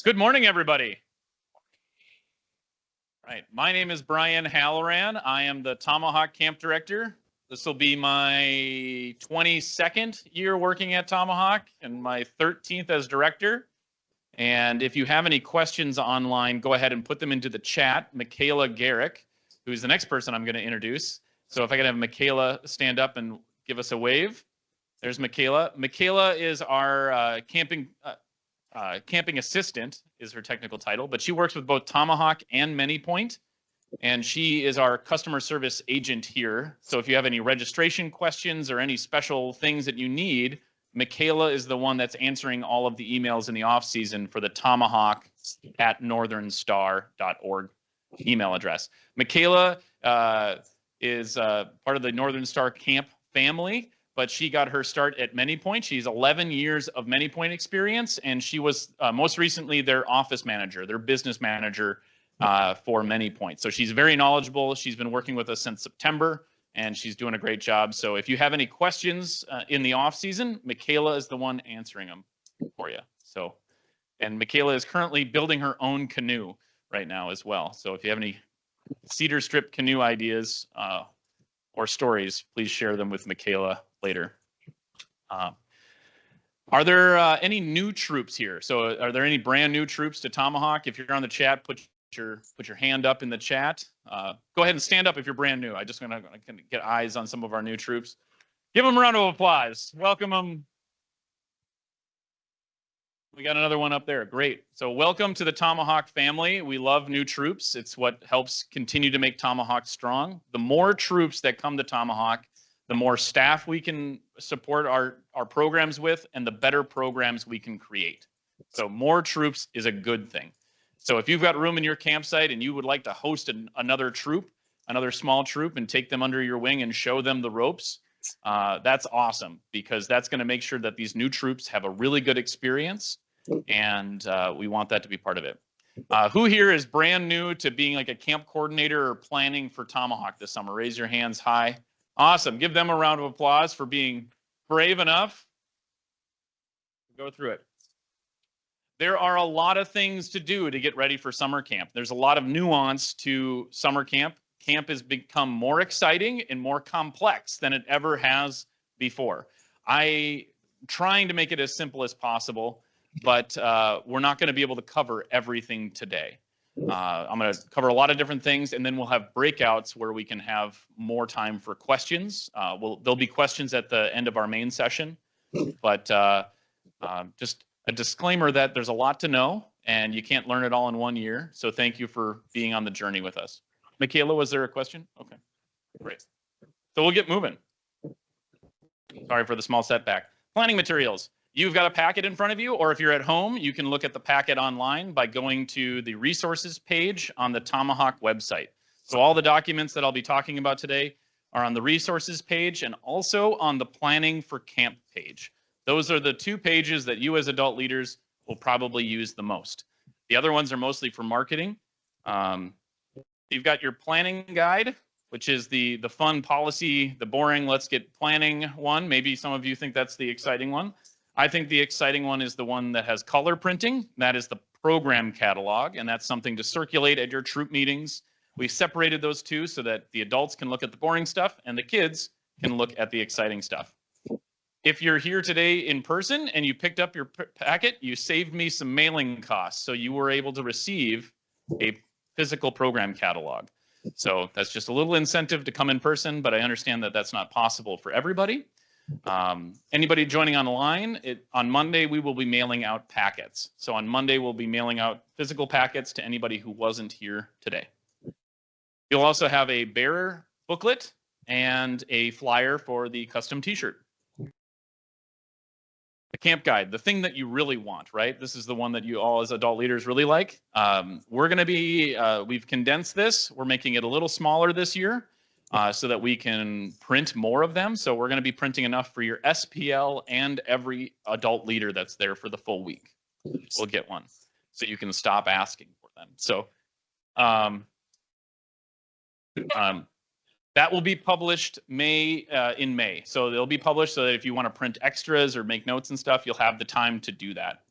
Good morning, everybody. Right, my name is Brian Halloran. I am the Tomahawk Camp Director. This will be my 22nd year working at Tomahawk and my 13th as director. And if you have any questions online, go ahead and put them into the chat. Michaela Garrick, who's the next person I'm going to introduce. So if I could have Michaela stand up and give us a wave. There's Michaela. Michaela is our camping assistant is her technical title, but she works with both Tomahawk and ManyPoint, and she is our customer service agent here. So if you have any registration questions or any special things that you need, Michaela is the one that's answering all of the emails in the off season for the Tomahawk at northernstar.org email address. Michaela is part of the Northern Star Camp family, but she got her start at ManyPoint. She's 11 years of ManyPoint experience, and she was most recently their office manager, their business manager for ManyPoint. So she's very knowledgeable. She's been working with us since September, and she's doing a great job. So if you have any questions in the off season, Michaela is the one answering them for you. So, and Michaela is currently building her own canoe right now as well. So if you have any cedar strip canoe ideas or stories, please share them with Michaela later. Are there any new troops here? So are there any brand new troops to Tomahawk? If you're on the chat, put your hand up in the chat. Go ahead and stand up if you're brand new. I just want to get eyes on some of our new troops. Give them a round of applause. Welcome them. We got another one up there. Great. So welcome to the Tomahawk family. We love new troops. It's what helps continue to make Tomahawk strong. The more troops that come to Tomahawk, the more staff we can support our programs with, and the better programs we can create. So more troops is a good thing. So if you've got room in your campsite and you would like to host another troop, another small troop, and take them under your wing and show them the ropes, that's awesome, because that's going to make sure that these new troops have a really good experience, and we want that to be part of it. Who here is brand new to being like a camp coordinator or planning for Tomahawk this summer? Raise your hands high. Awesome. Give them a round of applause for being brave enough to go through it. There are a lot of things to do to get ready for summer camp. There's a lot of nuance to summer camp. Camp has become more exciting and more complex than it ever has before. I'm trying to make it as simple as possible, but we're not going to be able to cover everything today. I'm going to cover a lot of different things, and then we'll have breakouts where we can have more time for questions. There'll be questions at the end of our main session, but just a disclaimer that there's a lot to know, and you can't learn it all in 1 year. So thank you for being on the journey with us. Michaela, was there a question? Okay, great. So we'll get moving. Sorry for the small setback. Planning materials. You've got a packet in front of you, or if you're at home, you can look at the packet online by going to the resources page on the Tomahawk website. So all the documents that I'll be talking about today are on the resources page and also on the planning for camp page. Those are the two pages that you as adult leaders will probably use the most. The other ones are mostly for marketing. You've got your planning guide, which is the fun policy, the boring let's get planning one. Maybe some of you think that's the exciting one. I think the exciting one is the one that has color printing. That is the program catalog, and that's something to circulate at your troop meetings. We separated those two so that the adults can look at the boring stuff and the kids can look at the exciting stuff. If you're here today in person and you picked up your packet, you saved me some mailing costs, so you were able to receive a physical program catalog. So that's just a little incentive to come in person, but I understand that that's not possible for everybody. Anybody joining online, on Monday, we will be mailing out packets. So on Monday, we'll be mailing out physical packets to anybody who wasn't here today. You'll also have a bearer booklet and a flyer for the custom t-shirt. The camp guide, the thing that you really want, right? This is the one that you all as adult leaders really like. We're going to be, we've condensed this. We're making it a little smaller this year so that we can print more of them. So we're going to be printing enough for your SPL and every adult leader that's there for the full week. We'll get one so you can stop asking for them. So that will be published in May. So they'll be published so that if you want to print extras or make notes and stuff, you'll have the time to do that.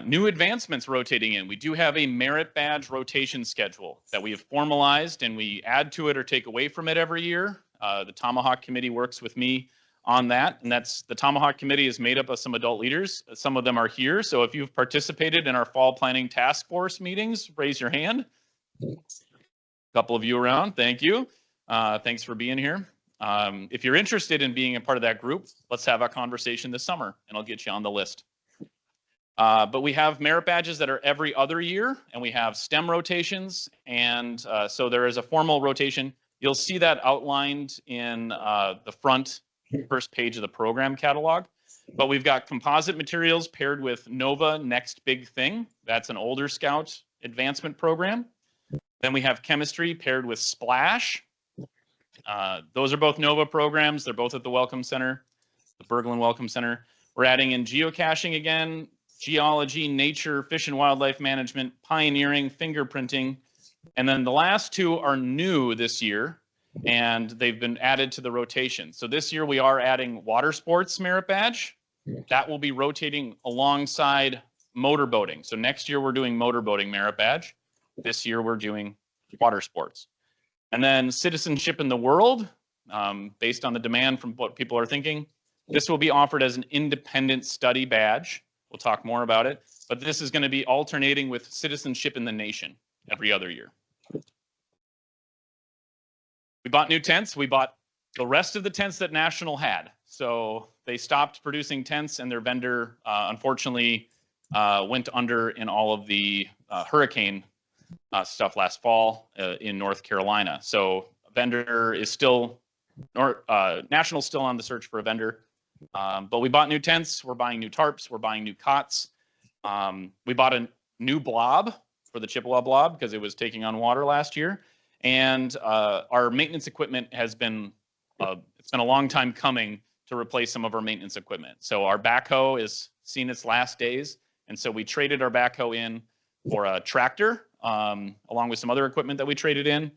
New advancements rotating in. We do have a merit badge rotation schedule that we have formalized, and we add to it or take away from it every year. The Tomahawk Committee works with me on that, and that's the Tomahawk Committee is made up of some adult leaders. Some of them are here, so if you've participated in our fall planning task force meetings, raise your hand. A couple of you around, thank you. Thanks for being here. If you're interested in being a part of that group, let's have a conversation this summer, and I'll get you on the list. But we have merit badges that are every other year, and we have STEM rotations, and so there is a formal rotation. You'll see that outlined in the first page of the program catalog. But we've got composite materials paired with NOVA Next Big Thing. That's an older Scout advancement program. Then we have chemistry paired with Splash. Those are both NOVA programs. They're both at the Welcome Center, the Berglund Welcome Center. We're adding in geocaching again, geology, nature, fish and wildlife management, pioneering, fingerprinting. And then the last two are new this year, and they've been added to the rotation. So this year we are adding water sports merit badge. That will be rotating alongside motorboating. So next year we're doing motorboating merit badge. This year we're doing water sports. And then citizenship in the world, based on the demand from what people are thinking. This will be offered as an independent study badge. We'll talk more about it, but this is going to be alternating with citizenship in the nation every other year. We bought new tents. We bought the rest of the tents that National had. So they stopped producing tents, and their vendor, unfortunately, went under in all of the hurricane stuff last fall in North Carolina. So vendor is still, National's still on the search for a vendor. But we bought new tents, we're buying new tarps, we're buying new cots. We bought a new blob for the Chippewa blob because it was taking on water last year. And our maintenance equipment has been, it's been a long time coming to replace some of our maintenance equipment. So our backhoe is seen its last days. And so we traded our backhoe in for a tractor, along with some other equipment that we traded in.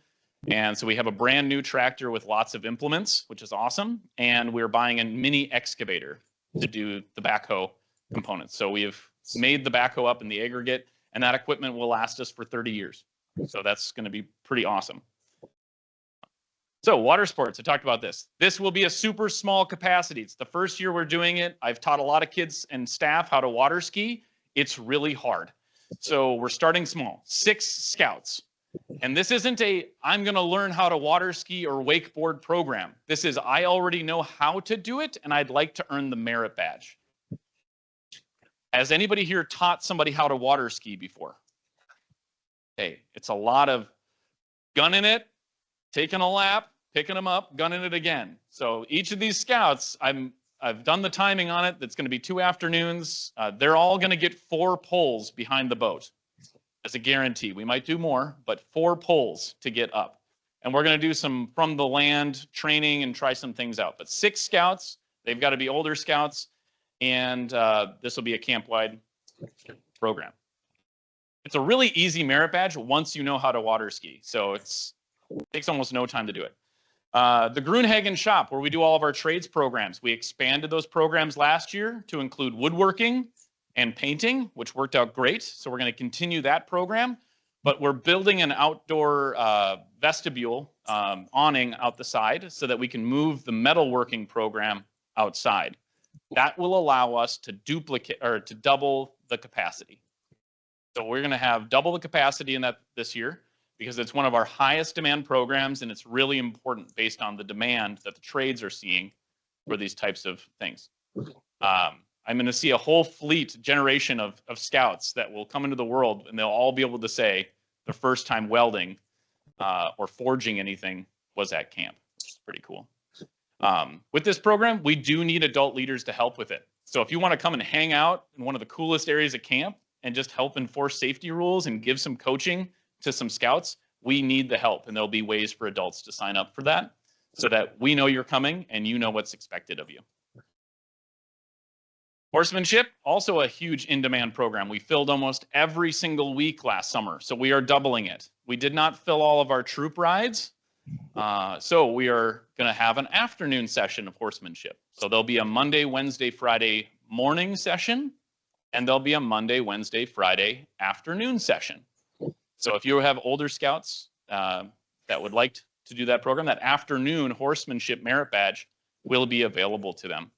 And so we have a brand new tractor with lots of implements, which is awesome. And we're buying a mini excavator to do the backhoe components. So we have made the backhoe up in the aggregate, and that equipment will last us for 30 years. So that's going to be pretty awesome. So water sports, I talked about this. This will be a super small capacity. It's the first year we're doing it. I've taught a lot of kids and staff how to water ski. It's really hard. So we're starting small, 6 scouts. And this isn't a, I'm going to learn how to water ski or wakeboard program. This is, I already know how to do it, and I'd like to earn the merit badge. Has anybody here taught somebody how to water ski before? Hey, it's a lot of gunning it, taking a lap, picking them up, gunning it again. So each of these scouts, I've done the timing on it. That's going to be 2 afternoons. They're all going to get 4 poles behind the boat. As a guarantee. We might do more, but 4 poles to get up. And we're going to do some from the land training and try some things out. But 6 scouts, they've got to be older scouts, and this will be a camp-wide program. It's a really easy merit badge once you know how to water ski. So it takes almost no time to do it. The Grunhagen shop, where we do all of our trades programs. We expanded those programs last year to include woodworking and painting, which worked out great. So we're going to continue that program, but we're building an outdoor vestibule awning out the side so that we can move the metalworking program outside. That will allow us to duplicate or to double the capacity. So we're going to have double the capacity in that this year because it's one of our highest demand programs, and it's really important based on the demand that the trades are seeing for these types of things. I'm going to see a whole fleet generation of scouts that will come into the world, and they'll all be able to say the first time welding or forging anything was at camp. It's pretty cool. With this program, we do need adult leaders to help with it. So if you want to come and hang out in one of the coolest areas of camp and just help enforce safety rules and give some coaching to some scouts, we need the help. And there'll be ways for adults to sign up for that so that we know you're coming and you know what's expected of you. Horsemanship, also a huge in-demand program. We filled almost every single week last summer, so we are doubling it. We did not fill all of our troop rides, so we are going to have an afternoon session of horsemanship. So there'll be a Monday, Wednesday, Friday morning session and there'll be a Monday, Wednesday, Friday afternoon session. So if you have older scouts that would like to do that program, that afternoon horsemanship merit badge will be available to them.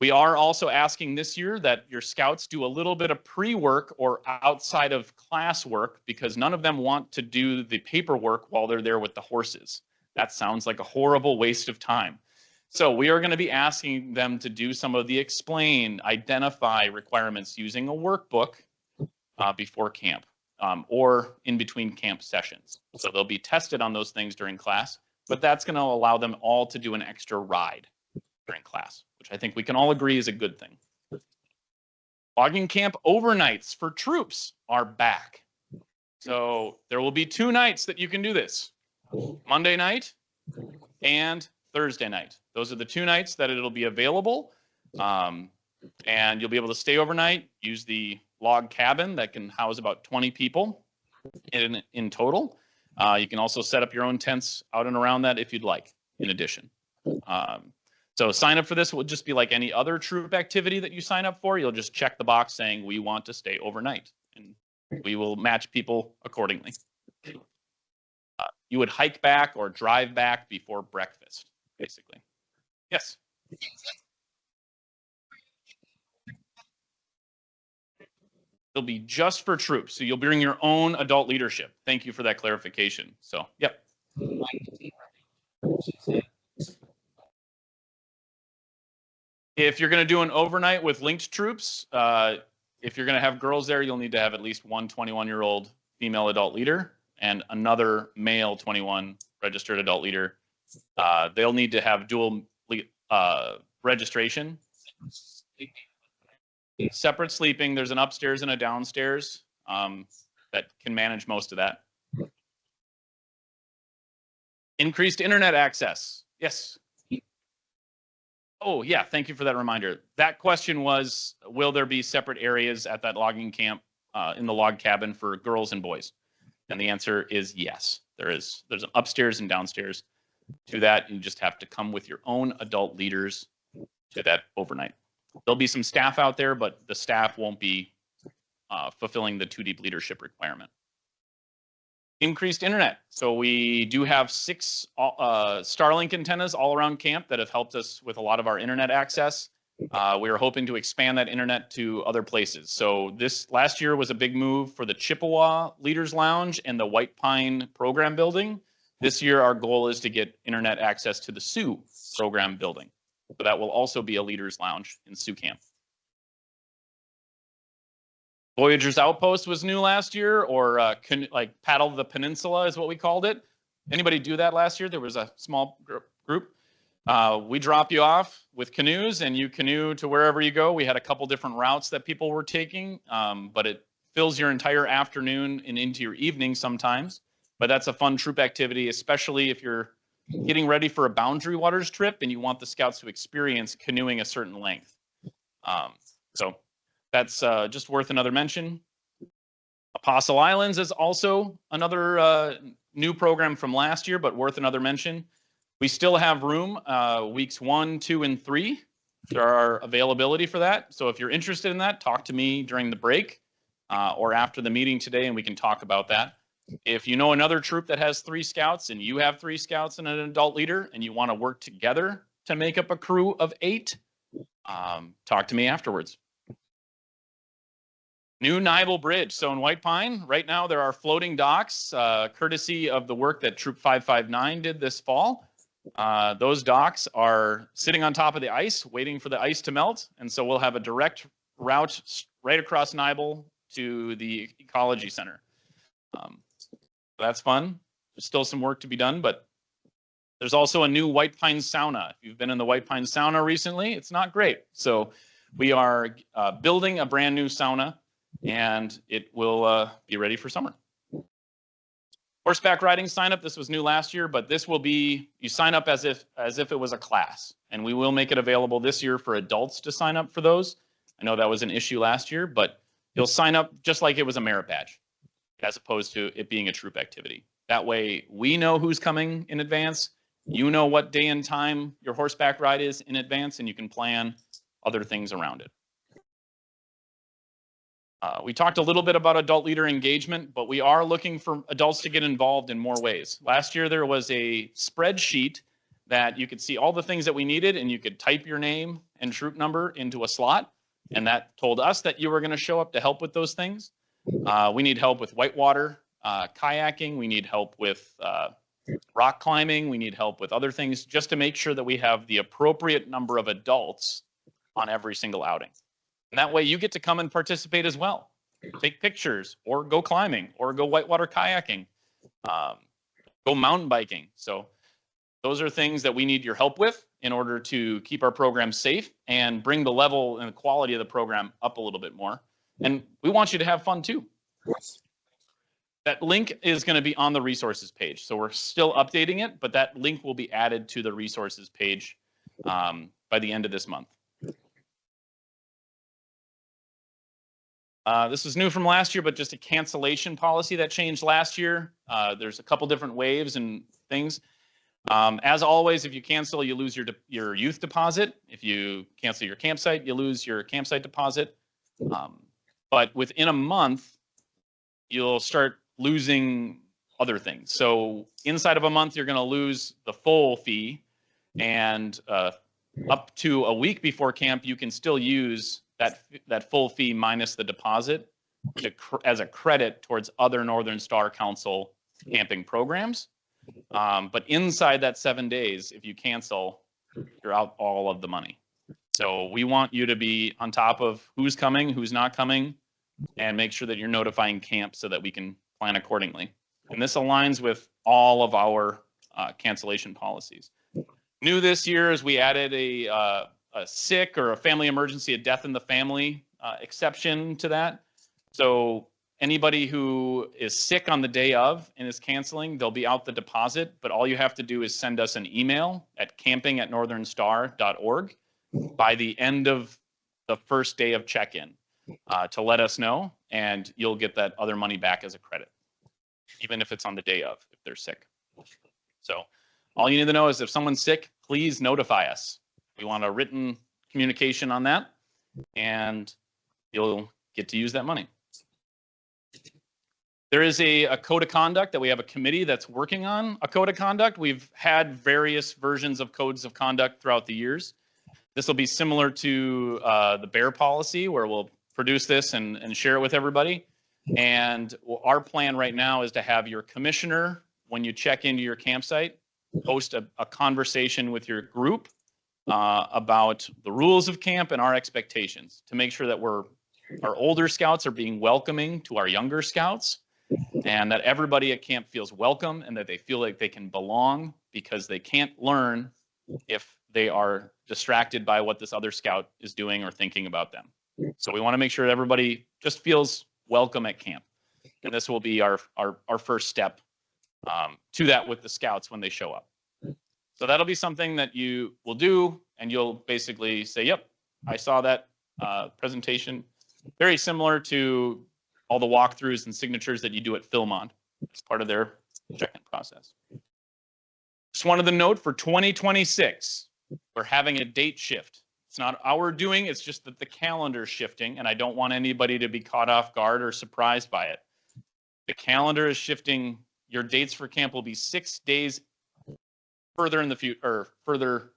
We are also asking this year that your scouts do a little bit of pre-work or outside of class work, because none of them want to do the paperwork while they're there with the horses. That sounds like a horrible waste of time. So we are going to be asking them to do some of the explain, identify requirements using a workbook before camp or in between camp sessions. So they'll be tested on those things during class, but that's going to allow them all to do an extra ride during class, which I think we can all agree is a good thing. Logging camp overnights for troops are back. So there will be 2 nights that you can do this. Monday night and Thursday night. Those are the 2 nights that it'll be available. And you'll be able to stay overnight, use the log cabin that can house about 20 people in total. You can also set up your own tents out and around that if you'd like, in addition. So sign up for this will just be like any other troop activity that you sign up for. You'll just check the box saying we want to stay overnight, and we will match people accordingly. You would hike back or drive back before breakfast, basically. Yes. They'll be just for troops, so you'll bring your own adult leadership. Thank you for that clarification. So, yep. If you're going to do an overnight with linked troops, if you're going to have girls there, you'll need to have at least one 21-year-old female adult leader and another male 21 registered adult leader. They'll need to have dual registration. Separate sleeping. There's an upstairs and a downstairs that can manage most of that. Increased internet access. Yes. Oh, yeah. Thank you for that reminder. That question was, will there be separate areas at that logging camp in the log cabin for girls and boys? And the answer is yes. There is. There's an upstairs and downstairs to that. You just have to come with your own adult leaders to that overnight. There'll be some staff out there, but the staff won't be fulfilling the 2 deep leadership requirement. Increased internet. So we do have 6 Starlink antennas all around camp that have helped us with a lot of our internet access. We are hoping to expand that internet to other places. So this last year was a big move for the Chippewa Leaders Lounge and the White Pine Program Building. This year, our goal is to get internet access to the Sioux Program Building. So that will also be a Leaders Lounge in Sioux Camp. Voyagers Outpost was new last year, or like Paddle the Peninsula is what we called it. Anybody do that last year? There was a small group. We drop you off with canoes and you canoe to wherever you go. We had a couple different routes that people were taking, but it fills your entire afternoon and into your evening sometimes. But that's a fun troop activity, especially if you're getting ready for a Boundary Waters trip and you want the scouts to experience canoeing a certain length. So that's just worth another mention. Apostle Islands is also another new program from last year, but worth another mention. We still have room weeks 1, 2, and 3. There are availability for that. So if you're interested in that, talk to me during the break or after the meeting today, and we can talk about that. If you know another troop that has 3 scouts and you have 3 scouts and an adult leader and you want to work together to make up a crew of 8, talk to me afterwards. New Nibel Bridge. So in White Pine, right now there are floating docks, courtesy of the work that Troop 559 did this fall. Those docks are sitting on top of the ice, waiting for the ice to melt. And so we'll have a direct route right across Nibel to the Ecology Center. That's fun. There's still some work to be done, but there's also a new White Pine sauna. If you've been in the White Pine sauna recently, it's not great. So we are building a brand new sauna, and it will be ready for summer. Horseback riding sign up. This was new last year, but this will be, you sign up as if it was a class, and we will make it available this year for adults to sign up for those. I know that was an issue last year, but you'll sign up just like it was a merit badge, as opposed to it being a troop activity. That way we know who's coming in advance. You know what day and time your horseback ride is in advance, and you can plan other things around it. We talked a little bit about adult leader engagement, but we are looking for adults to get involved in more ways. Last year, there was a spreadsheet that you could see all the things that we needed, and you could type your name and troop number into a slot. And that told us that you were going to show up to help with those things. We need help with whitewater kayaking. We need help with rock climbing. We need help with other things just to make sure that we have the appropriate number of adults on every single outing. And that way you get to come and participate as well. Take pictures or go climbing or go whitewater kayaking, go mountain biking. So those are things that we need your help with in order to keep our program safe and bring the level and the quality of the program up a little bit more. And we want you to have fun too. That link is going to be on the resources page. So we're still updating it, but that link will be added to the resources page by the end of this month. This is new from last year, but just a cancellation policy that changed last year. There's a couple different waves and things. As always, if you cancel, you lose your youth deposit. If you cancel your campsite, you lose your campsite deposit. But within a month, you'll start losing other things. So inside of a month, you're going to lose the full fee, and up to a week before camp, you can still use that full fee minus the deposit as a credit towards other Northern Star Council camping programs. But inside that 7 days, if you cancel, you're out all of the money. So we want you to be on top of who's coming, who's not coming, and make sure that you're notifying camp so that we can plan accordingly. And this aligns with all of our cancellation policies. New this year is we added a sick or a family emergency, a death in the family exception to that. So anybody who is sick on the day of and is canceling, they'll be out the deposit, but all you have to do is send us an email at camping@northernstar.org by the end of the first day of check-in to let us know, and you'll get that other money back as a credit, even if it's on the day of, if they're sick. So all you need to know is if someone's sick, please notify us. We want a written communication on that, and you'll get to use that money. There is a code of conduct that we have a committee that's working on a code of conduct. We've had various versions of codes of conduct throughout the years. This will be similar to the bear policy, where we'll produce this and share it with everybody. And our plan right now is to have your commissioner, when you check into your campsite, host a conversation with your group about the rules of camp and our expectations to make sure that our older scouts are being welcoming to our younger scouts, and that everybody at camp feels welcome and that they feel like they can belong, because they can't learn if they are distracted by what this other scout is doing or thinking about them. So we want to make sure that everybody just feels welcome at camp. And this will be our first step to that with the scouts when they show up. So that'll be something that you will do, and you'll basically say, yep, I saw that presentation. Very similar to all the walkthroughs and signatures that you do at Philmont. It's part of their check-in process. Just wanted to note for 2026, we're having a date shift. It's not our doing, it's just that the calendar is shifting, and I don't want anybody to be caught off guard or surprised by it. The calendar is shifting. Your dates for camp will be 6 days further in the future, or further.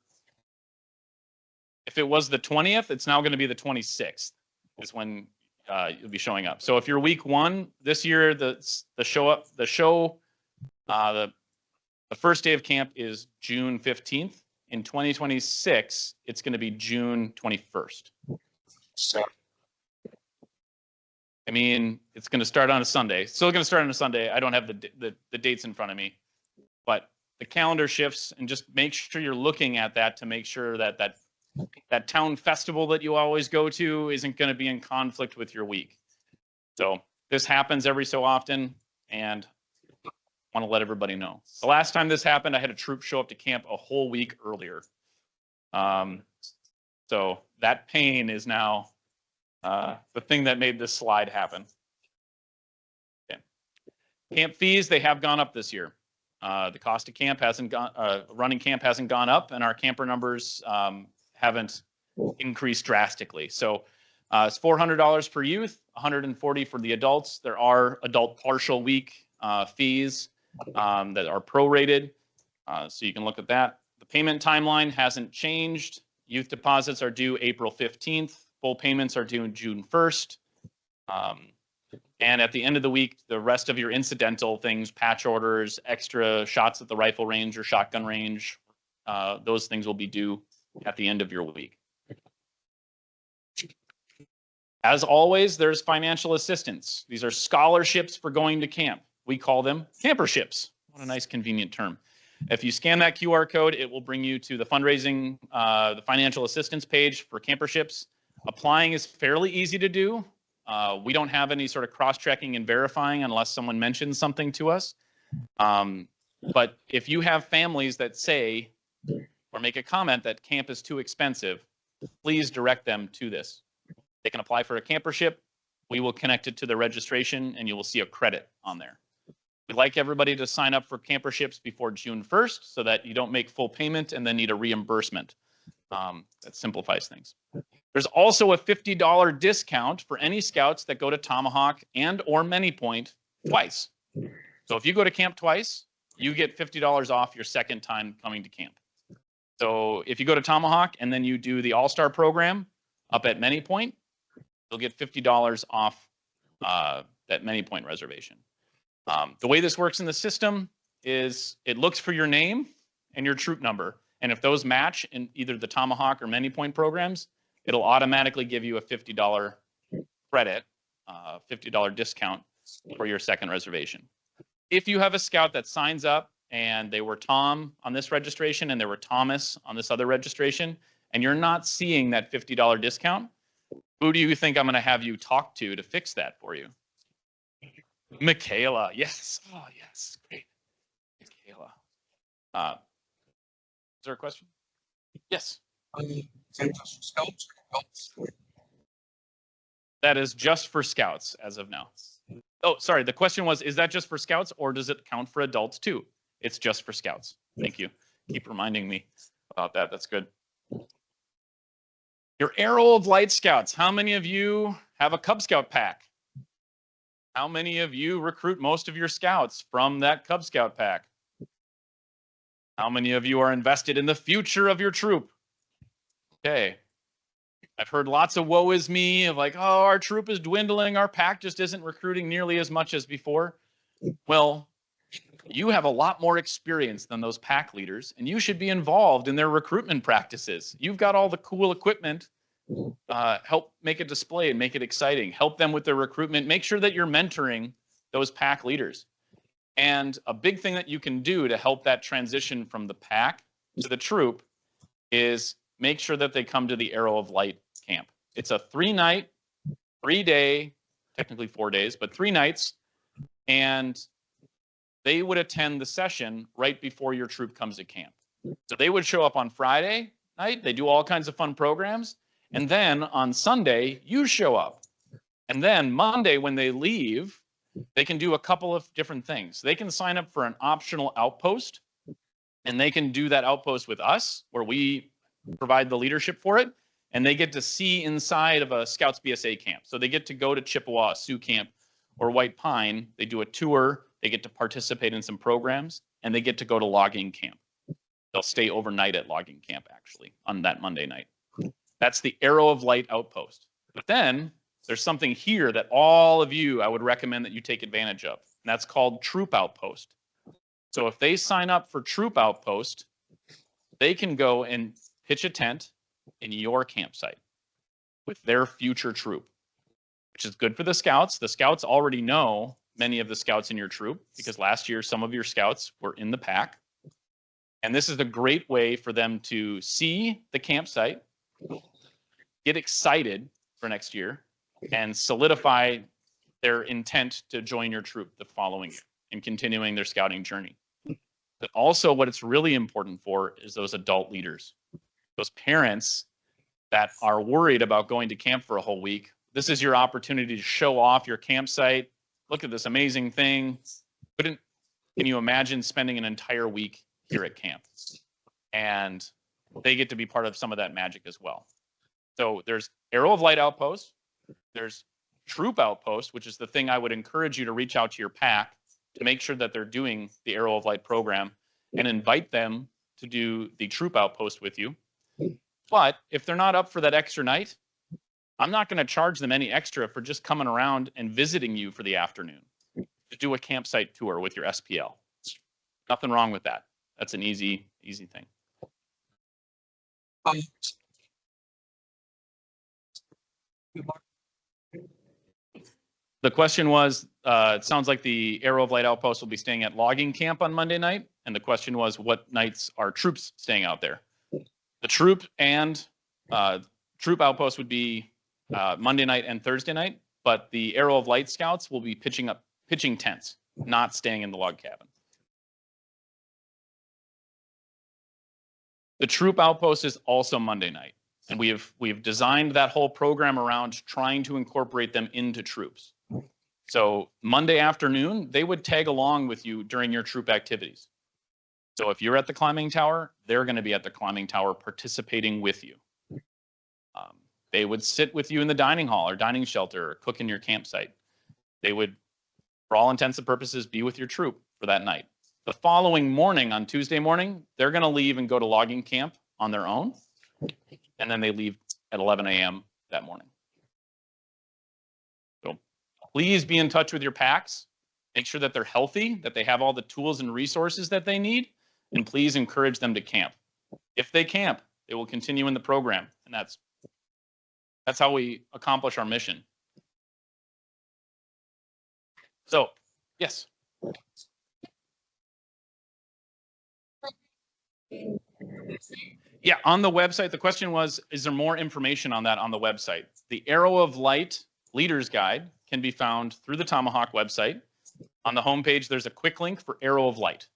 If it was the 20th, it's now going to be the 26th is when you'll be showing up. So if you're week 1 this year, the first day of camp is June 15th. In 2026, it's going to be June 21st. So, I mean, it's going to start on a Sunday. Still going to start on a Sunday. I don't have the dates in front of me, but the calendar shifts, and just make sure you're looking at that to make sure that that town festival that you always go to isn't going to be in conflict with your week. So this happens every so often, and I want to let everybody know. The last time this happened, I had a troop show up to camp a whole week earlier. So that pain is now the thing that made this slide happen. Okay. Camp fees, they have gone up this year. The cost of camp hasn't gone, running camp hasn't gone up, and our camper numbers haven't increased drastically. So It's $400 per youth, $140 for the adults. There are adult partial week fees that are prorated, so you can look at that. The payment timeline hasn't changed. Youth deposits are due April 15th. Full payments are due June 1st. And at the end of the week, the rest of your incidental things, patch orders, extra shots at the rifle range or shotgun range, those things will be due at the end of your week. As always, there's financial assistance. These are scholarships for going to camp. We call them camperships. What a nice, convenient term. If you scan that QR code, it will bring you to the fundraising, the financial assistance page for camperships. Applying is fairly easy to do. We don't have any sort of cross-checking and verifying unless someone mentions something to us. But if you have families that say or make a comment that camp is too expensive, please direct them to this. They can apply for a campership. We will connect it to the registration, and you will see a credit on there. We'd like everybody to sign up for camperships before June 1st so that you don't make full payment and then need a reimbursement. That simplifies things. There's also a $50 discount for any scouts that go to Tomahawk and or Many Point twice. So if you go to camp twice, you get $50 off your second time coming to camp. So if you go to Tomahawk and then you do the All-Star program up at Many Point, you'll get $50 off that Many Point reservation. The way this works in the system is it looks for your name and your troop number. And if those match in either the Tomahawk or Many Point programs, it'll automatically give you a $50 credit, $50 discount for your second reservation. If you have a scout that signs up and they were Tom on this registration and they were Thomas on this other registration, and you're not seeing that $50 discount, who do you think I'm going to have you talk to fix that for you? Michaela, yes. Oh, yes, great. Michaela. Is there a question? Yes. That is just for scouts as of now. Oh, sorry. The question was, is that just for scouts or does it count for adults too? It's just for scouts. Thank you. Keep reminding me about that. That's good. Your Arrow of Light Scouts. How many of you have a Cub Scout pack? How many of you recruit most of your scouts from that Cub Scout pack? How many of you are invested in the future of your troop? Okay. I've heard lots of woe is me of like, oh, our troop is dwindling. Our pack just isn't recruiting nearly as much as before. Well, you have a lot more experience than those pack leaders, and you should be involved in their recruitment practices. You've got all the cool equipment. Help make a display and make it exciting. Help them with their recruitment. Make sure that you're mentoring those pack leaders. And a big thing that you can do to help that transition from the pack to the troop is make sure that they come to the Arrow of Light camp. It's a 3-night, 3-day, technically 4 days, but 3 nights. And they would attend the session right before your troop comes to camp. So they would show up on Friday night. They do all kinds of fun programs. And then on Sunday, you show up. And then Monday, when they leave, they can do a couple of different things. They can sign up for an optional outpost, and they can do that outpost with us, where we provide the leadership for it. And they get to see inside of a Scouts BSA camp. So they get to go to Chippewa, Sioux Camp, or White Pine. They do a tour. They get to participate in some programs, and they get to go to logging camp. They'll stay overnight at logging camp, actually, on that Monday night. That's the Arrow of Light outpost. But then there's something here that all of you, I would recommend that you take advantage of. And that's called Troop Outpost. So if they sign up for Troop Outpost, they can go and pitch a tent in your campsite with their future troop, which is good for the scouts. The scouts already know many of the scouts in your troop because last year some of your scouts were in the pack. And this is a great way for them to see the campsite, get excited for next year, and solidify their intent to join your troop the following year and continuing their scouting journey. But also what it's really important for is those adult leaders, those parents that are worried about going to camp for a whole week. This is your opportunity to show off your campsite. Look at this amazing thing. Can you imagine spending an entire week here at camp? And they get to be part of some of that magic as well. So there's Arrow of Light Outpost, There's troop outpost, which is the thing I would encourage you to reach out to your pack to make sure that they're doing the Arrow of Light program and invite them to do the troop outpost with you. But if they're not up for that extra night, I'm not going to charge them any extra for just coming around and visiting you for the afternoon to do a campsite tour with your SPL. Nothing wrong with that. That's an easy thing. The question was, it sounds like the Arrow of Light Outpost will be staying at logging camp on Monday night. And the question was, what nights are troops staying out there? The troop and troop outpost would be Monday night and Thursday night, but the Arrow of Light scouts will be pitching tents, not staying in the log cabin. The troop outpost is also Monday night, and we have designed that whole program around trying to incorporate them into troops. So Monday afternoon, they would tag along with you during your troop activities. So if you're at the climbing tower, they're going to be at the climbing tower participating with you. They would sit with you in the dining hall or dining shelter or cook in your campsite. They would, for all intents and purposes, be with your troop for that night. The following morning, on Tuesday morning, they're going to leave and go to logging camp on their own. And then they leave at 11 a.m. that morning. So please be in touch with your packs. Make sure that they're healthy, that they have all the tools and resources that they need. And please encourage them to camp. If they camp, they will continue in the program. And that's how we accomplish our mission. So, yes. Yeah, on the website, the question was, is there more information on that on the website? The Arrow of Light Leader's Guide can be found through the Tomahawk website. On the homepage, there's a quick link for Arrow of Light.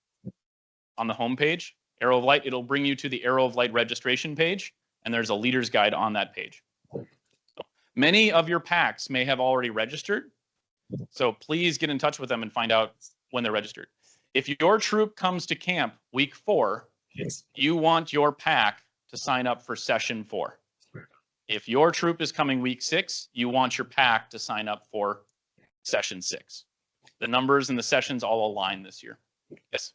On the homepage, Arrow of Light, it'll bring you to the Arrow of Light registration page, and there's a leader's guide on that page. So many of your packs may have already registered, so please get in touch with them and find out when they're registered. If your troop comes to camp week 4, you want your pack to sign up for session 4. If your troop is coming week 6, you want your pack to sign up for session 6. The numbers and the sessions all align this year. Yes.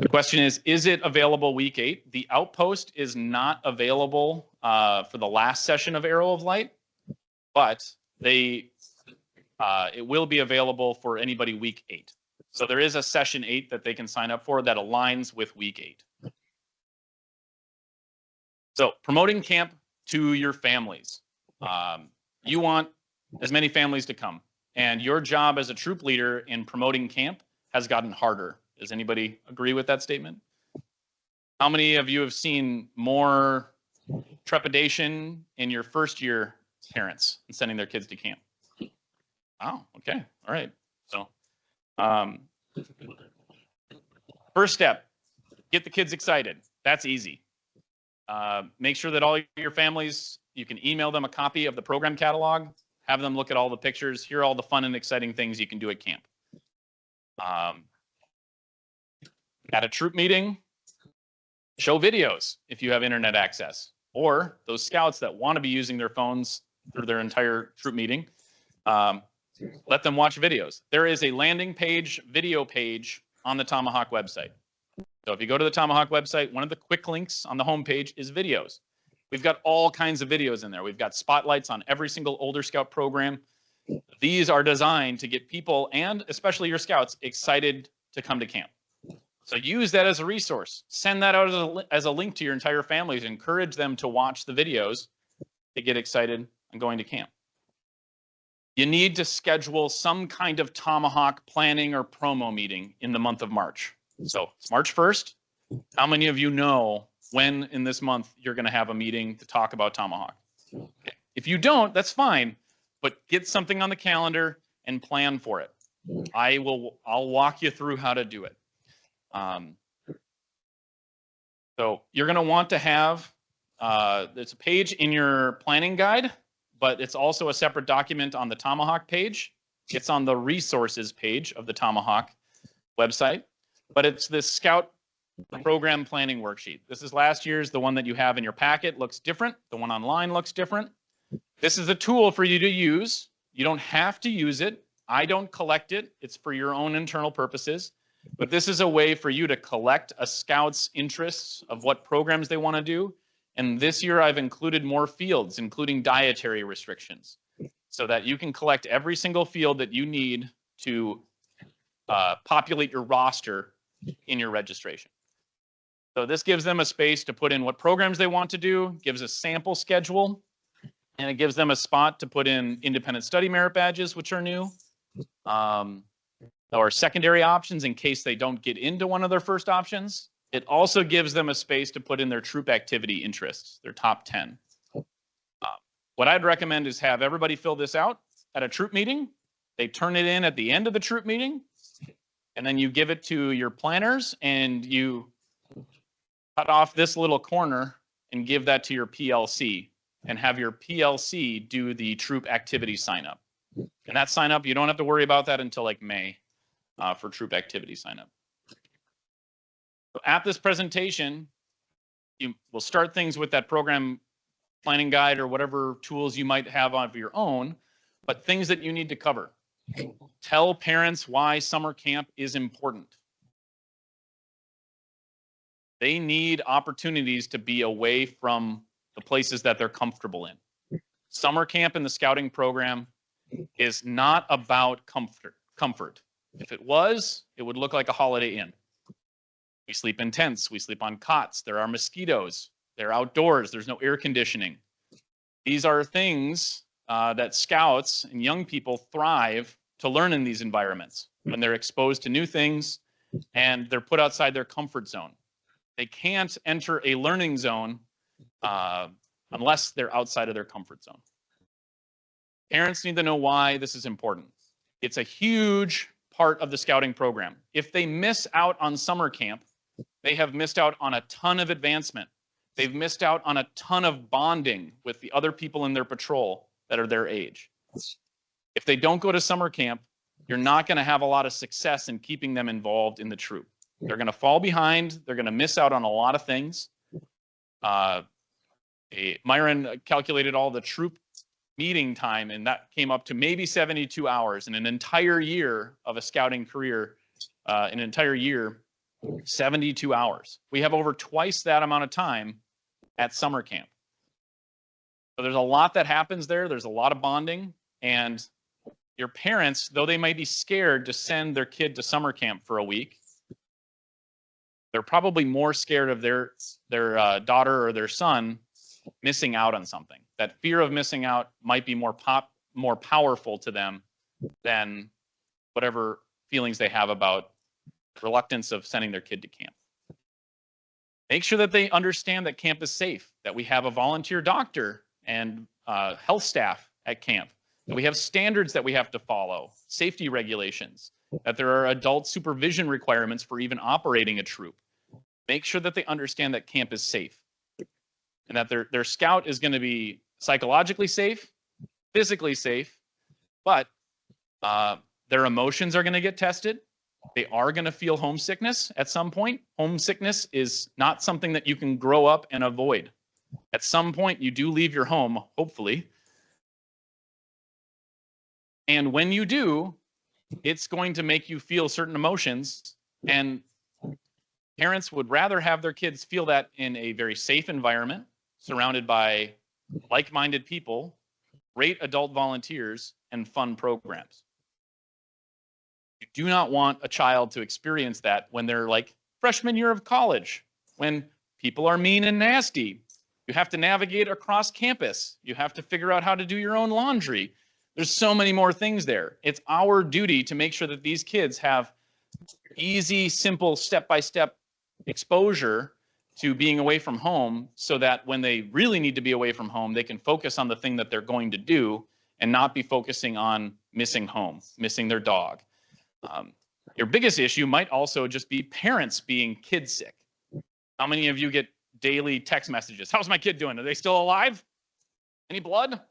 The question is it available week 8? The outpost is not available for the last session of Arrow of Light, but it will be available for anybody week 8. So there is a session 8 that they can sign up for that aligns with week 8. So promoting camp to your families. You want as many families to come. And your job as a troop leader in promoting camp has gotten harder. Does anybody agree with that statement? How many of you have seen more trepidation in your first year parents in sending their kids to camp? Oh, okay. All right. So first step, get the kids excited. That's easy. Make sure that all your families, you can email them a copy of the program catalog, have them look at all the pictures, hear all the fun and exciting things you can do at camp. At a troop meeting, show videos if you have internet access, or those scouts that want to be using their phones through their entire troop meeting, let them watch videos. There is a landing page, video page on the Tomahawk website. So if you go to the Tomahawk website, one of the quick links on the homepage is videos. We've got all kinds of videos in there. We've got spotlights on every single older scout program. These are designed to get people, and especially your scouts, excited to come to camp. So use that as a resource. Send that out as a link to your entire families. Encourage them to watch the videos to get excited and going to camp. You need to schedule some kind of Tomahawk planning or promo meeting in the month of March. So it's March 1st. How many of you know when in this month you're going to have a meeting to talk about Tomahawk? Okay. If you don't, that's fine, but get something on the calendar and plan for it. I'll walk you through how to do it. So you're going to want to have, there's a page in your planning guide, but it's also a separate document on the Tomahawk page. It's on the resources page of the Tomahawk website, but it's this scout the program planning worksheet. This is last year's. The one that you have in your packet looks different. The one online looks different. This is a tool for you to use. You don't have to use it. I don't collect it. It's for your own internal purposes. But this is a way for you to collect a scout's interests of what programs they want to do. And this year I've included more fields, including dietary restrictions, so that you can collect every single field that you need to populate your roster in your registration. So this gives them a space to put in what programs they want to do, gives a sample schedule, and it gives them a spot to put in independent study merit badges, which are new, or secondary options in case they don't get into one of their first options. It also gives them a space to put in their troop activity interests, their top 10. What I'd recommend is have everybody fill this out at a troop meeting. They turn it in at the end of the troop meeting, and then you give it to your planners, and you cut off this little corner and give that to your PLC, and have your PLC do the troop activity sign up. And that sign up, you don't have to worry about that until like May for troop activity sign up. So at this presentation, you will start things with that program planning guide or whatever tools you might have of your own, but things that you need to cover. Tell parents why summer camp is important. They need opportunities to be away from the places that they're comfortable in. Summer camp in the scouting program is not about comfort. If it was, it would look like a Holiday Inn. We sleep in tents, we sleep on cots, there are mosquitoes, they're outdoors, there's no air conditioning. These are things that scouts and young people thrive to learn in these environments when they're exposed to new things and they're put outside their comfort zone. They can't enter a learning zone unless they're outside of their comfort zone. Parents need to know why this is important. It's a huge part of the scouting program. If they miss out on summer camp, they have missed out on a ton of advancement. They've missed out on a ton of bonding with the other people in their patrol that are their age. If they don't go to summer camp, you're not going to have a lot of success in keeping them involved in the troop. They're going to fall behind. They're going to miss out on a lot of things. Myron calculated all the troop meeting time, and that came up to maybe 72 hours in an entire year of a scouting career. An entire year, 72 hours. We have over twice that amount of time at summer camp. So there's a lot that happens there. There's a lot of bonding, and your parents, though they might be scared to send their kid to summer camp for a week, they're probably more scared of their daughter or their son missing out on something. That fear of missing out might be more powerful to them than whatever feelings they have about reluctance of sending their kid to camp. Make sure that they understand that camp is safe, that we have a volunteer doctor and health staff at camp, that we have standards that we have to follow, safety regulations, that there are adult supervision requirements for even operating a troop. Make sure that they understand that camp is safe and that their scout is going to be psychologically safe, physically safe, but their emotions are going to get tested. They are going to feel homesickness at some point. Homesickness is not something that you can grow up and avoid. At some point, you do leave your home, hopefully. And when you do, it's going to make you feel certain emotions. And parents would rather have their kids feel that in a very safe environment, surrounded by like-minded people, great adult volunteers, and fun programs. You do not want a child to experience that when they're like freshman year of college, when people are mean and nasty. You have to navigate across campus. You have to figure out how to do your own laundry. There's so many more things there. It's our duty to make sure that these kids have easy, simple, step-by-step exposure to being away from home so that when they really need to be away from home, they can focus on the thing that they're going to do and not be focusing on missing home, missing their dog. Your biggest issue might also just be parents being kid sick. How many of you get daily text messages? How's my kid doing? Are they still alive? Any blood?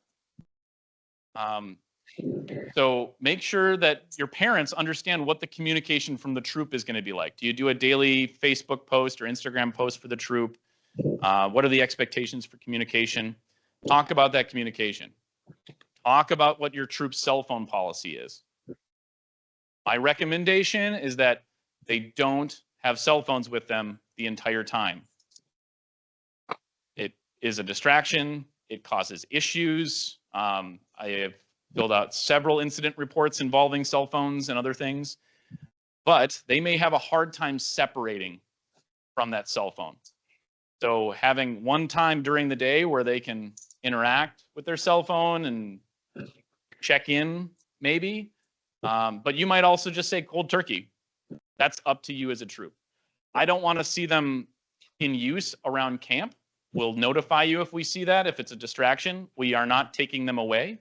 So make sure that your parents understand what the communication from the troop is going to be like. Do you do a daily Facebook post or Instagram post for the troop? What are the expectations for communication? Talk about that communication. Talk about what your troop's cell phone policy is. My recommendation is that they don't have cell phones with them the entire time. It is a distraction. It causes issues. I have filled out several incident reports involving cell phones and other things, but they may have a hard time separating from that cell phone. So having one time during the day where they can interact with their cell phone and check in, maybe. But you might also just say cold turkey. That's up to you as a troop. I don't want to see them in use around camp. We'll notify you if we see that, if it's a distraction. We are not taking them away.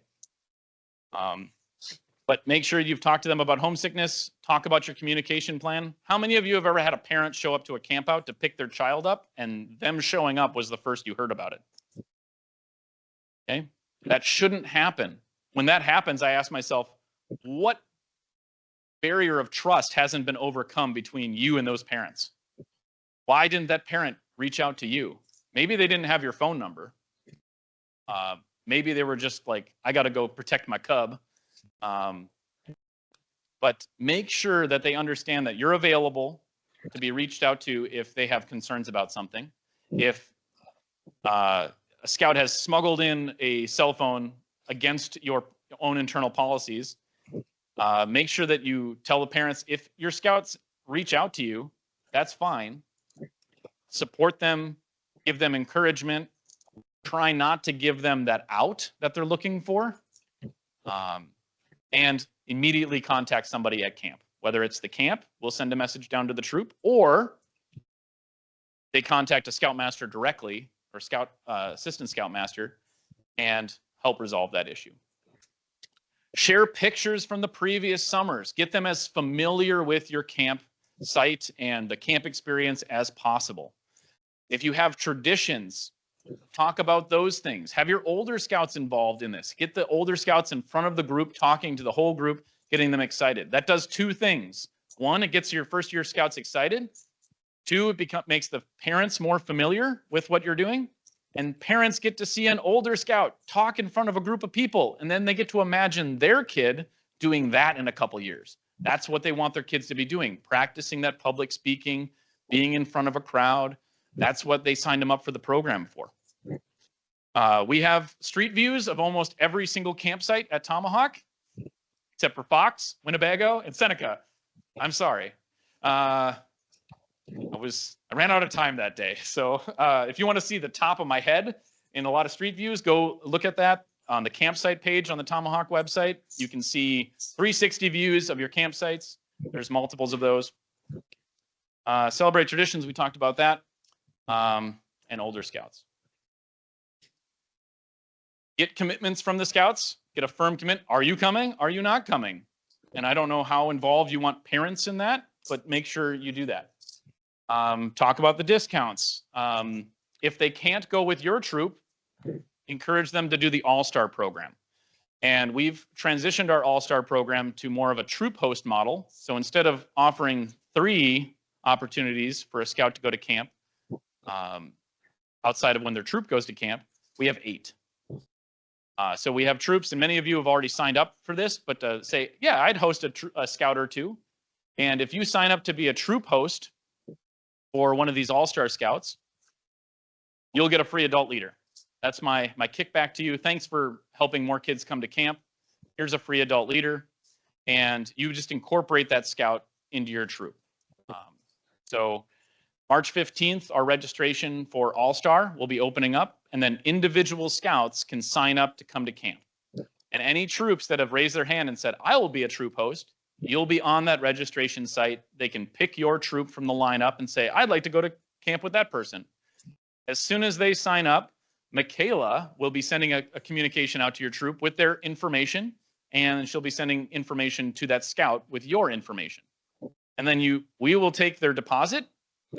But make sure you've talked to them about homesickness. Talk about your communication plan. How many of you have ever had a parent show up to a camp out to pick their child up, and them showing up was the first you heard about it? Okay, that shouldn't happen. When that happens, I ask myself, what barrier of trust hasn't been overcome between you and those parents? Why didn't that parent reach out to you? Maybe they didn't have your phone number. Maybe they were just like, I got to go protect my cub. But make sure that they understand that you're available to be reached out to if they have concerns about something. If a scout has smuggled in a cell phone against your own internal policies, make sure that you tell the parents, if your scouts reach out to you, that's fine. Support them, give them encouragement. Try not to give them that out that they're looking for. And immediately contact somebody at camp. Whether it's the camp, we'll send a message down to the troop, or they contact a scoutmaster directly, or assistant scoutmaster, and help resolve that issue. Share pictures from the previous summers. Get them as familiar with your camp site and the camp experience as possible. If you have traditions, talk about those things. Have your older scouts involved in this. Get the older scouts in front of the group, talking to the whole group, getting them excited. That does two things. One, it gets your first year scouts excited. Two, it makes the parents more familiar with what you're doing. And parents get to see an older scout talk in front of a group of people, and then they get to imagine their kid doing that in a couple years. That's what they want their kids to be doing, practicing that public speaking, being in front of a crowd. That's what they signed them up for the program for. We have street views of almost every single campsite at Tomahawk, except for Fox, Winnebago, and Seneca. I'm sorry. I ran out of time that day. So if you want to see the top of my head in a lot of street views, go look at that on the campsite page on the Tomahawk website. You can see 360 views of your campsites. There's multiples of those. Celebrate traditions, we talked about that. And older scouts. Get commitments from the scouts. Get a firm commit. Are you coming? Are you not coming? And I don't know how involved you want parents in that, but make sure you do that. Talk about the discounts. If they can't go with your troop, encourage them to do the All-Star program. And we've transitioned our All-Star program to more of a troop host model. So instead of offering 3 opportunities for a scout to go to camp, outside of when their troop goes to camp, we have 8. So we have troops, and many of you have already signed up for this, but say, yeah, I'd host a scout or 2. And if you sign up to be a troop host for one of these all-star scouts, you'll get a free adult leader. That's my kickback to you. Thanks for helping more kids come to camp. Here's a free adult leader. And you just incorporate that scout into your troop. So March 15th, our registration for All-Star will be opening up, and then individual scouts can sign up to come to camp. And any troops that have raised their hand and said, I will be a troop host, you'll be on that registration site. They can pick your troop from the lineup and say, I'd like to go to camp with that person. As soon as they sign up, Michaela will be sending a communication out to your troop with their information, and she'll be sending information to that scout with your information. And then we will take their deposit,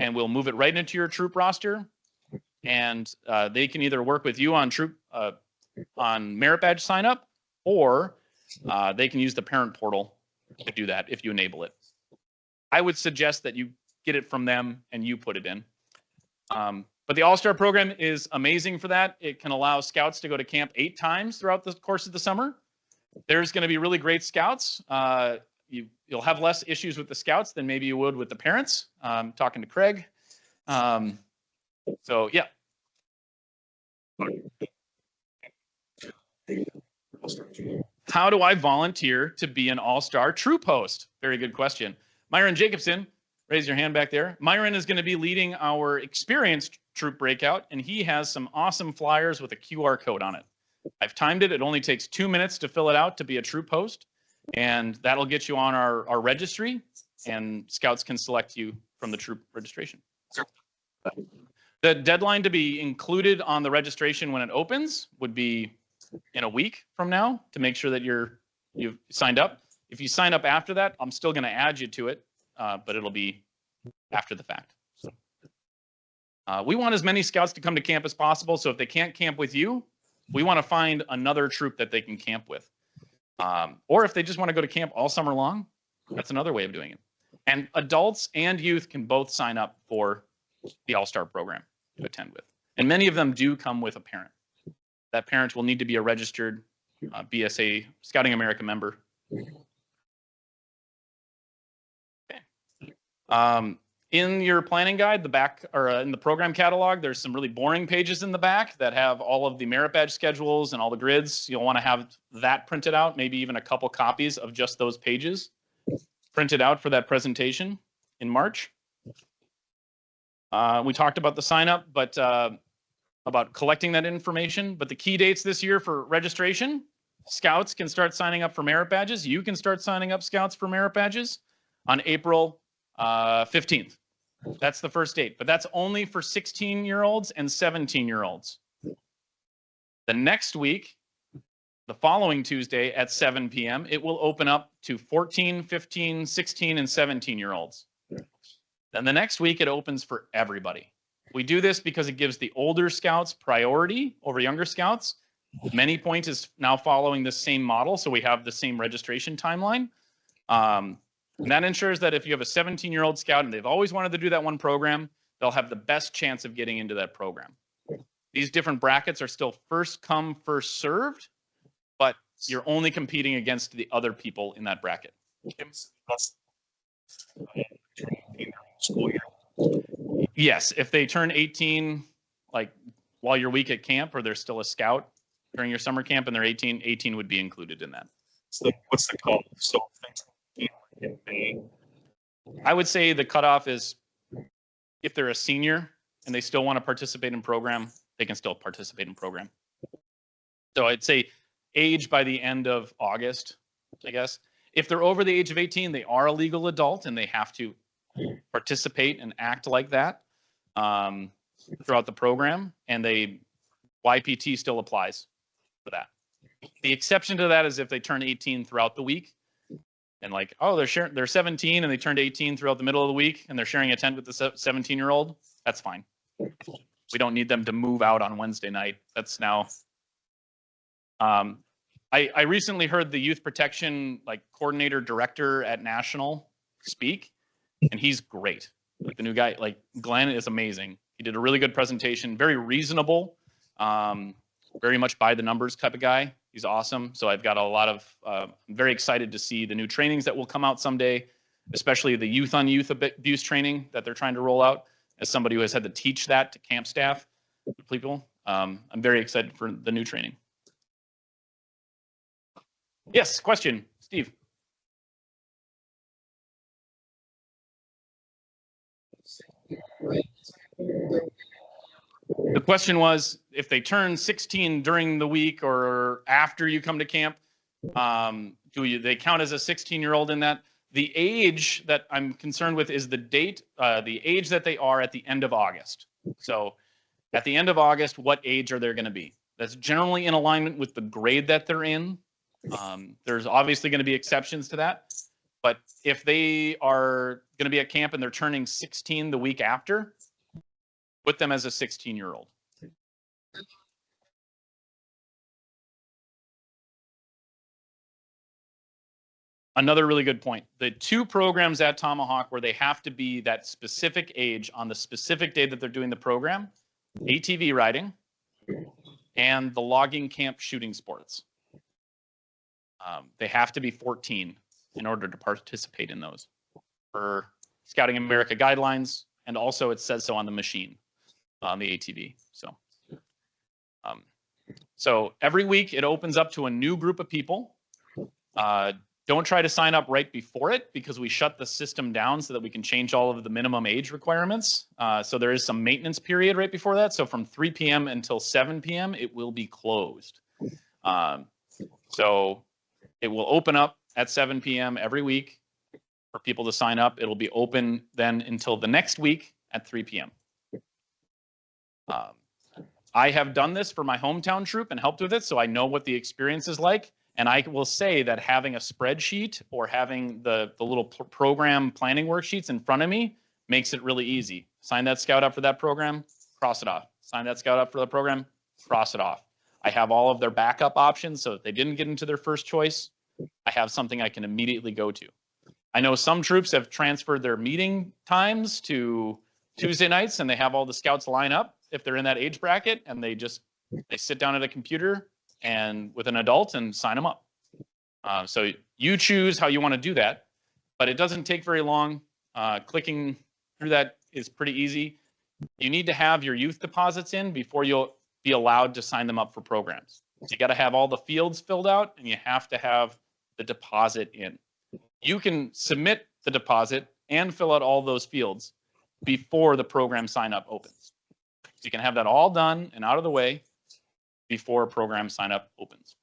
and we'll move it right into your troop roster, and they can either work with you on troop on merit badge sign up, or they can use the parent portal to do that if you enable it. I would suggest that you get it from them and you put it in. But the All-Star program is amazing for that. It can allow scouts to go to camp 8 times throughout the course of the summer. There's going to be really great scouts. You'll have less issues with the scouts than maybe you would with the parents. Talking to Craig. So yeah. How do I volunteer to be an all-star troop host? Very good question. Myron Jacobson, raise your hand back there. Myron is going to be leading our experienced troop breakout, and he has some awesome flyers with a QR code on it. I've timed it. It only takes 2 minutes to fill it out to be a troop host, and that'll get you on our registry, and scouts can select you from the troop registration. The deadline to be included on the registration when it opens would be in a week from now to make sure that you've signed up. If you sign up after that, I'm still going to add you to it, but it'll be after the fact. So, we want as many scouts to come to camp as possible. So if they can't camp with you, we want to find another troop that they can camp with. Or if they just want to go to camp all summer long, that's another way of doing it. And adults and youth can both sign up for the All-Star program to attend with. And many of them do come with a parent. That parent will need to be a registered BSA Scouting America member. Okay. In your planning guide, the back or in the program catalog, there's some really boring pages in the back that have all of the merit badge schedules and all the grids. You'll want to have that printed out, maybe even a couple copies of just those pages printed out for that presentation in March. We talked about the sign up, but about collecting that information. But the key dates this year for registration, scouts can start signing up for merit badges. You can start signing up scouts for merit badges on April 15th. That's the first date, but that's only for 16-year-olds and 17-year-olds. The next week, the following Tuesday at 7 p.m., it will open up to 14, 15, 16, and 17-year-olds. Then the next week, it opens for everybody. We do this because it gives the older scouts priority over younger scouts. Many Point is now following the same model, so we have the same registration timeline. And that ensures that if you have a 17-year-old scout and they've always wanted to do that one program, they'll have the best chance of getting into that program. These different brackets are still first come, first served, but you're only competing against the other people in that bracket. Yes, if they turn 18, like while you're week at camp, or they're still a scout during your summer camp and they're 18, 18 would be included in that. So what's the cutoff? So I would say the cutoff is if they're a senior and they still want to participate in program, they can still participate in program. So I'd say age by the end of August, I guess. If they're over the age of 18, they are a legal adult and they have to participate and act like that throughout the program, and YPT still applies for that. The exception to that is if they turn 18 throughout the week and like, oh, they're 17 and they turned 18 throughout the middle of the week and they're sharing a tent with the 17-year-old, that's fine. We don't need them to move out on Wednesday night. That's now. I recently heard the youth protection coordinator director at National speak, and he's great. Like the new guy, like Glenn is amazing. He did a really good presentation, very reasonable, very much by the numbers type of guy. He's awesome. So I've got a lot of, I'm very excited to see the new trainings that will come out someday, especially the youth on youth abuse training that they're trying to roll out. As somebody who has had to teach that to camp staff, people, I'm very excited for the new training. Yes, question, Steve. The question was, if they turn 16 during the week or after you come to camp, they count as a 16-year-old in that? The age that I'm concerned with is the date, the age that they are at the end of August. So at the end of August, what age are they going to be? That's generally in alignment with the grade that they're in. There's obviously going to be exceptions to that. But if they are going to be at camp and they're turning 16 the week after, put them as a 16-year-old. Another really good point. The 2 programs at Tomahawk where they have to be that specific age on the specific day that they're doing the program, ATV riding and the logging camp shooting sports. They have to be 14 in order to participate in those for Scouting America guidelines, and also it says so on the machine, on the ATV. So every week it opens up to a new group of people. Don't try to sign up right before it because we shut the system down so that we can change all of the minimum age requirements. So there is some maintenance period right before that. So from 3 p.m. until 7 p.m. it will be closed. So it will open up at 7 p.m. every week for people to sign up. It'll be open then until the next week at 3 p.m. I have done this for my hometown troop and helped with it, so I know what the experience is like. And I will say that having a spreadsheet or having the little program planning worksheets in front of me makes it really easy. Sign that scout up for that program, cross it off. Sign that scout up for the program, cross it off. I have all of their backup options, so if they didn't get into their first choice, I have something I can immediately go to. I know some troops have transferred their meeting times to Tuesday nights, and they have all the scouts line up if they're in that age bracket, and they sit down at a computer and with an adult and sign them up. So you choose how you want to do that, but it doesn't take very long. Clicking through that is pretty easy. You need to have your youth deposits in before you'll be allowed to sign them up for programs. So you got to have all the fields filled out, and you have to have the deposit in. You can submit the deposit and fill out all those fields before the program sign up opens. So you can have that all done and out of the way before program sign up opens.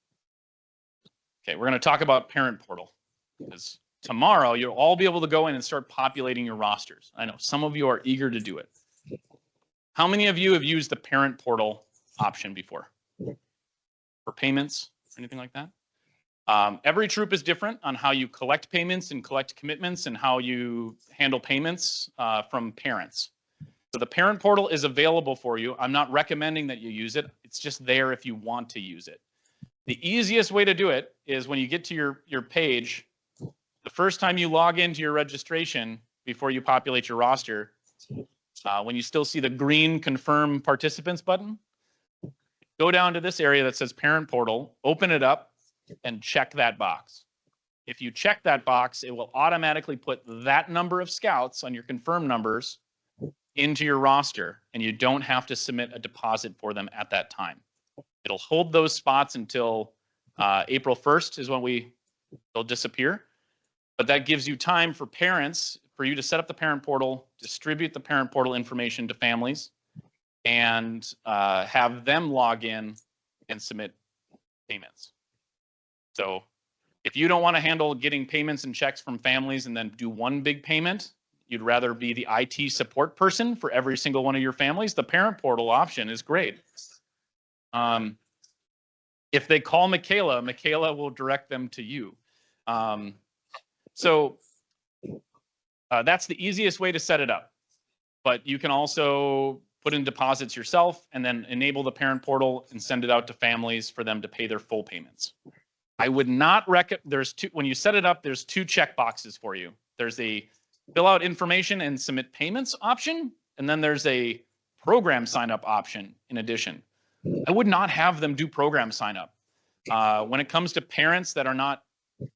Okay, we're going to talk about Parent Portal because tomorrow you'll all be able to go in and start populating your rosters. I know some of you are eager to do it. How many of you have used the Parent Portal option before? For payments or anything like that? Every troop is different on how you collect payments and collect commitments and how you handle payments from parents. So the Parent Portal is available for you. I'm not recommending that you use it. It's just there if you want to use it. The easiest way to do it is when you get to your page, the first time you log into your registration before you populate your roster, when you still see the green Confirm Participants button, go down to this area that says Parent Portal, open it up, and check that box. If you check that box, it will automatically put that number of scouts on your confirmed numbers into your roster, and you don't have to submit a deposit for them at that time. It'll hold those spots until April 1st is when they'll disappear. But that gives you time for parents, for you to set up the Parent Portal, distribute the Parent Portal information to families, and have them log in and submit payments. So if you don't want to handle getting payments and checks from families and then do one big payment, you'd rather be the IT support person for every single one of your families, the Parent Portal option is great. If they call Michaela, Michaela will direct them to you. So that's the easiest way to set it up. But you can also put in deposits yourself and then enable the Parent Portal and send it out to families for them to pay their full payments. I would not recommend, when you set it up, there's 2 check boxes for you. There's a fill out information and submit payments option, and then there's a program sign up option in addition. I would not have them do program sign up. When it comes to parents that are not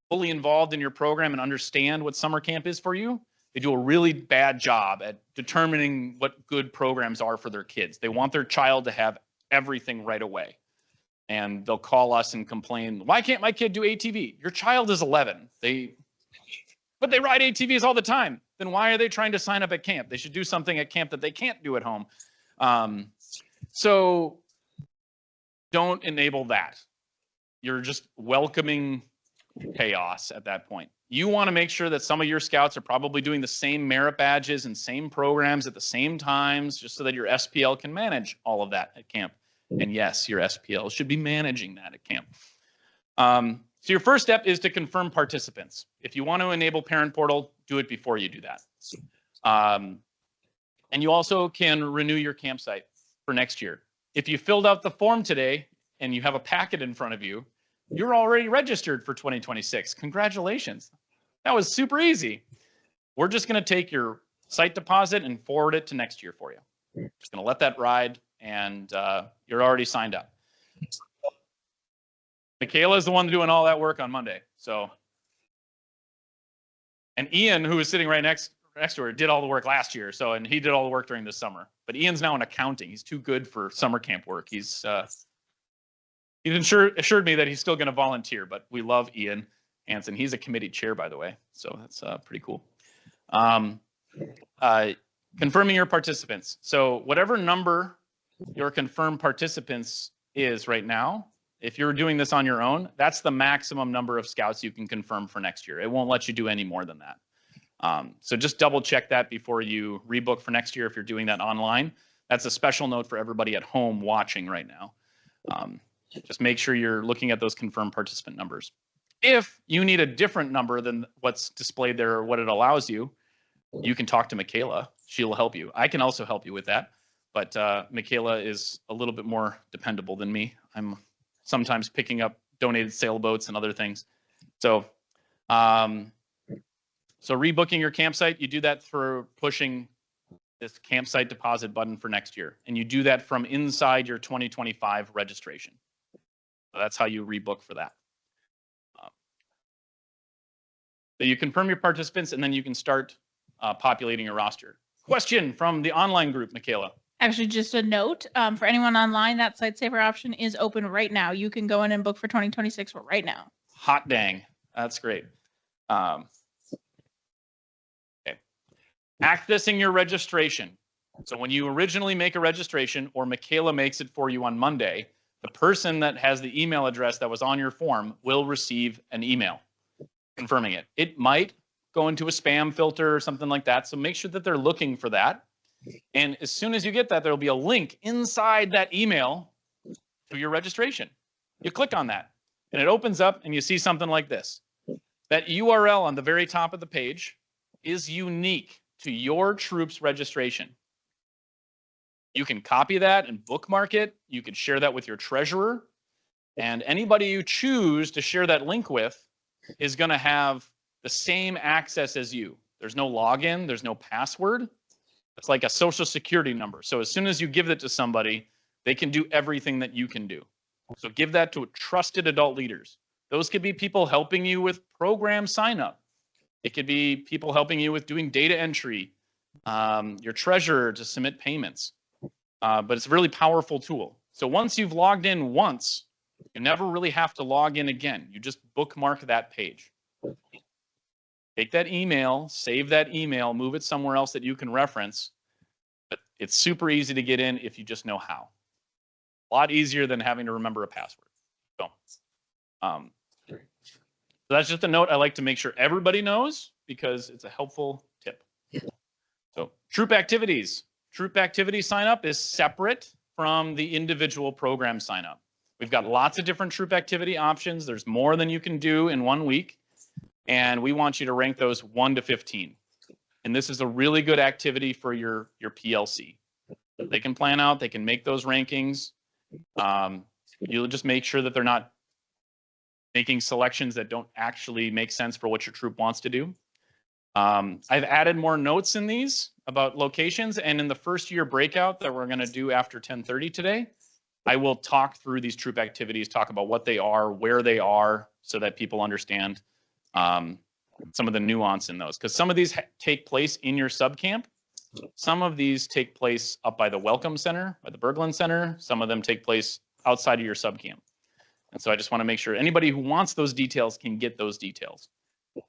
fully involved in your program and understand what summer camp is for you, they do a really bad job at determining what good programs are for their kids. They want their child to have everything right away. And they'll call us and complain, why can't my kid do ATV? Your child is 11. But they ride ATVs all the time. Then why are they trying to sign up at camp? They should do something at camp that they can't do at home. So don't enable that. You're just welcoming chaos at that point. You want to make sure that some of your scouts are probably doing the same merit badges and same programs at the same times, just so that your SPL can manage all of that at camp. And yes, your SPL should be managing that at camp. So your first step is to confirm participants. If you want to enable Parent Portal, do it before you do that. And you also can renew your campsite for next year. If you filled out the form today and you have a packet in front of you, you're already registered for 2026. Congratulations. That was super easy. We're just going to take your site deposit and forward it to next year for you. Just going to let that ride, and you're already signed up. Michaela is the one doing all that work on Monday. So, and Ian, who is sitting right next to her, did all the work last year. So, and he did all the work during the summer. But Ian's now in accounting. He's too good for summer camp work. He assured me that he's still going to volunteer. But we love Ian Hansen. He's a committee chair, by the way. So that's pretty cool. Confirming your participants. So whatever number your confirmed participants is right now, if you're doing this on your own, that's the maximum number of scouts you can confirm for next year. It won't let you do any more than that. So just double check that before you rebook for next year if you're doing that online. That's a special note for everybody at home watching right now. Just make sure you're looking at those confirmed participant numbers. If you need a different number than what's displayed there or what it allows you, you can talk to Michaela. She'll help you. I can also help you with that, but Michaela is a little bit more dependable than me. I'm sometimes picking up donated sailboats and other things. So, so rebooking your campsite, you do that through pushing this campsite deposit button for next year, and you do that from inside your 2025 registration. So that's how you rebook for that. So you confirm your participants, and then you can start populating your roster. Question from the online group, Michaela. Actually, just a note for anyone online, that site saver option is open right now. You can go in and book for 2026 right now. Hot dang. That's great. Okay. Accessing your registration. So when you originally make a registration, or Michaela makes it for you on Monday, the person that has the email address that was on your form will receive an email confirming it. It might go into a spam filter or something like that. So make sure that they're looking for that. And as soon as you get that, there'll be a link inside that email to your registration. You click on that and it opens up and you see something like this. That URL on the very top of the page is unique to your troop's registration. You can copy that and bookmark it. You can share that with your treasurer. And anybody you choose to share that link with is going to have the same access as you. There's no login, there's no password. It's like a social security number. So as soon as you give it to somebody, they can do everything that you can do. So give that to trusted adult leaders. Those could be people helping you with program sign up. It could be people helping you with doing data entry, your treasurer to submit payments. But it's a really powerful tool. So once you've logged in once, you never really have to log in again. You just bookmark that page. Take that email, save that email, move it somewhere else that you can reference. But it's super easy to get in if you just know how. A lot easier than having to remember a password. So that's just a note I like to make sure everybody knows because it's a helpful tip. So troop activities. Troop activity sign up is separate from the individual program sign up. We've got lots of different troop activity options. There's more than you can do in 1 week. And we want you to rank those 1 to 15. And this is a really good activity for your PLC. They can plan out, they can make those rankings. You'll just make sure that they're not making selections that don't actually make sense for what your troop wants to do. I've added more notes in these about locations, and in the first year breakout that we're going to do after 10:30 today, I will talk through these troop activities, talk about what they are, where they are, so that people understand some of the nuance in those. Because some of these take place in your subcamp. Some of these take place up by the Welcome Center, by the Berglund Center. Some of them take place outside of your subcamp. And so I just want to make sure anybody who wants those details can get those details.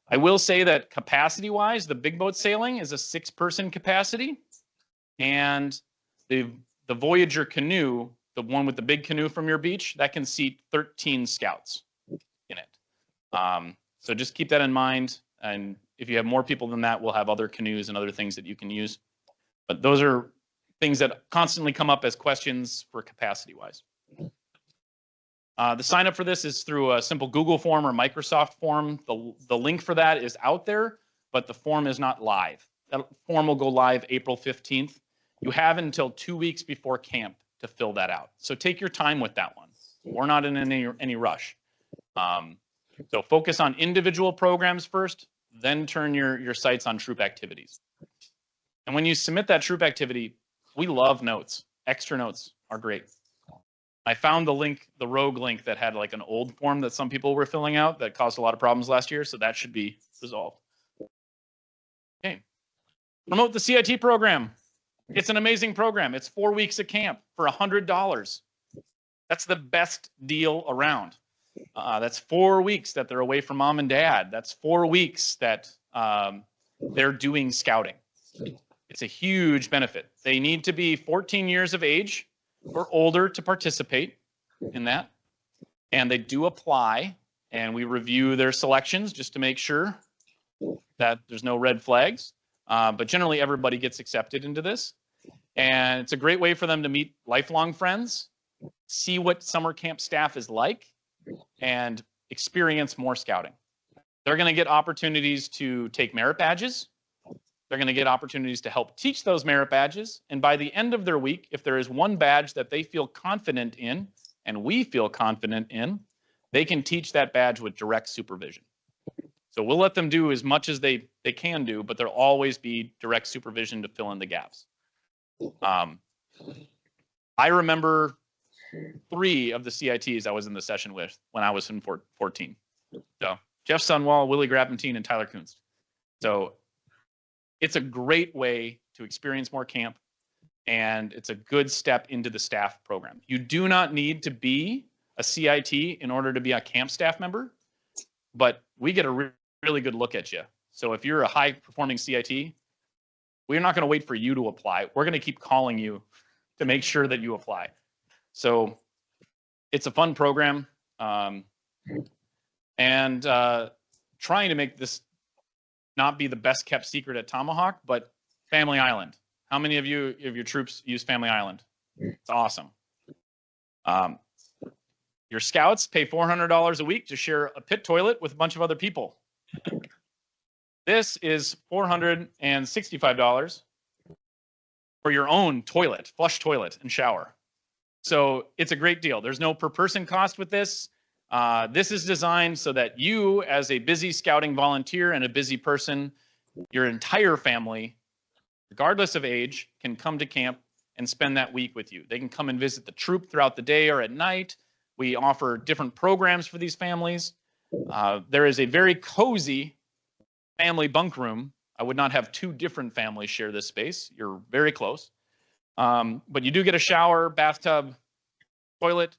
I will say that capacity-wise, the big boat sailing is a 6-person capacity. And the Voyager canoe, the one with the big canoe from your beach, that can seat 13 scouts in it. So just keep that in mind. And if you have more people than that, we'll have other canoes and other things that you can use. But those are things that constantly come up as questions for capacity-wise. The sign up for this is through a simple Google form or Microsoft form. The link for that is out there, but the form is not live. That form will go live April 15th. You have until 2 weeks before camp to fill that out. So take your time with that one. We're not in any rush. So focus on individual programs first, then turn your sights on troop activities. And when you submit that troop activity, we love notes. Extra notes are great. I found the link, the rogue link that had like an old form that some people were filling out that caused a lot of problems last year. So that should be resolved. Okay. Promote the CIT program. It's an amazing program. It's 4 weeks of camp for $100. That's the best deal around. That's 4 weeks that they're away from mom and dad. That's 4 weeks that they're doing scouting. It's a huge benefit. They need to be 14 years of age or older to participate in that. And they do apply, and we review their selections just to make sure that there's no red flags. But generally, everybody gets accepted into this. And it's a great way for them to meet lifelong friends, see what summer camp staff is like, and experience more scouting. They're going to get opportunities to take merit badges. They're going to get opportunities to help teach those merit badges. And by the end of their week, if there is one badge that they feel confident in, and we feel confident in, they can teach that badge with direct supervision. So we'll let them do as much as they can do, but there'll always be direct supervision to fill in the gaps. I remember 3 of the CITs I was in the session with when I was in 14. So Jeff Sunwall, Willie Grappentine, and Tyler Kunst. So it's a great way to experience more camp, and it's a good step into the staff program. You do not need to be a CIT in order to be a camp staff member, but we get a really good look at you. So if you're a high-performing CIT, we're not going to wait for you to apply. We're going to keep calling you to make sure that you apply. So it's a fun program, and trying to make this not be the best kept secret at Tomahawk, but Family Island. How many of your troops use Family Island? It's awesome. Your scouts pay $400 a week to share a pit toilet with a bunch of other people. This is $465 for your own toilet, flush toilet and shower. So it's a great deal. There's no per person cost with this. This is designed so that you, as a busy scouting volunteer and a busy person, your entire family, regardless of age, can come to camp and spend that week with you. They can come and visit the troop throughout the day or at night. We offer different programs for these families. There is a very cozy family bunk room. I would not have 2 different families share this space. You're very close. But you do get a shower, bathtub, toilet.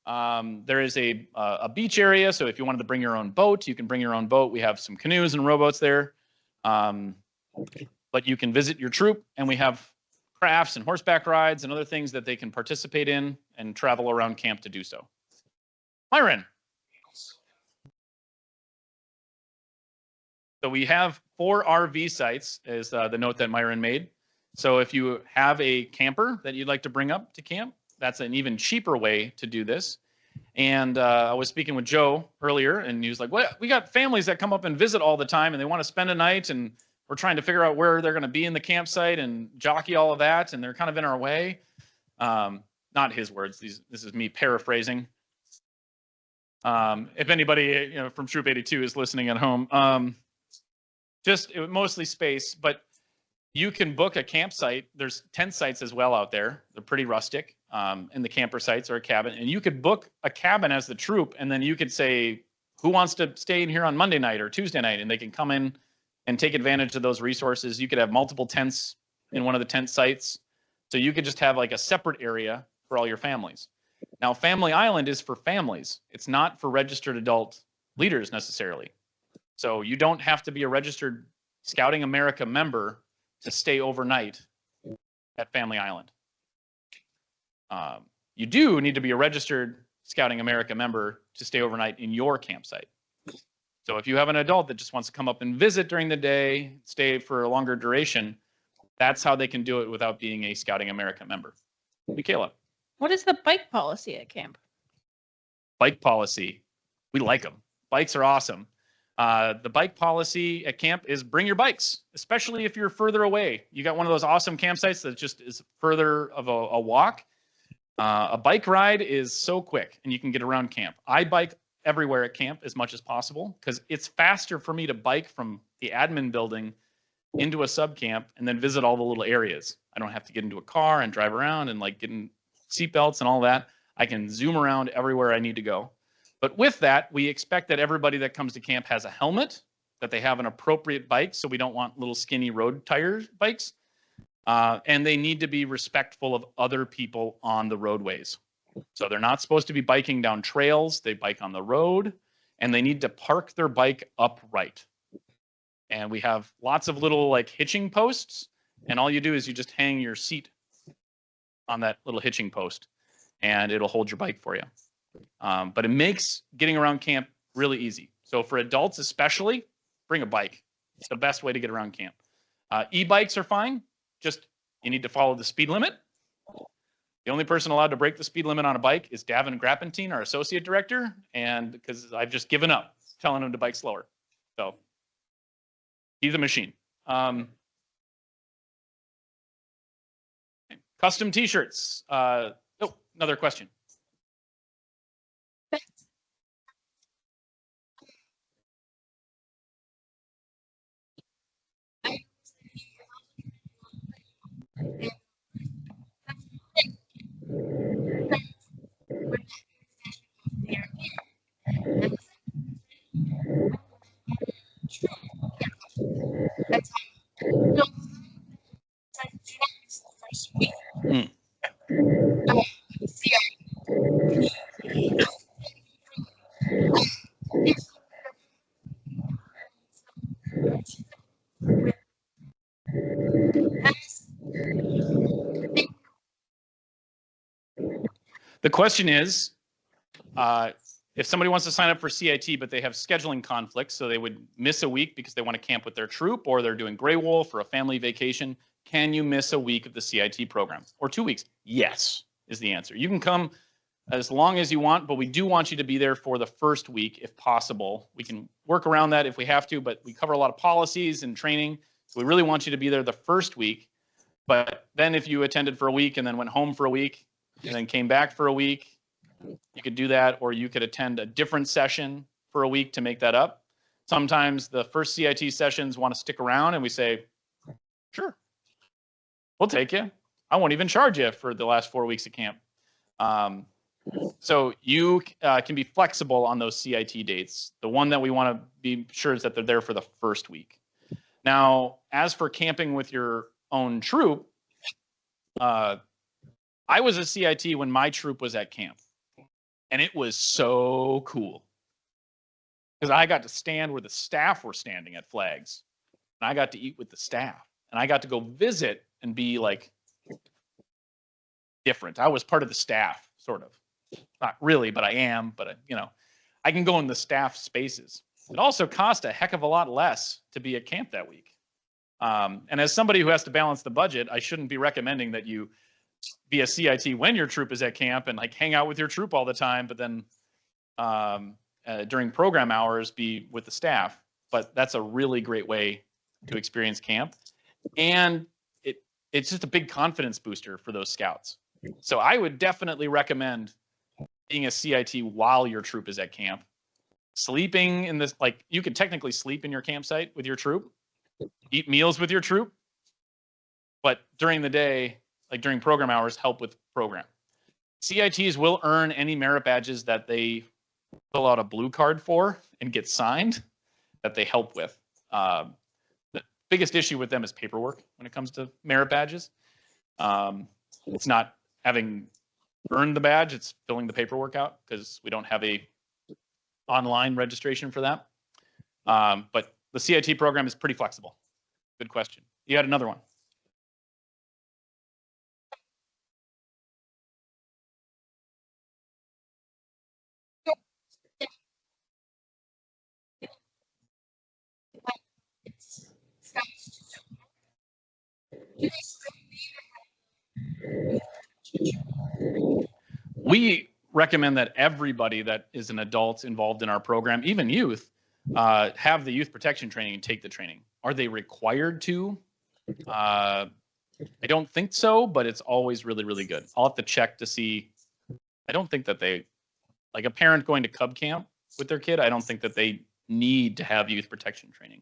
There is a beach area, so if you wanted to bring your own boat, you can bring your own boat. We have some canoes and rowboats there. But you can visit your troop, and we have crafts and horseback rides and other things that they can participate in and travel around camp to do so. Myron. So we have 4 RV sites, is the note that Myron made. So if you have a camper that you'd like to bring up to camp, that's an even cheaper way to do this. And I was speaking with Joe earlier, and he was like, well, we got families that come up and visit all the time, and they want to spend a night, and we're trying to figure out where they're going to be in the campsite and jockey all of that, and they're kind of in our way. Not his words. This is me paraphrasing. If anybody from Troop 82 is listening at home, just mostly space, but you can book a campsite. There's tent sites as well out there. They're pretty rustic, and the camper sites are a cabin. And you could book a cabin as the troop, and then you could say, who wants to stay in here on Monday night or Tuesday night? And they can come in and take advantage of those resources. You could have multiple tents in one of the tent sites. So you could just have like a separate area for all your families. Now, Family Island is for families. It's not for registered adult leaders necessarily. So you don't have to be a registered Scouting America member to stay overnight at Family Island. You do need to be a registered Scouting America member to stay overnight in your campsite. So if you have an adult that just wants to come up and visit during the day, stay for a longer duration, that's how they can do it without being a Scouting America member. Michaela. What is the bike policy at camp? Bike policy. We like them. Bikes are awesome. The bike policy at camp is bring your bikes, especially if you're further away. You got one of those awesome campsites that just is further of a walk. A bike ride is so quick, and you can get around camp. I bike everywhere at camp as much as possible because it's faster for me to bike from the admin building into a sub camp and then visit all the little areas. I don't have to get into a car and drive around and like get in seatbelts and all that. I can zoom around everywhere I need to go. But with that, we expect that everybody that comes to camp has a helmet, that they have an appropriate bike. So we don't want little skinny road tire bikes. And they need to be respectful of other people on the roadways. So they're not supposed to be biking down trails. They bike on the road, and they need to park their bike upright. And we have lots of little like hitching posts. And all you do is you just hang your seat on that little hitching post, and it'll hold your bike for you. But it makes getting around camp really easy. So for adults especially, bring a bike. It's the best way to get around camp. E-bikes are fine. Just you need to follow the speed limit. The only person allowed to break the speed limit on a bike is Davin Grappentine, our associate director, and because I've just given up telling him to bike slower. So he's a machine. Custom t-shirts. Oh, another question. The question is, if somebody wants to sign up for CIT, but they have scheduling conflicts, so they would miss a week because they want to camp with their troop, or they're doing Grey Wolf or a family vacation, can you miss a week of the CIT program? Or 2 weeks? Yes, is the answer. You can come as long as you want, but we do want you to be there for the first week if possible. We can work around that if we have to, but we cover a lot of policies and training, so we really want you to be there the first week. But then if you attended for a week and then went home for a week, and then came back for a week, you could do that, or you could attend a different session for a week to make that up. Sometimes the first CIT sessions want to stick around and we say, sure, we'll take you. I won't even charge you for the last 4 weeks of camp. So you can be flexible on those CIT dates. The one that we want to be sure is that they're there for the first week. Now, as for camping with your own troop, I was a CIT when my troop was at camp, and it was so cool because I got to stand where the staff were standing at flags, and I got to eat with the staff, and I got to go visit and be like different. I was part of the staff, sort of. Not really, but I am. But you know, I can go in the staff spaces. It also cost a heck of a lot less to be at camp that week. And as somebody who has to balance the budget, I shouldn't be recommending that you be a CIT when your troop is at camp and like hang out with your troop all the time, but then during program hours be with the staff. But that's a really great way to experience camp, and it's just a big confidence booster for those scouts. So I would definitely recommend being a CIT while your troop is at camp. Sleeping in this, like you could technically sleep in your campsite with your troop, eat meals with your troop, but during the day, like during program hours, help with program. CITs will earn any merit badges that they fill out a blue card for and get signed that they help with. The biggest issue with them is paperwork when it comes to merit badges. It's not having earned the badge, it's filling the paperwork out because we don't have a online registration for that. But the CIT program is pretty flexible. Good question. You had another one. We recommend that everybody that is an adult involved in our program, even youth, have the youth protection training and take the training. Are they required to? I don't think so, but it's always really, really good. I'll have to check to see. I don't think that they, like a parent going to Cub camp with their kid, I don't think that they need to have youth protection training.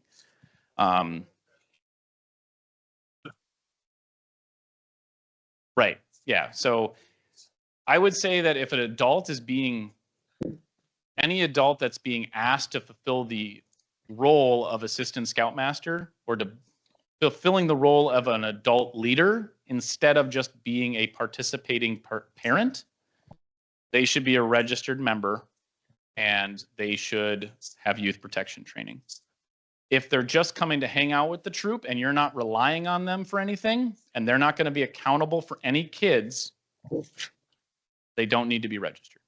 Right. Yeah. So I would say that if an adult is any adult that's being asked to fulfill the role of assistant scoutmaster or to fulfilling the role of an adult leader instead of just being a participating parent, they should be a registered member and they should have youth protection training. If they're just coming to hang out with the troop and you're not relying on them for anything and they're not going to be accountable for any kids, they don't need to be registered.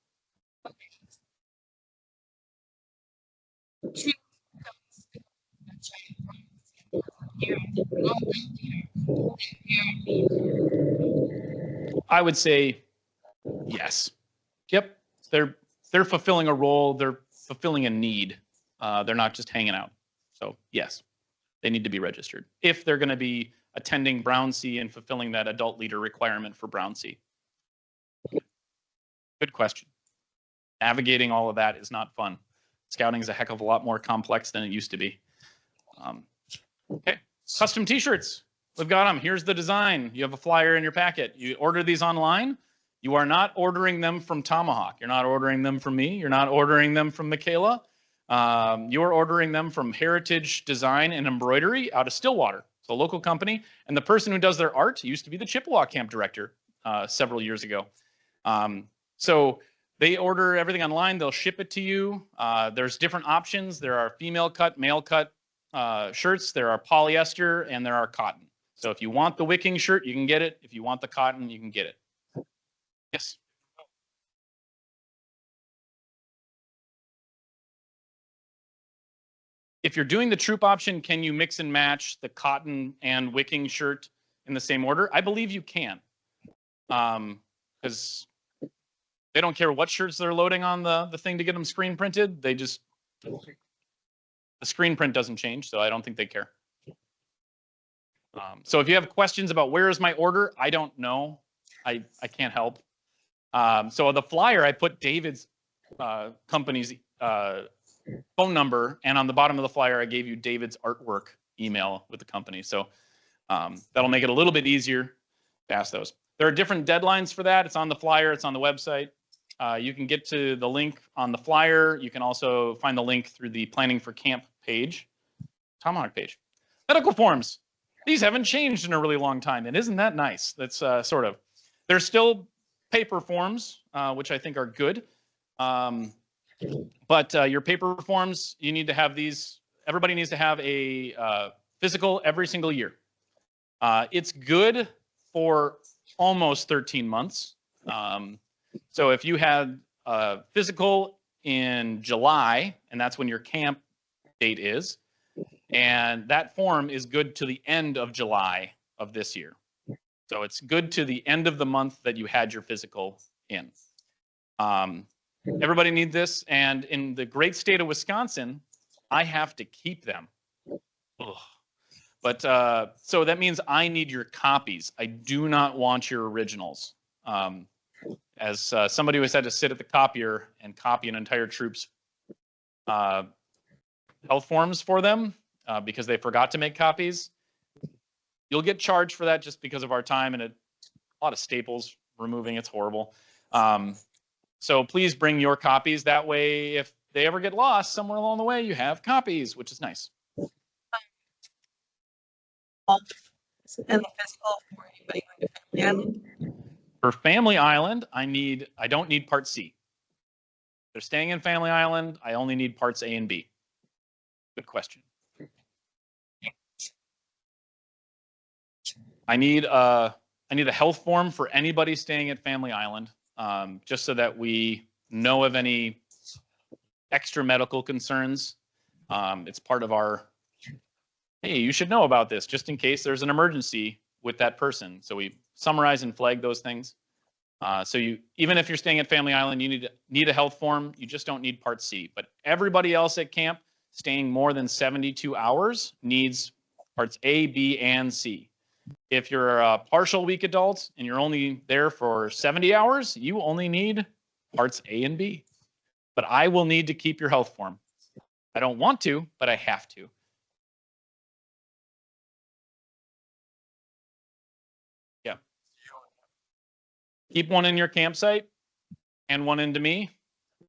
I would say yes. Yep. They're fulfilling a role. They're fulfilling a need. They're not just hanging out. So yes, they need to be registered if they're going to be attending Brown C and fulfilling that adult leader requirement for Brown C. Good question. Navigating all of that is not fun. Scouting is a heck of a lot more complex than it used to be. Okay, custom t-shirts. We've got them. Here's the design. You have a flyer in your packet. You order these online. You are not ordering them from Tomahawk. You're not ordering them from me. You're not ordering them from Michaela. You're ordering them from Heritage Design and Embroidery out of Stillwater. It's a local company. And the person who does their art used to be the Chippewa camp director several years ago. So they order everything online. They'll ship it to you. There's different options. There are female cut, male cut shirts. There are polyester and there are cotton. So if you want the wicking shirt, you can get it. If you want the cotton, you can get it. Yes. If you're doing the troop option, can you mix and match the cotton and wicking shirt in the same order? I believe you can. Because they don't care what shirts they're loading on the thing to get them screen printed. They just, the screen print doesn't change, so I don't think they care. So if you have questions about where is my order, I don't know. I can't help. So the flyer, I put David's company's phone number, and on the bottom of the flyer, I gave you David's artwork email with the company. So that'll make it a little bit easier to ask those. There are different deadlines for that. It's on the flyer. It's on the website. You can get to the link on the flyer. You can also find the link through the Planning for Camp page, Tomahawk page. Medical forms. These haven't changed in a really long time, and isn't that nice? That's sort of. There's still paper forms, which I think are good. But your paper forms, you need to have these. Everybody needs to have a physical every single year. It's good for almost 13 months. So if you had a physical in July, and that's when your camp date is, and that form is good to the end of July of this year. So it's good to the end of the month that you had your physical in. Everybody needs this, and in the great state of Wisconsin, I have to keep them. Ugh. But so that means I need your copies. I do not want your originals. As somebody who has had to sit at the copier and copy an entire troop's health forms for them because they forgot to make copies, you'll get charged for that just because of our time and a lot of staples removing. It's horrible. So please bring your copies. That way, if they ever get lost somewhere along the way, you have copies, which is nice. And the physical for anybody going to Family Island? For Family Island, I don't need Part C. If they're staying in Family Island, I only need Parts A and B. Good question. I need a health form for anybody staying at Family Island, just so that we know of any extra medical concerns. It's part of our, hey, you should know about this just in case there's an emergency with that person. So we summarize and flag those things. So even if you're staying at Family Island, you need a health form. You just don't need Part C. But everybody else at camp staying more than 72 hours needs Parts A, B, and C. If you're a partial week adult and you're only there for 70 hours, you only need Parts A and B. But I will need to keep your health form. I don't want to, but I have to. Keep one in your campsite and one into me.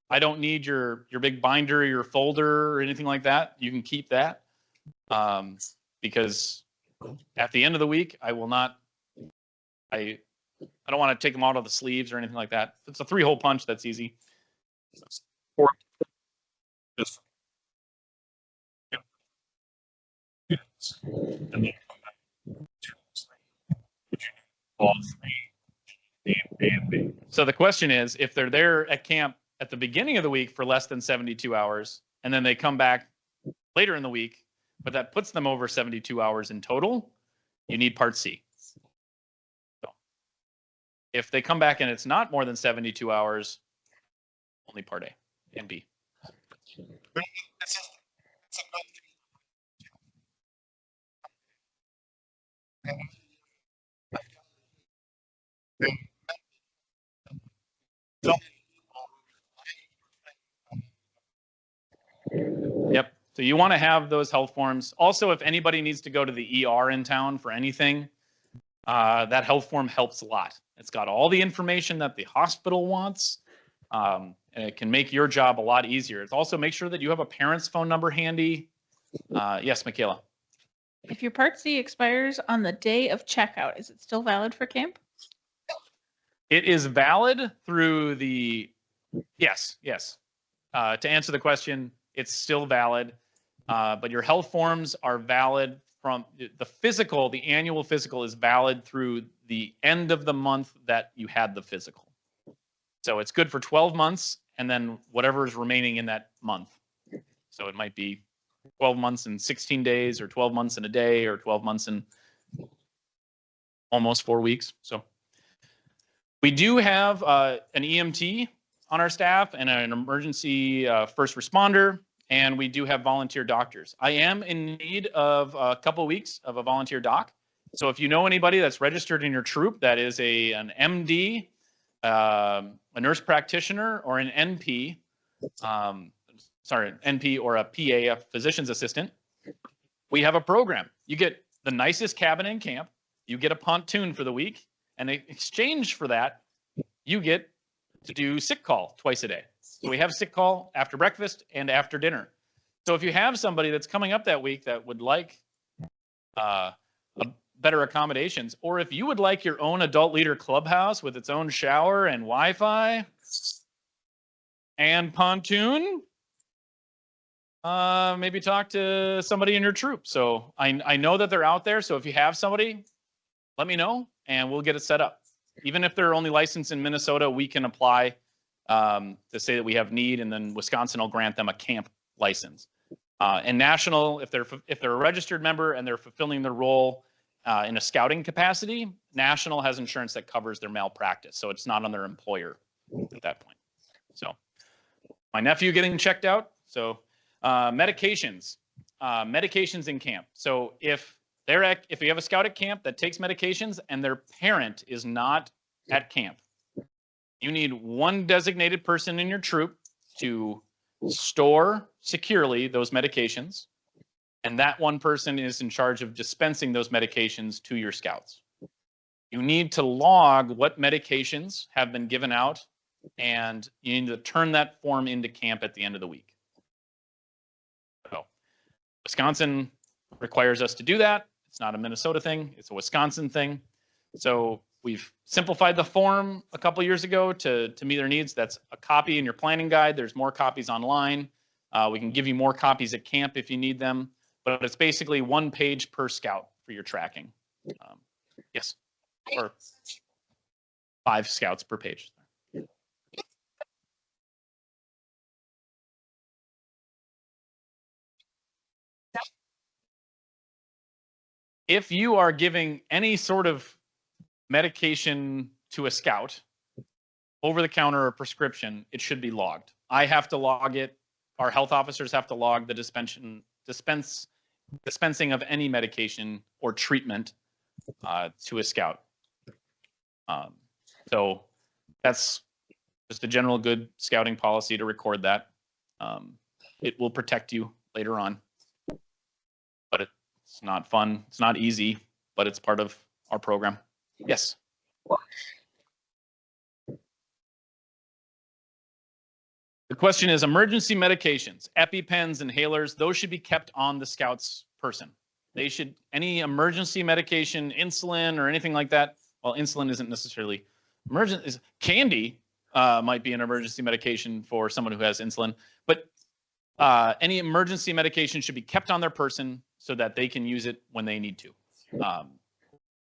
I don't need your big binder, your folder, or anything like that. You can keep that because at the end of the week, I will not. I don't want to take them out of the sleeves or anything like that. If it's a 3-hole punch, that's easy. Or just yes. And then come back to all three, A and B. So the question is, if they're there at camp at the beginning of the week for less than 72 hours, and then they come back later in the week, but that puts them over 72 hours in total, you need Part C. So if they come back and it's not more than 72 hours, only Part A and B. Yep. So you want to have those health forms. Also, if anybody needs to go to the ER in town for anything, that health form helps a lot. It's got all the information that the hospital wants, and it can make your job a lot easier. It's also make sure that you have a parent's phone number handy. Yes, Michaela. If your Part C expires on the day of checkout, is it still valid for camp? It is valid through the, yes. To answer the question, it's still valid, but your health forms are valid from the physical. The annual physical is valid through the end of the month that you had the physical. So it's good for 12 months and then whatever is remaining in that month. So it might be 12 months and 16 days or 12 months and a day or 12 months and almost 4 weeks. So we do have an EMT on our staff and an emergency first responder, and we do have volunteer doctors. I am in need of a couple weeks of a volunteer doc. So if you know anybody that's registered in your troop that is an MD, a nurse practitioner, or an NP, NP or a PA, a physician's assistant, we have a program. You get the nicest cabin in camp, you get a pontoon for the week, and in exchange for that, you get to do sick call twice a day. So we have sick call after breakfast and after dinner. So if you have somebody that's coming up that week that would like better accommodations, or if you would like your own adult leader clubhouse with its own shower and Wi-Fi and pontoon, maybe talk to somebody in your troop. So I know that they're out there. So if you have somebody, let me know and we'll get it set up. Even if they're only licensed in Minnesota, we can apply to say that we have need, and then Wisconsin will grant them a camp license. And national, if they're a registered member and they're fulfilling their role in a scouting capacity, national has insurance that covers their malpractice, so it's not on their employer at that point. So my nephew getting checked out. So medications in camp. So if you have a scout at camp that takes medications and their parent is not at camp, you need one designated person in your troop to store securely those medications, and that one person is in charge of dispensing those medications to your scouts. You need to log what medications have been given out, and you need to turn that form into camp at the end of the week. So Wisconsin requires us to do that. It's not a Minnesota thing, it's a Wisconsin thing. So we've simplified the form a couple years ago to meet their needs. That's a copy in your planning guide. There's more copies online. We can give you more copies at camp if you need them, but it's basically 1 page per scout for your tracking. Yes, or 5 scouts per page. If you are giving any sort of medication to a scout, over the counter or prescription, it should be logged. I have to log it. Our health officers have to log the dispensing of any medication or treatment to a scout. So that's just a general good scouting policy to record that. It will protect you later on, but it's not fun. It's not easy, but it's part of our program. Yes. The question is emergency medications, EpiPens, inhalers, those should be kept on the Scout's person. They should, any emergency medication, insulin or anything like that, well, insulin isn't necessarily emergent. Candy might be an emergency medication for someone who has insulin, but any emergency medication should be kept on their person so that they can use it when they need to.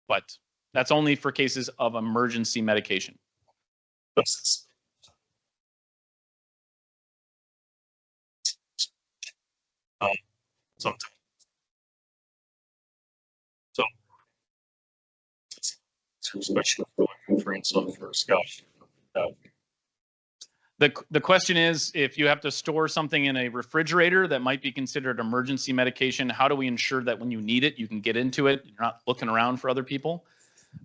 But that's only for cases of emergency medication. Sometimes. So, especially for looking for insulin for a scout. The question is, if you have to store something in a refrigerator that might be considered emergency medication, how do we ensure that when you need it, you can get into it? You're not looking around for other people.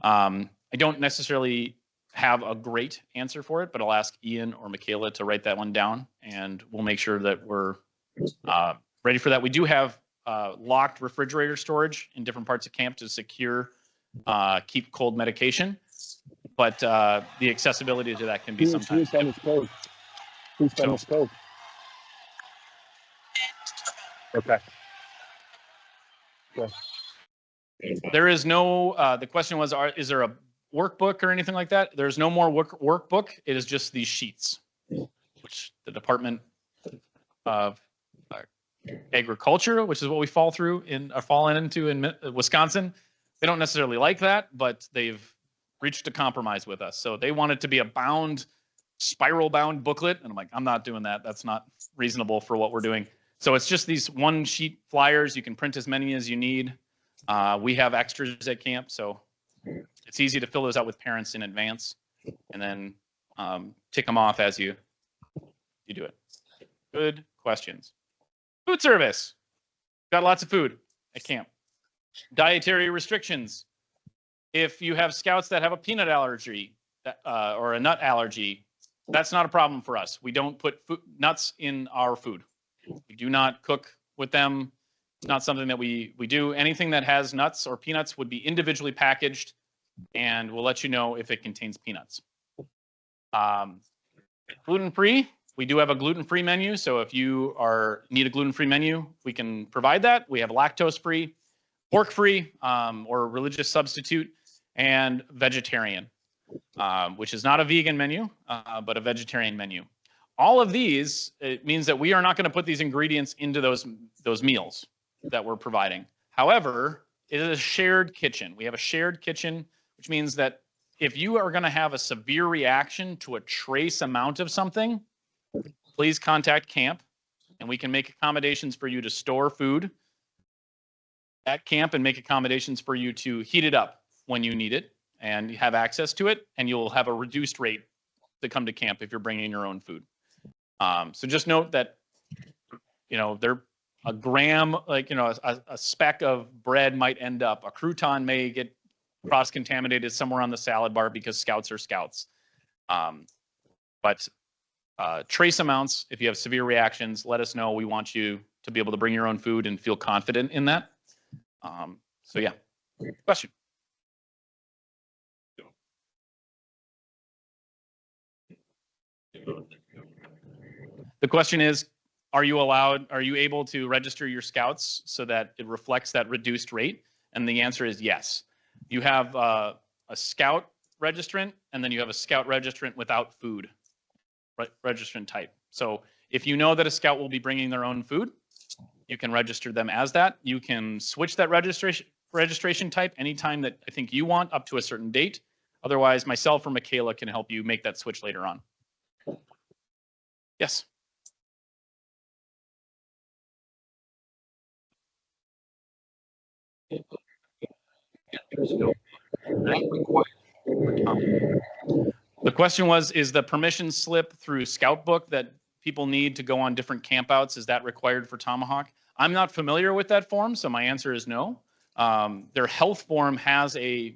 I don't necessarily have a great answer for it, but I'll ask Ian or Michaela to write that one down, and we'll make sure that we're ready for that. We do have locked refrigerator storage in different parts of camp to secure, keep cold medication. But the accessibility to that can be sometimes. Who's on the stove? Okay. There is no, the question was, is there a workbook or anything like that? There's no more workbook. It is just these sheets, which the Department of Agriculture, which is what we fall into in Wisconsin. They don't necessarily like that, but they've reached a compromise with us. So they want it to be a bound, spiral bound booklet. And I'm like, I'm not doing that. That's not reasonable for what we're doing. So it's just these one sheet flyers. You can print as many as you need. We have extras at camp, so it's easy to fill those out with parents in advance and then tick them off as you do it. Good questions. Food service. Got lots of food at camp. Dietary restrictions. If you have scouts that have a peanut allergy or a nut allergy, that's not a problem for us. We don't put nuts in our food. We do not cook with them. It's not something that we do. Anything that has nuts or peanuts would be individually packaged, and we'll let you know if it contains peanuts. Gluten-free. We do have a gluten-free menu, so if you need a gluten-free menu, we can provide that. We have lactose-free, pork-free, or religious substitute, and vegetarian, which is not a vegan menu, but a vegetarian menu. All of these, it means that we are not going to put these ingredients into those meals that we're providing. However, it is a shared kitchen. We have a shared kitchen, which means that if you are going to have a severe reaction to a trace amount of something, please contact camp, and we can make accommodations for you to store food at camp and make accommodations for you to heat it up when you need it and you have access to it, and you'll have a reduced rate to come to camp if you're bringing your own food. So just note that, they're a gram, a speck of bread might end up, a crouton may get cross-contaminated somewhere on the salad bar because scouts are scouts. But trace amounts, if you have severe reactions, let us know. We want you to be able to bring your own food and feel confident in that. So yeah, question. The question is, are you able to register your scouts so that it reflects that reduced rate? And the answer is yes. You have a scout registrant, and then you have a scout registrant without food registrant type. So if you know that a scout will be bringing their own food, you can register them as that. You can switch that registration type anytime that I think you want up to a certain date. Otherwise, myself or Michaela can help you make that switch later on. Yes. The question was, is the permission slip through Scout Book that people need to go on different campouts, is that required for Tomahawk? I'm not familiar with that form, so my answer is no. Their health form has a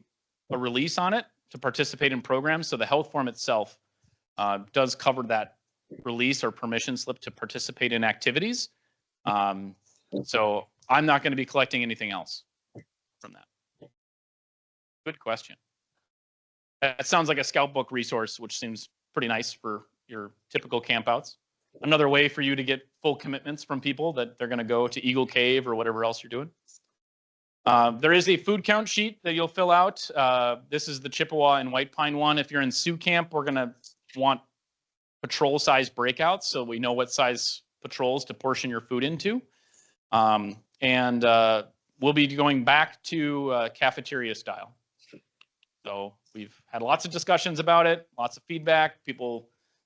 release on it to participate in programs, so the health form itself does cover that release or permission slip to participate in activities. So I'm not going to be collecting anything else from that. Good question. That sounds like a Scout Book resource, which seems pretty nice for your typical campouts. another way for you to get full commitments from people that they're going to go to Eagle Cave or whatever else you're doing. There is a food count sheet that you'll fill out. This is the Chippewa and White Pine one. If you're in Sioux Camp, we're going to want patrol size breakouts so we know what size patrols to portion your food into. We'll be going back to cafeteria style. So we've had lots of discussions about it, lots of feedback.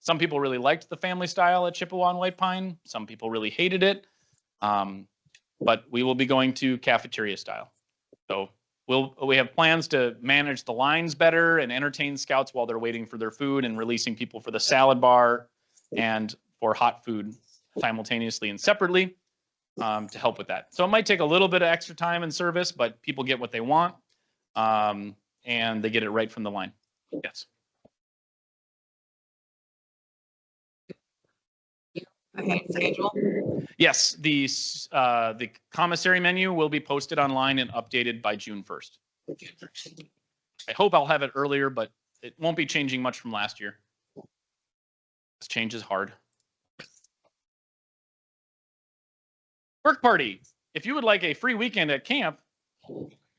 Some people really liked the family style at Chippewa and White Pine. Some people really hated it. But we will be going to cafeteria style. So we have plans to manage the lines better and entertain scouts while they're waiting for their food and releasing people for the salad bar and for hot food simultaneously and separately to help with that. So it might take a little bit of extra time in service, but people get what they want and they get it right from the line. Yes. Okay, schedule. Yes, the commissary menu will be posted online and updated by June 1st. I hope I'll have it earlier, but it won't be changing much from last year. This change is hard. Work party. If you would like a free weekend at camp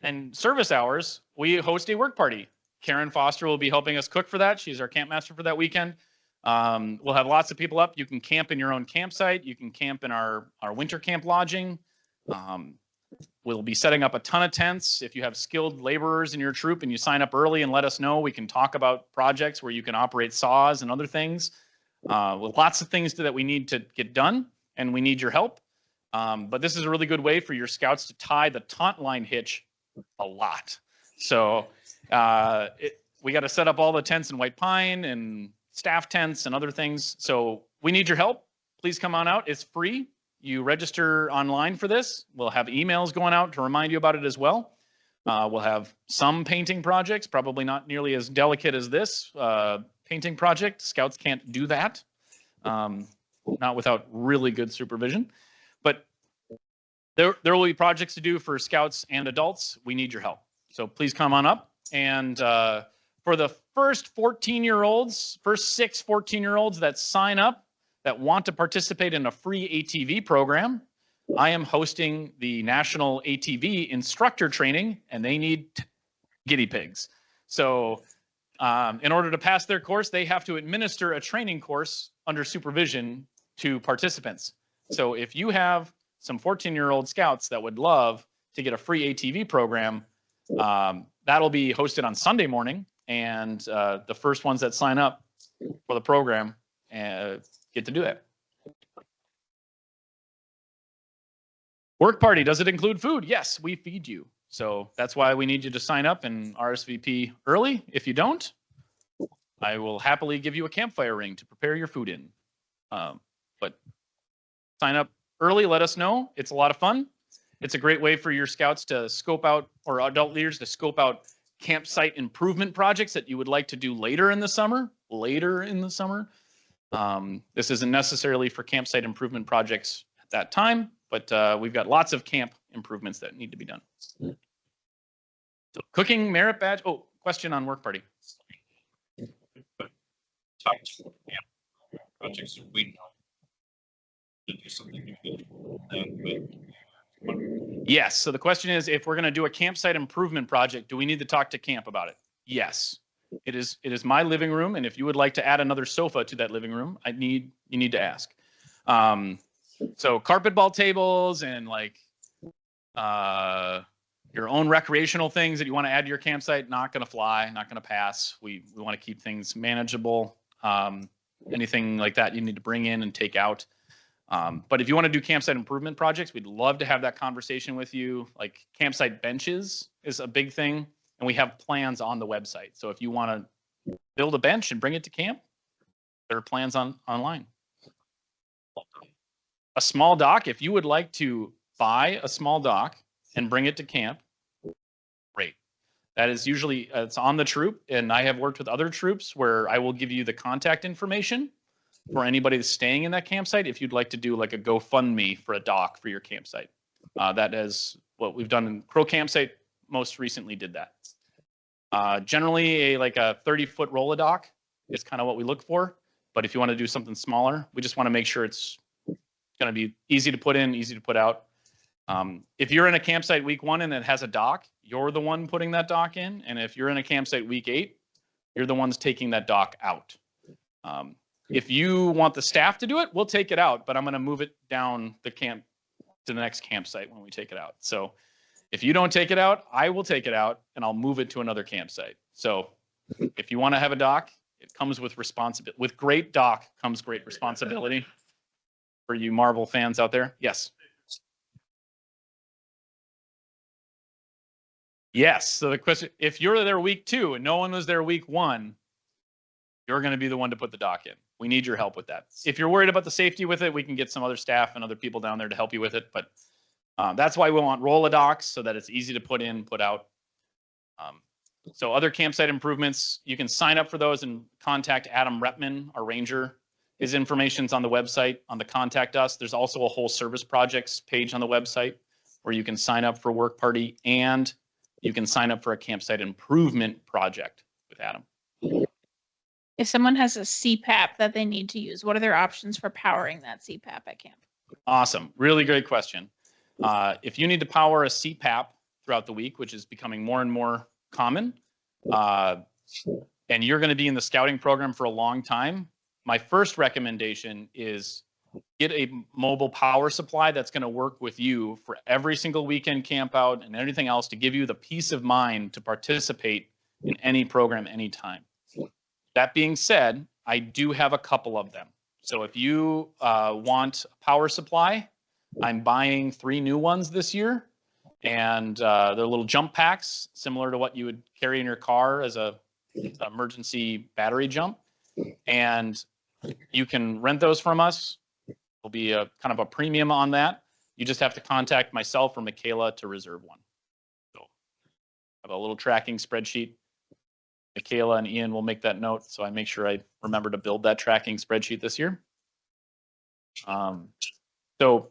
and service hours, we host a work party. Karen Foster will be helping us cook for that. She's our camp master for that weekend. We'll have lots of people up. You can camp in your own campsite. You can camp in our winter camp lodging. We'll be setting up a ton of tents. If you have skilled laborers in your troop and you sign up early and let us know, we can talk about projects where you can operate saws and other things. With lots of things that we need to get done, and we need your help. But this is a really good way for your scouts to tie the taunt line hitch a lot. So we got to set up all the tents in White Pine and staff tents and other things. So we need your help. Please come on out. It's free. You register online for this. We'll have emails going out to remind you about it as well. We'll have some painting projects, probably not nearly as delicate as this painting project. Scouts can't do that, not without really good supervision. But there will be projects to do for scouts and adults. We need your help. So please come on up. And for the first 14-year-olds, first 6 14-year-olds that sign up, that want to participate in a free ATV program, I am hosting the National ATV Instructor Training, and they need guinea pigs. So in order to pass their course, they have to administer a training course under supervision to participants. So if you have some 14-year-old scouts that would love to get a free ATV program, that'll be hosted on Sunday morning. And the first ones that sign up for the program get to do it. Work party, does it include food? Yes, we feed you. So that's why we need you to sign up and RSVP early. If you don't, I will happily give you a campfire ring to prepare your food in. But sign up early, let us know. It's a lot of fun. It's a great way for your scouts to scope out, or adult leaders to scope out campsite improvement projects that you would like to do later in the summer. This isn't necessarily for campsite improvement projects at that time, but we've got lots of camp improvements that need to be done. So cooking merit badge. Oh, question on work party. Talk to projects that we know to do something good. Yes. So the question is, if we're going to do a campsite improvement project, do we need to talk to camp about it? Yes. It is my living room, and if you would like to add another sofa to that living room, you need to ask. So carpet ball tables and like your own recreational things that you want to add to your campsite, not going to fly, not going to pass. We want to keep things manageable. Anything like that you need to bring in and take out. But if you want to do campsite improvement projects, we'd love to have that conversation with you. Like campsite benches is a big thing, and we have plans on the website. So if you want to build a bench and bring it to camp, there are plans online. A small dock, if you would like to buy a small dock and bring it to camp, great. That is usually, it's on the troop, and I have worked with other troops where I will give you the contact information for anybody that's staying in that campsite if you'd like to do like a GoFundMe for a dock for your campsite. That is what we've done in Crow Campsite. Most recently did that. Generally, like a 30-foot Rolodock is kind of what we look for. But if you want to do something smaller, we just want to make sure it's going to be easy to put in, easy to put out. If you're in a campsite week 1 and it has a dock, you're the one putting that dock in. And if you're in a campsite week 8, you're the ones taking that dock out. If you want the staff to do it, we'll take it out, but I'm going to move it down the camp to the next campsite when we take it out. So if you don't take it out, I will take it out and I'll move it to another campsite. So if you want to have a dock, it comes with responsibility. With great dock comes great responsibility. For you Marvel fans out there, yes. Yes. So the question: if you're there week 2 and no one was there week 1, you're going to be the one to put the dock in. We need your help with that. If you're worried about the safety with it, we can get some other staff and other people down there to help you with it. But that's why we want Rolodocks, so that it's easy to put in, put out. So other campsite improvements, you can sign up for those and contact Adam Repman, our ranger. His information's on the website, on the Contact Us. There's also a whole service projects page on the website where you can sign up for Work Party, and you can sign up for a campsite improvement project with Adam. If someone has a CPAP that they need to use, what are their options for powering that CPAP at camp? Awesome. Really great question. If you need to power a CPAP throughout the week, which is becoming more and more common, and you're going to be in the scouting program for a long time, my first recommendation is get a mobile power supply that's going to work with you for every single weekend camp out and everything else to give you the peace of mind to participate in any program anytime. That being said, I do have a couple of them. So if you want a power supply, I'm buying 3 new ones this year. And they're little jump packs, similar to what you would carry in your car as a emergency battery jump. And you can rent those from us. There'll be a kind of a premium on that. You just have to contact myself or Michaela to reserve one. So I have a little tracking spreadsheet. Michaela and Ian will make that note, so I make sure I remember to build that tracking spreadsheet this year. So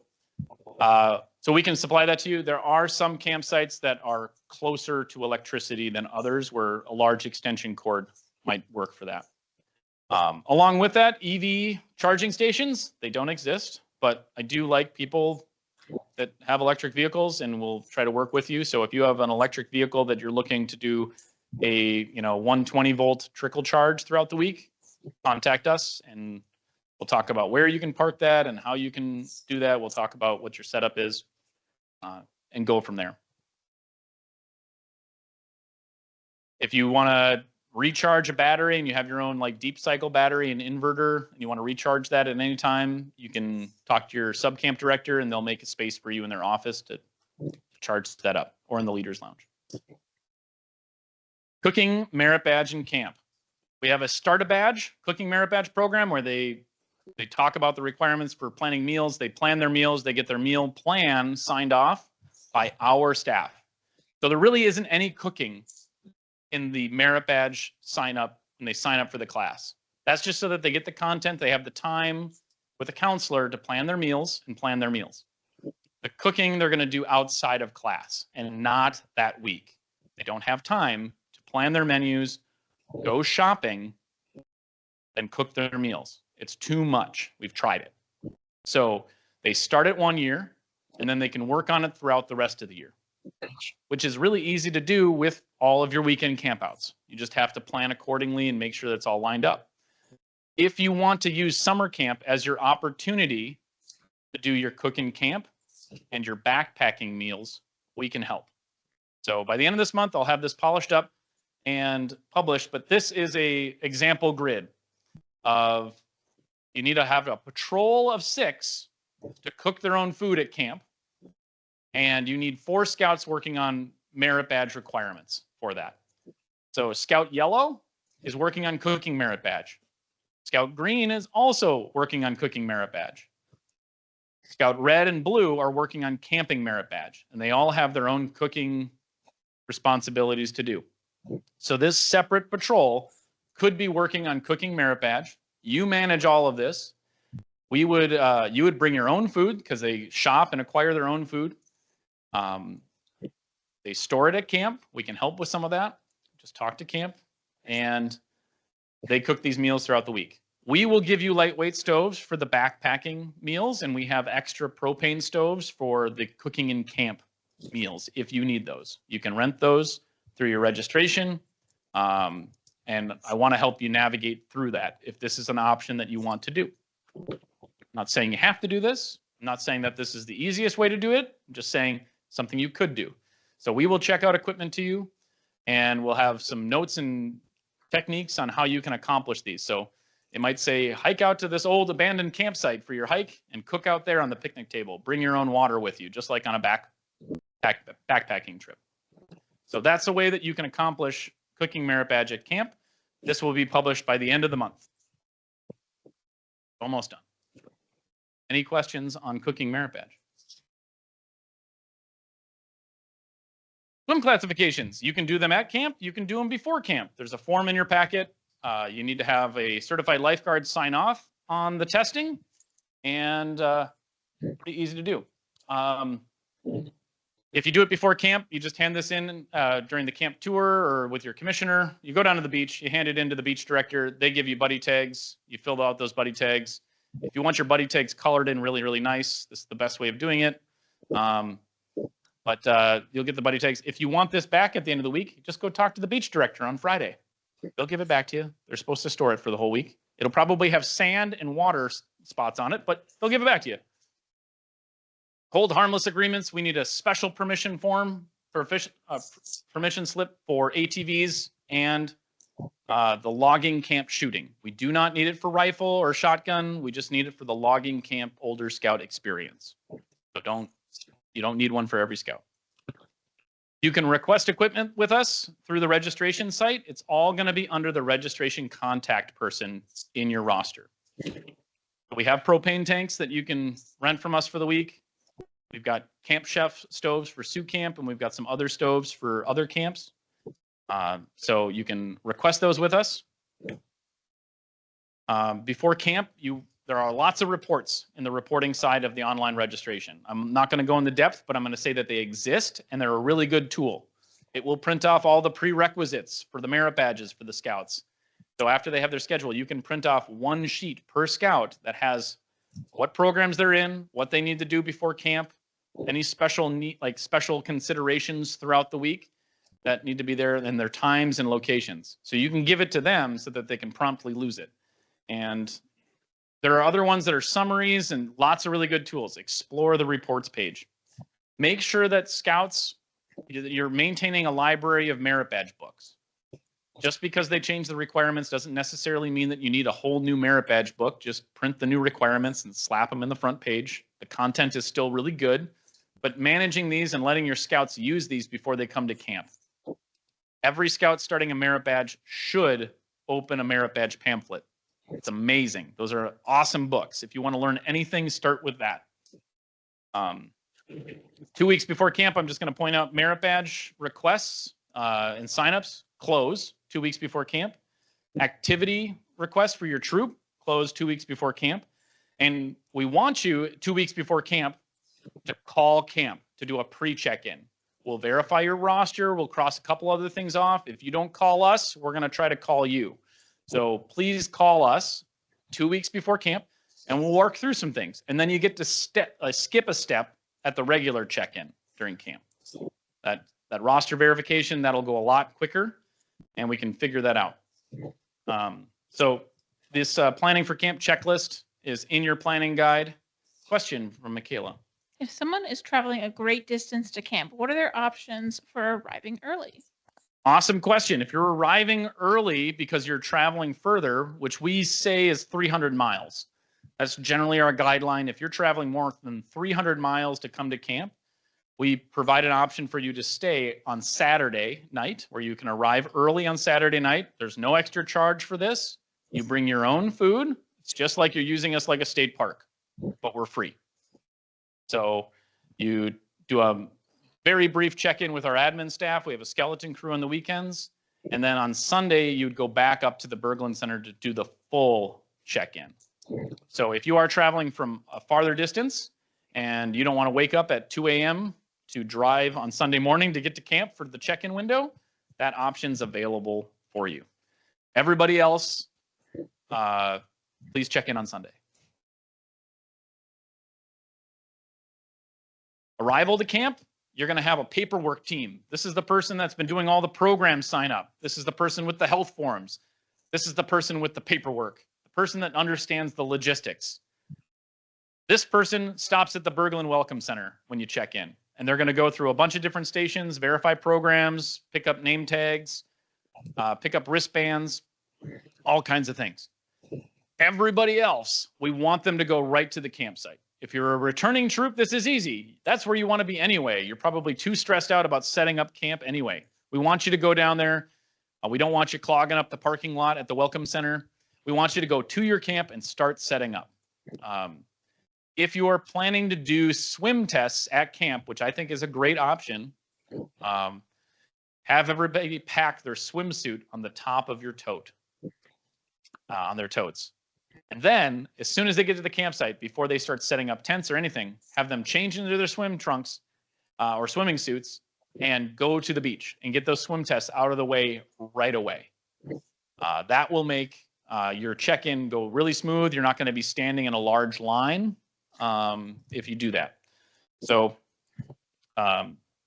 we can supply that to you. There are some campsites that are closer to electricity than others, where a large extension cord might work for that. Along with that, EV charging stations, they don't exist, but I do like people that have electric vehicles, and we'll try to work with you. So if you have an electric vehicle that you're looking to do a 120 volt trickle charge throughout the week, contact us and we'll talk about where you can park that and how you can do that. We'll talk about what your setup is and go from there. If you want to recharge a battery and you have your own like deep cycle battery and inverter and you want to recharge that at any time, you can talk to your sub camp director and they'll make a space for you in their office to charge that up, or in the leaders lounge. Cooking merit badge in camp. We have a Start a Badge cooking merit badge program where they talk about the requirements for planning meals. They plan their meals. They get their meal plan signed off by our staff. So there really isn't any cooking in the merit badge sign up when they sign up for the class. That's just so that they get the content. They have the time with a counselor to plan their meals and plan their meals. The cooking they're going to do outside of class and not that week. They don't have time plan their menus, go shopping, and cook their meals. It's too much. We've tried it. So they start it 1 year, and then they can work on it throughout the rest of the year, which is really easy to do with all of your weekend campouts. You just have to plan accordingly and make sure that's all lined up. If you want to use summer camp as your opportunity to do your cooking camp and your backpacking meals, we can help. So by the end of this month, I'll have this polished up and published, but this is a example grid of you need to have a patrol of 6 to cook their own food at camp, and you need 4 scouts working on merit badge requirements for that. So Scout Yellow is working on cooking merit badge. Scout Green is also working on cooking merit badge. Scout Red and Blue are working on camping merit badge, and they all have their own cooking responsibilities to do. So this separate patrol could be working on cooking merit badge. You manage all of this. You would bring your own food because they shop and acquire their own food. They store it at camp. We can help with some of that. Just talk to camp, and they cook these meals throughout the week. We will give you lightweight stoves for the backpacking meals, and we have extra propane stoves for the cooking in camp meals if you need those. You can rent those through your registration. And I want to help you navigate through that if this is an option that you want to do. I'm not saying you have to do this. I'm not saying that this is the easiest way to do it. I'm just saying something you could do. So we will check out equipment to you, and we'll have some notes and techniques on how you can accomplish these. So it might say, hike out to this old abandoned campsite for your hike and cook out there on the picnic table. Bring your own water with you, just like on a backpacking trip. So that's a way that you can accomplish cooking merit badge at camp. This will be published by the end of the month. Almost done. Any questions on cooking merit badge? Swim classifications. You can do them at camp. You can do them before camp. There's a form in your packet. You need to have a certified lifeguard sign off on the testing, and pretty easy to do. If you do it before camp, you just hand this in during the camp tour or with your commissioner. You go down to the beach, you hand it in to the beach director. They give you buddy tags. You fill out those buddy tags. If you want your buddy tags colored in really, really nice, this is the best way of doing it. But you'll get the buddy tags. If you want this back at the end of the week, just go talk to the beach director on Friday. They'll give it back to you. They're supposed to store it for the whole week. It'll probably have sand and water spots on it, but they'll give it back to you. Hold harmless agreements. We need a special permission form for permission slip for ATVs and the logging camp shooting. We do not need it for rifle or shotgun. We just need it for the logging camp older scout experience. So you don't need one for every scout. You can request equipment with us through the registration site. It's all going to be under the registration contact person in your roster. We have propane tanks that you can rent from us for the week. We've got Camp Chef stoves for Sioux Camp, and we've got some other stoves for other camps. So you can request those with us. Before camp, there are lots of reports in the reporting side of the online registration. I'm not going to go into depth, but I'm going to say that they exist, and they're a really good tool. It will print off all the prerequisites for the merit badges for the scouts. So after they have their schedule, you can print off one sheet per scout that has what programs they're in, what they need to do before camp, any special considerations throughout the week that need to be there, and their times and locations. So you can give it to them so that they can promptly lose it. And there are other ones that are summaries and lots of really good tools. Explore the reports page. Make sure that scouts, you're maintaining a library of merit badge books. Just because they change the requirements doesn't necessarily mean that you need a whole new merit badge book. Just print the new requirements and slap them in the front page. The content is still really good, but managing these and letting your scouts use these before they come to camp. Every scout starting a merit badge should open a merit badge pamphlet. It's amazing. Those are awesome books. If you want to learn anything, start with that. 2 weeks before camp, I'm just going to point out merit badge requests and signups close 2 weeks before camp. Activity requests for your troop close 2 weeks before camp. And we want you 2 weeks before camp to call camp to do a pre-check-in. We'll verify your roster. We'll cross a couple other things off. If you don't call us, we're going to try to call you. So please call us 2 weeks before camp, and we'll work through some things. And then you get to skip a step at the regular check-in during camp. That roster verification, that'll go a lot quicker, and we can figure that out. So this planning for camp checklist is in your planning guide. Question from Michaela. If someone is traveling a great distance to camp, what are their options for arriving early? Awesome question. If you're arriving early because you're traveling further, which we say is 300 miles, that's generally our guideline. If you're traveling more than 300 miles to come to camp, we provide an option for you to stay on Saturday night, where you can arrive early on Saturday night. There's no extra charge for this. You bring your own food. It's just like you're using us like a state park, but we're free. So you do a very brief check-in with our admin staff. We have a skeleton crew on the weekends. And then on Sunday, you'd go back up to the Berglund Center to do the full check-in. So if you are traveling from a farther distance and you don't want to wake up at 2 a.m. to drive on Sunday morning to get to camp for the check-in window, that option's available for you. Everybody else, please check in on Sunday. Arrival to camp, you're going to have a paperwork team. This is the person that's been doing all the program sign up. This is the person with the health forms. This is the person with the paperwork, the person that understands the logistics. This person stops at the Berglund Welcome Center when you check in, and they're going to go through a bunch of different stations, verify programs, pick up name tags, pick up wristbands, all kinds of things. Everybody else, we want them to go right to the campsite. If you're a returning troop, this is easy. That's where you want to be anyway. You're probably too stressed out about setting up camp anyway. We want you to go down there. We don't want you clogging up the parking lot at the Welcome Center. We want you to go to your camp and start setting up. If you are planning to do swim tests at camp, which I think is a great option, have everybody pack their swimsuit on the top of your tote, on their totes. And then, as soon as they get to the campsite, before they start setting up tents or anything, have them change into their swim trunks or swimming suits and go to the beach and get those swim tests out of the way right away. That will make your check-in go really smooth. You're not going to be standing in a large line if you do that. So we're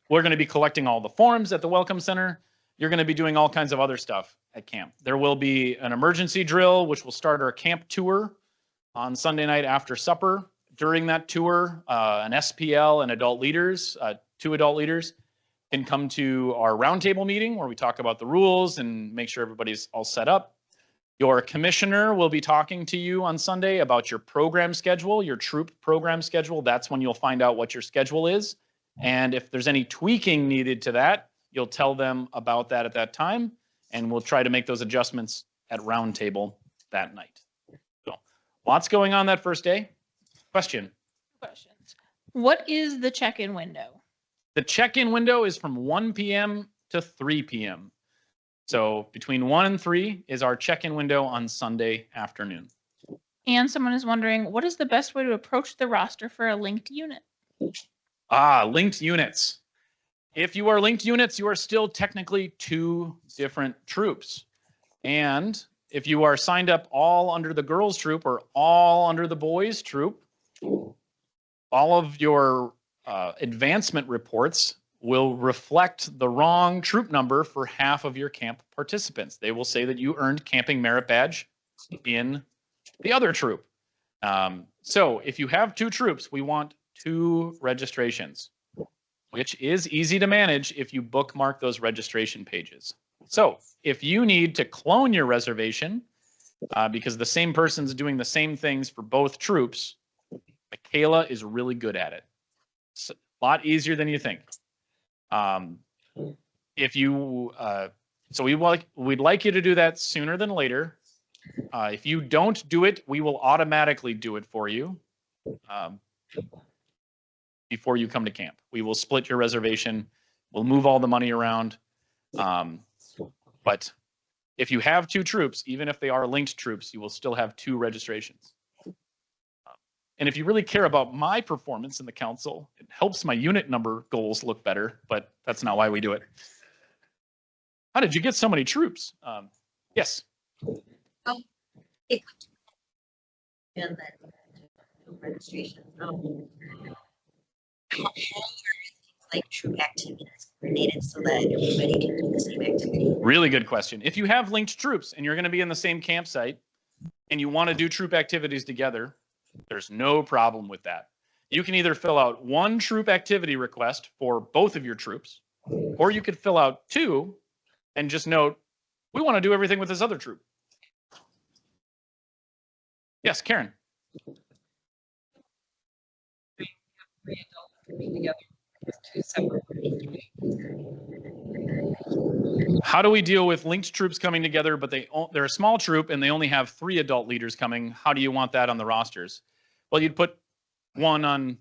going to be collecting all the forms at the Welcome Center. You're going to be doing all kinds of other stuff at camp. There will be an emergency drill, which will start our camp tour on Sunday night after supper. During that tour, an SPL and adult leaders, 2 adult leaders, can come to our roundtable meeting where we talk about the rules and make sure everybody's all set up. Your commissioner will be talking to you on Sunday about your program schedule, your troop program schedule. That's when you'll find out what your schedule is. And if there's any tweaking needed to that, you'll tell them about that at that time, and we'll try to make those adjustments at roundtable that night. So lots going on that first day. Questions. What is the check-in window? The check-in window is from 1 p.m. to 3 p.m. So between 1 and 3 is our check-in window on Sunday afternoon. And someone is wondering, what is the best way to approach the roster for a linked unit? Linked units. If you are linked units, you are still technically 2 different troops. And if you are signed up all under the girls troop or all under the boys troop, all of your advancement reports will reflect the wrong troop number for half of your camp participants. They will say that you earned camping merit badge in the other troop. So if you have 2 troops, we want 2 registrations, which is easy to manage if you bookmark those registration pages. So if you need to clone your reservation, because the same person's doing the same things for both troops, Michaela is really good at it. It's a lot easier than you think. If you, so we'd like you to do that sooner than later. If you don't do it, we will automatically do it for you. Before you come to camp, we will split your reservation. We'll move all the money around. But if you have 2 troops, even if they are linked troops, you will still have 2 registrations. And if you really care about my performance in the council, it helps my unit number goals look better, but that's not why we do it. How did you get so many troops? Yes. And then registration. How are things like troop activities coordinated so that everybody can do the same activity? Really good question. If you have linked troops and you're going to be in the same campsite and you want to do troop activities together, there's no problem with that. You can either fill out 1 troop activity request for both of your troops, or you could fill out 2 and just note, we want to do everything with this other troop. Yes, Karen. 3 adults coming together with 2 separate. How do we deal with linked troops coming together, but they're a small troop and they only have 3 adult leaders coming? How do you want that on the rosters? Well, you'd put 1 on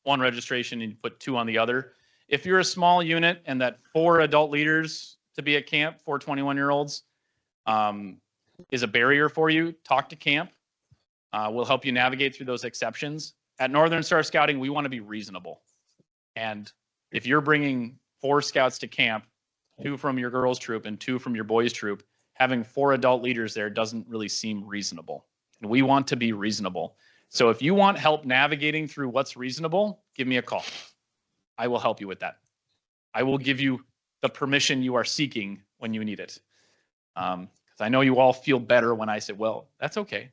one registration and you'd put 2 on the other. If you're a small unit and that 4 adult leaders to be at camp, 4 21-year-olds, is a barrier for you, talk to camp. We'll help you navigate through those exceptions. At Northern Star Scouting, we want to be reasonable. And if you're bringing 4 scouts to camp, 2 from your girls troop and 2 from your boys troop, having 4 adult leaders there doesn't really seem reasonable. and we want to be reasonable. So if you want help navigating through what's reasonable, give me a call. I will help you with that. I will give you the permission you are seeking when you need it. Because I know you all feel better when I say, well, that's okay.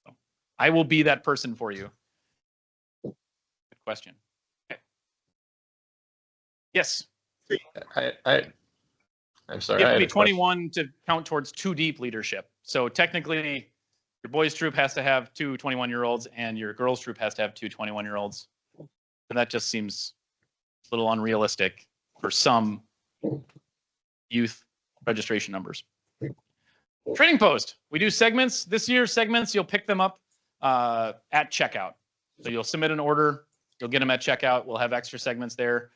So I will be that person for you. Good question. Okay. Yes. I'm sorry. You I have to had be a question. 21 to count towards 2 deep leadership. So technically, your boys troop has to have 2 21-year-olds, and your girls troop has to have 2 21-year-olds. And that just seems a little unrealistic for some youth registration numbers. Training post. We do segments. This year, segments, you'll pick them up at checkout. So you'll submit an order. You'll get them at checkout. We'll have extra segments there.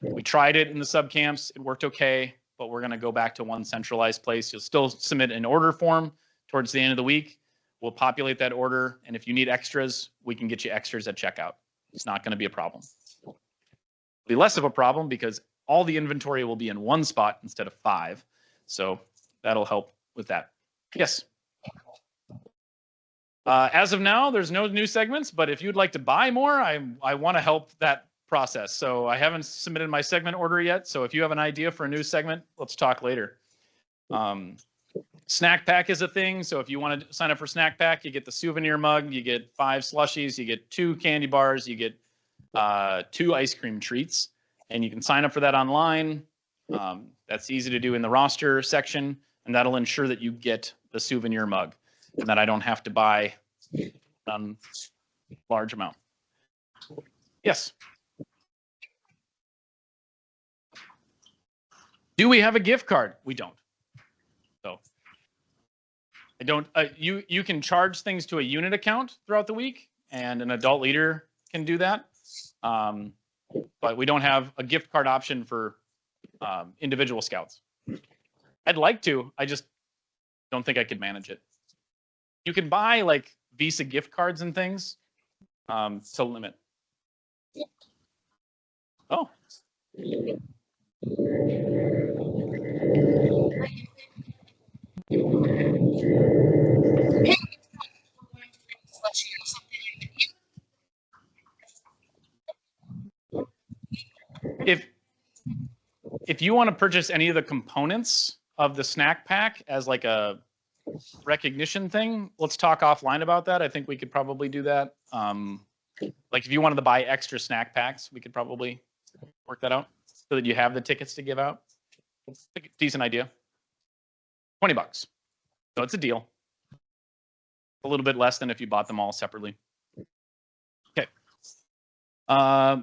We tried it in the sub camps. It worked okay, but we're going to go back to one centralized place. You'll still submit an order form towards the end of the week. We'll populate that order. And if you need extras, we can get you extras at checkout. It's not going to be a problem. It'll be less of a problem because all the inventory will be in one spot instead of 5. So that'll help with that. Yes. As of now, there's no new segments, but if you'd like to buy more, I want to help that process. So I haven't submitted my segment order yet. So if you have an idea for a new segment, let's talk later. Snack pack is a thing. So if you want to sign up for snack pack, you get the souvenir mug, you get 5 slushies, you get 2 candy bars, you get 2 ice cream treats, and you can sign up for that online. That's easy to do in the roster section, and that'll ensure that you get the souvenir mug and that I don't have to buy a large amount. Yes. Do we have a gift card? We don't. So I don't. You can charge things to a unit account throughout the week, and an adult leader can do that. But we don't have a gift card option for individual scouts. I'd like to. I just don't think I could manage it. You can buy like Visa gift cards and things to limit. Oh. If you want to purchase any of the components of the snack pack as like a recognition thing, let's talk offline about that. I think we could probably do that. Like if you wanted to buy extra snack packs, we could probably work that out so that you have the tickets to give out. It's a decent idea. $20. So it's a deal. A little bit less than if you bought them all separately. Okay.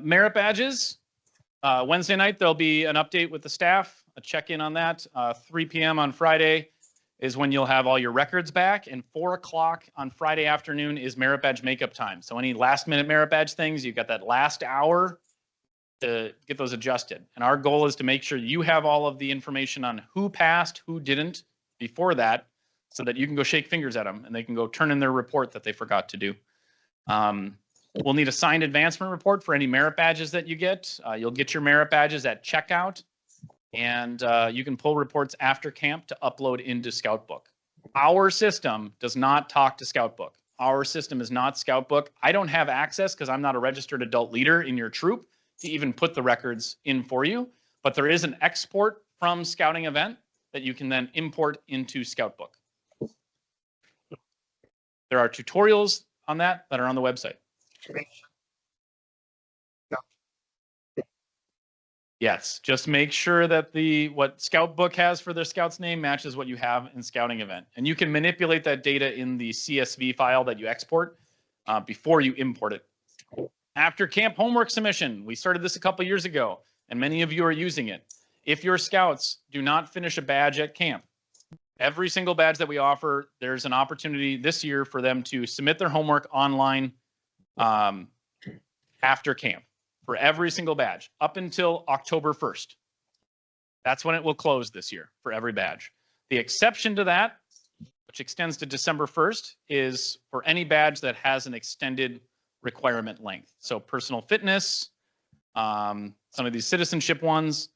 Merit badges. Wednesday night, there'll be an update with the staff, a check-in on that. 3 p.m. on Friday is when you'll have all your records back, and 4 o'clock on Friday afternoon is merit badge makeup time. So any last-minute merit badge things, you've got that last hour to get those adjusted. And our goal is to make sure you have all of the information on who passed, who didn't before that, so that you can go shake fingers at them and they can go turn in their report that they forgot to do. We'll need a signed advancement report for any merit badges that you get. You'll get your merit badges at checkout, and you can pull reports after camp to upload into Scoutbook. Our system does not talk to Scoutbook. Our system is not Scoutbook. I don't have access because I'm not a registered adult leader in your troop to even put the records in for you, but there is an export from Scouting Event that you can then import into Scoutbook. There are tutorials on that are on the website. Yes, just make sure that what Scoutbook has for their Scout's name matches what you have in Scouting Event. And you can manipulate that data in the CSV file that you export before you import it. After camp homework submission, we started this a couple years ago, and many of you are using it. If your Scouts do not finish a badge at camp, every single badge that we offer, there's an opportunity this year for them to submit their homework online after camp for every single badge up until October 1st. That's when it will close this year for every badge. The exception to that, which extends to December 1st, is for any badge that has an extended requirement length. So personal fitness, some of these citizenship ones,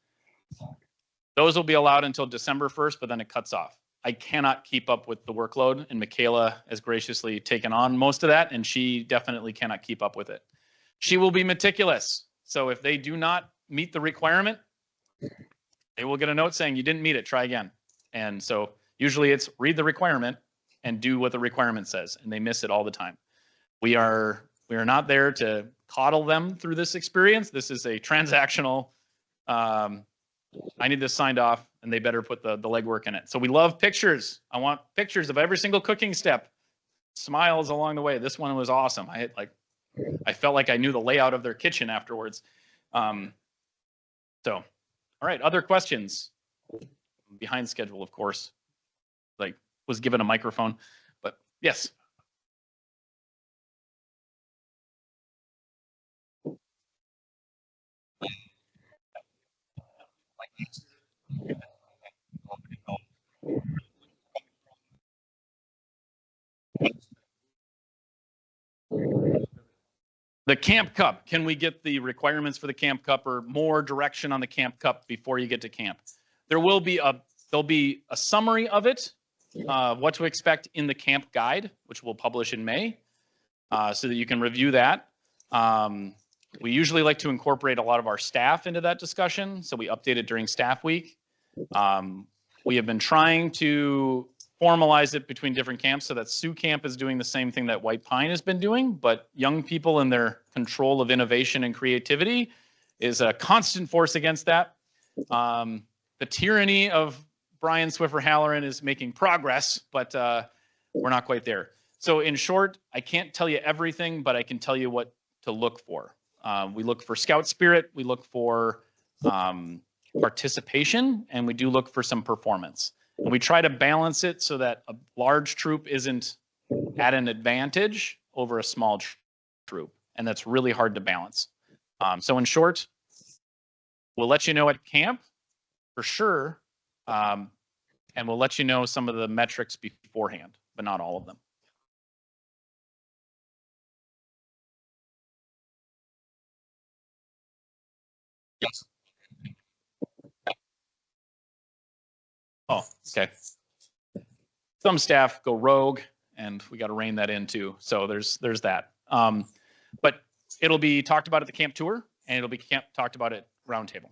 those will be allowed until December 1st, but then it cuts off. I cannot keep up with the workload, and Michaela has graciously taken on most of that, and she definitely cannot keep up with it. She will be meticulous. So if they do not meet the requirement, they will get a note saying you didn't meet it, try again. And so usually it's read the requirement and do what the requirement says, and they miss it all the time. We are not there to coddle them through this experience. This is a transactional, I need this signed off, and they better put the legwork in it. So we love pictures. I want pictures of every single cooking step, smiles along the way. This one was awesome. I felt like I knew the layout of their kitchen afterwards. So, all right, other questions? Behind schedule, of course. Like, was given a microphone, but yes. The Camp Cup, can we get the requirements for the Camp Cup or more direction on the Camp Cup before you get to camp? There'll be a summary of it, what to expect in the camp guide, which we'll publish in May, so that you can review that. We usually like to incorporate a lot of our staff into that discussion, so we update it during staff week. We have been trying to formalize it between different camps so that Sioux Camp is doing the same thing that White Pine has been doing, but young people in their control of innovation and creativity is a constant force against that. The tyranny of Brian Swiffer Halloran is making progress, but we're not quite there. So in short, I can't tell you everything, but I can tell you what to look for. We look for scout spirit, we look for participation, and we do look for some performance. And we try to balance it so that a large troop isn't at an advantage over a small troop. And that's really hard to balance. So in short, we'll let you know at camp for sure. And we'll let you know some of the metrics beforehand, but not all of them. Yes. Oh, okay. Some staff go rogue, and we got to rein that in too. So there's that. But it'll be talked about at the camp tour, and it'll be talked about at roundtable,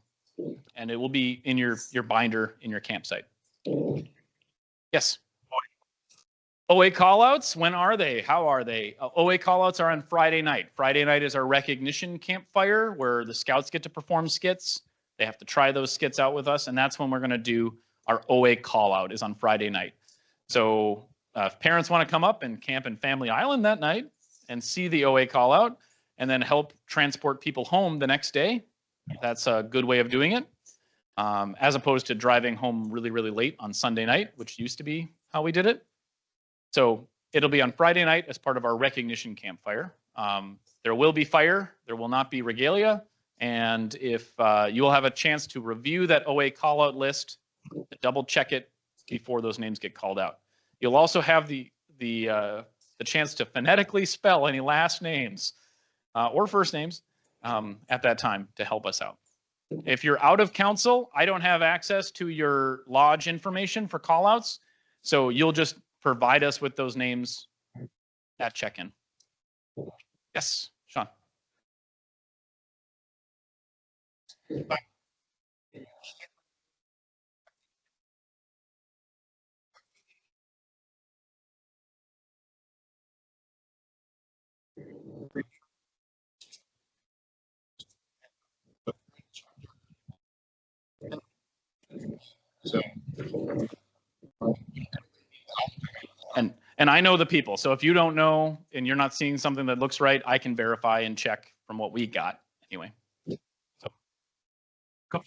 and it will be in your binder in your campsite. Yes. OA callouts. When are they? How are they? OA callouts are on Friday night. Friday night is our recognition campfire where the scouts get to perform skits. They have to try those skits out with us, and that's when we're going to do our OA call out is on Friday night. So if parents want to come up and camp in Family Island that night and see the OA call out and then help transport people home the next day, that's a good way of doing it. As opposed to driving home really, really late on Sunday night, which used to be how we did it. So it'll be on Friday night as part of our recognition campfire. There will be fire, there will not be regalia. And if you will have a chance to review that OA call out list, double check it before those names get called out. You'll also have the chance to phonetically spell any last names or first names at that time to help us out. If you're out of council, I don't have access to your lodge information for callouts, so you'll just provide us with those names at check-in. Yes, Sean. And I know the people. So if you don't know and you're not seeing something that looks right, I can verify and check from what we got anyway. So, cool.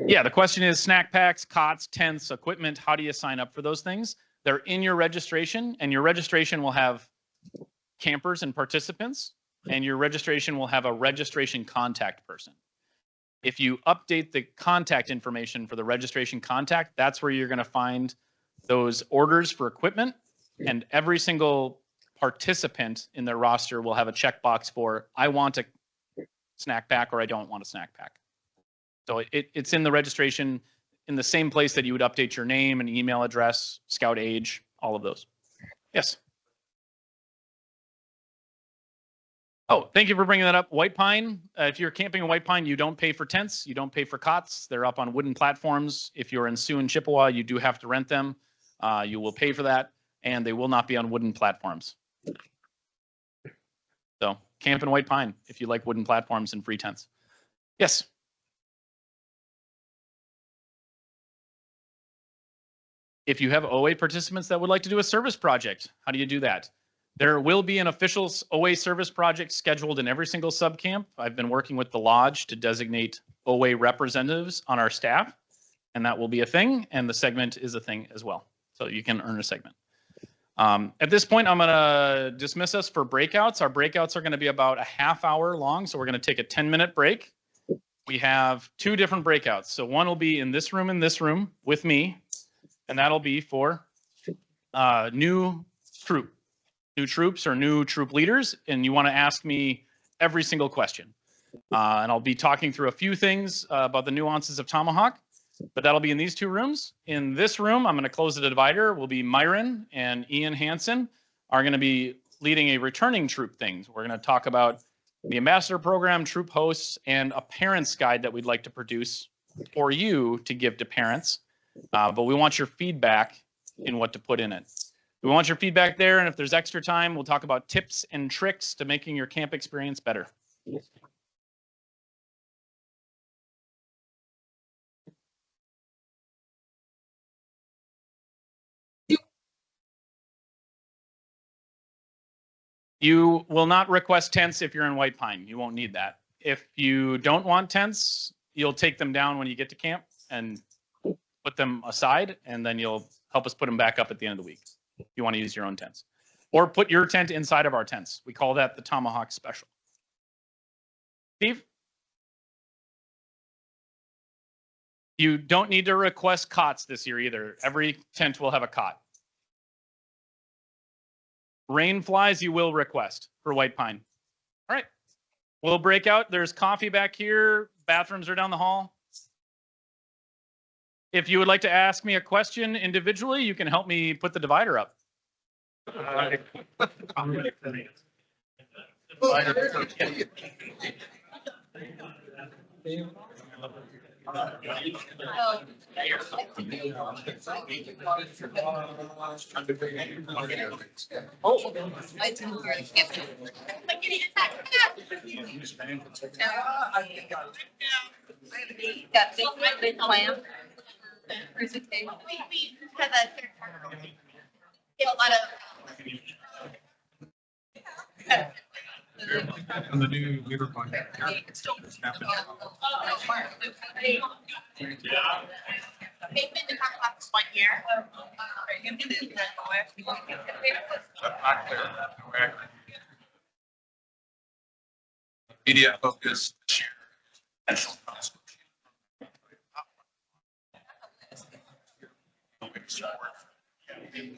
Yeah, the question is snack packs, cots, tents, equipment. How do you sign up for those things? They're in your registration, and your registration will have campers and participants, and your registration will have a registration contact person. If you update the contact information for the registration contact, that's where you're going to find those orders for equipment, and every single participant in their roster will have a checkbox for, I want a snack pack or I don't want a snack pack. So it's in the registration in the same place that you would update your name and email address, scout age, all of those. Yes. Oh, thank you for bringing that up. White Pine, if you're camping in White Pine, you don't pay for tents. You don't pay for cots. They're up on wooden platforms. If you're in Sioux and Chippewa, you do have to rent them. You will pay for that, and they will not be on wooden platforms. So camp in White Pine if you like wooden platforms and free tents. Yes. If you have OA participants that would like to do a service project, how do you do that? There will be an official OA service project scheduled in every single sub camp. I've been working with the lodge to designate OA representatives on our staff, and that will be a thing, and the segment is a thing as well. So you can earn a segment. At this point, I'm going to dismiss us for breakouts. Our breakouts are going to be about a half hour long, so we're going to take a 10-minute break. We have 2 different breakouts. So one will be in this room with me, and that'll be for new troops or new troop leaders, and you want to ask me every single question. And I'll be talking through a few things about the nuances of Tomahawk, but that'll be in these 2 rooms. In this room, I'm going to close the divider, will be Myron and Ian Hansen are going to be leading a returning troop things. We're going to talk about the ambassador program, troop hosts, and a parent's guide that we'd like to produce for you to give to parents. But we want your feedback in what to put in it. We want your feedback there, and if there's extra time, we'll talk about tips and tricks to making your camp experience better. You will not request tents if you're in White Pine. You won't need that. If you don't want tents, you'll take them down when you get to camp and put them aside, and then you'll help us put them back up at the end of the week. If you want to use your own tents. Or put your tent inside of our tents. We call that the Tomahawk Special. Steve? You don't need to request cots this year either. Every tent will have a cot. Rain flies you will request for White Pine. All right. We'll break out. There's coffee back here. Bathrooms are down the hall. If you would like to ask me a question individually, you can help me put the divider up. And the new leader one. Media focus this year. It's supposed to go.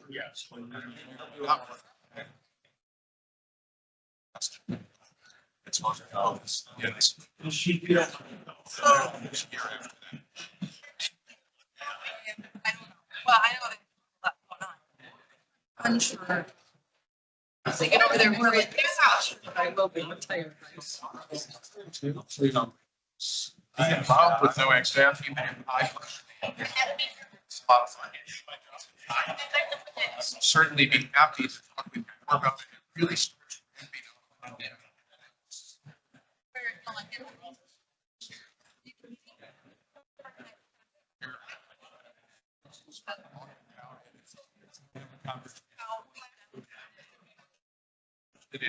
Yes. Well, I know that going on. Unsure. They get over there. I will be tired. I'm involved with no staff. It's a lot of fun. Certainly be happy to talk with you more about it. Really. They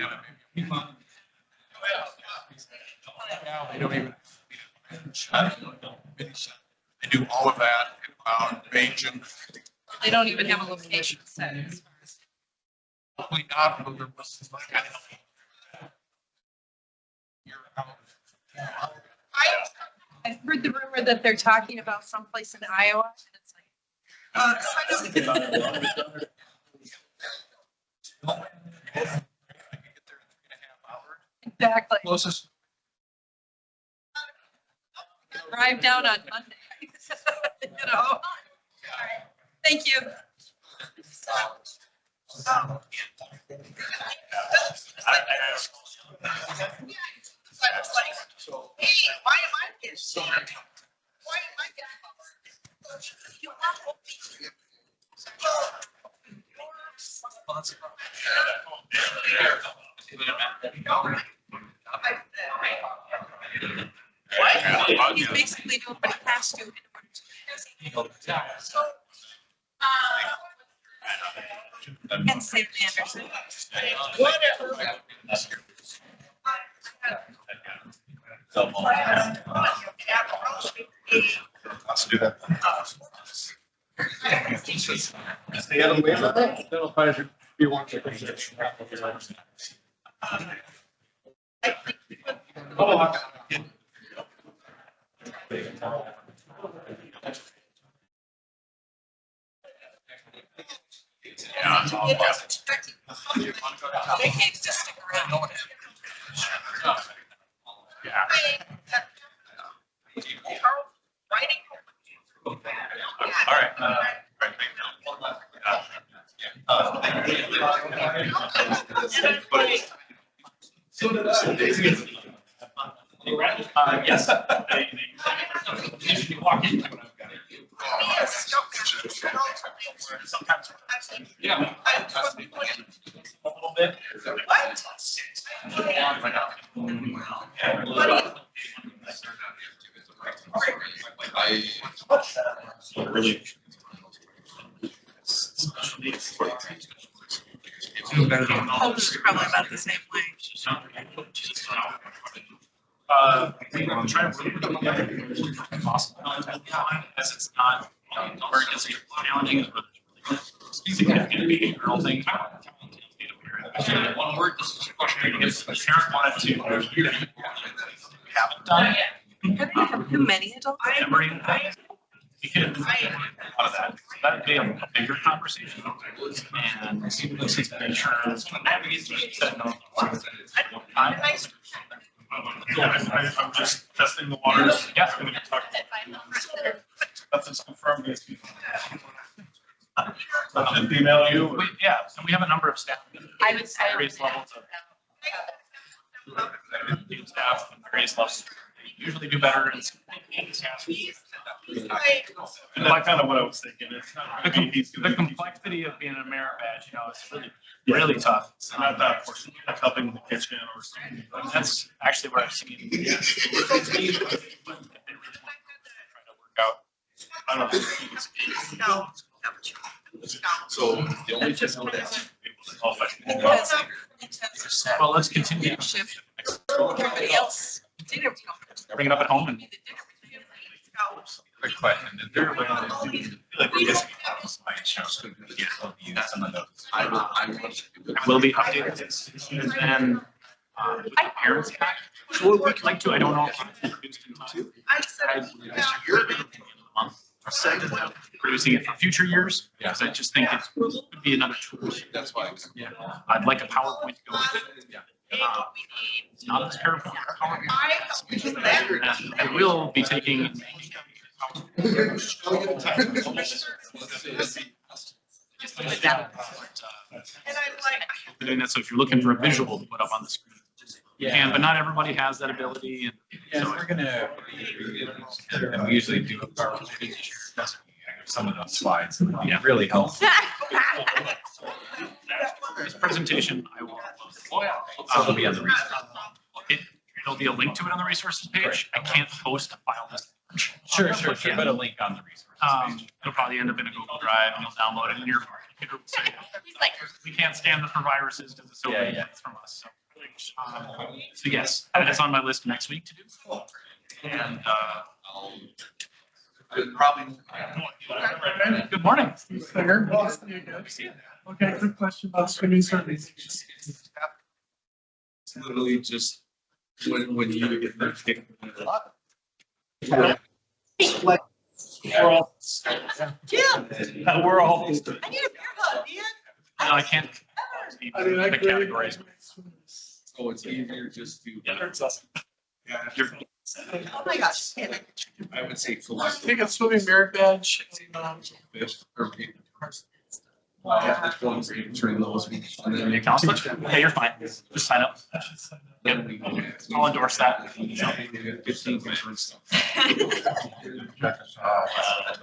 don't even. They do all of that in Beijing. They don't even have a location set as far as. Probably not, but there was kind of. I've heard the rumor that they're talking about someplace in Iowa. And it's like, exactly. Closest drive down on Monday. You know? Thank you. I was like, hey, why am I getting? Why am I getting covered? You What? He's basically doing what he has to. And Sam Anderson. Whatever. Let's do that. Stay out of the way of that. That'll probably be one to Yeah, it's all positive. They can't just stick around. Yeah. Writing. All right. Yes. Sometimes. Yeah. A little bit. Really. Holmes probably about the same way. I'm trying to possible as it's not or it's challenging as significant behavioral things. One word, this is a question if the parent wanted to haven't done How many adults? memory things, we could do a lot of that. That'd be a bigger conversation. And let's make sure I'm just testing the waters. Yeah. Nothing's confirmed these people. I'll just email you. Yeah, and we have a number of staff. Various levels of staff and various levels. They usually do better in like kind of what I was thinking. It's not the complexity of being a merit badge, it's really tough. It's not that portion, like helping the kitchen or something. That's actually where I've seen. I don't know. So the only thing that's. Well, let's continue. Everybody else did everything. Bring it up at home and. Quick question. Is there a way that I will be updated as soon as then. With the parents back. What we'd like to, I don't know if it's produced in time. Producing it for future years, because I just think it would be another tool. That's why. Yeah, I'd like a PowerPoint to go with it. It's not as terrible. I will be taking. Doing that, so if you're looking for a visual to put up on the screen, you can, but not everybody has that ability. And so we're gonna, and we usually do some of those slides. It really helps. this presentation, I will. So it'll be on the resource. There'll be a link to it on the resources page. I can't post a file this. Sure. Put a link on the resources page. It'll probably end up in a Google Drive and you'll download it and your computer will say, we can't scan this for viruses because it's so big. It's from us. So yes, that is on my list next week to do. And Probably. good morning. Okay, quick question about streaming service. It's literally just when you get the kick. We're all. I need a beer hug, man. No, I can't. The categories. So it's easier just to. Yeah. You're Oh my gosh. Yeah. I would say full. I think it's swimming merit badge. It's one for you, turn those. And then You counselor? Hey, you're fine. Just sign up. I'll endorse that. 15 conference.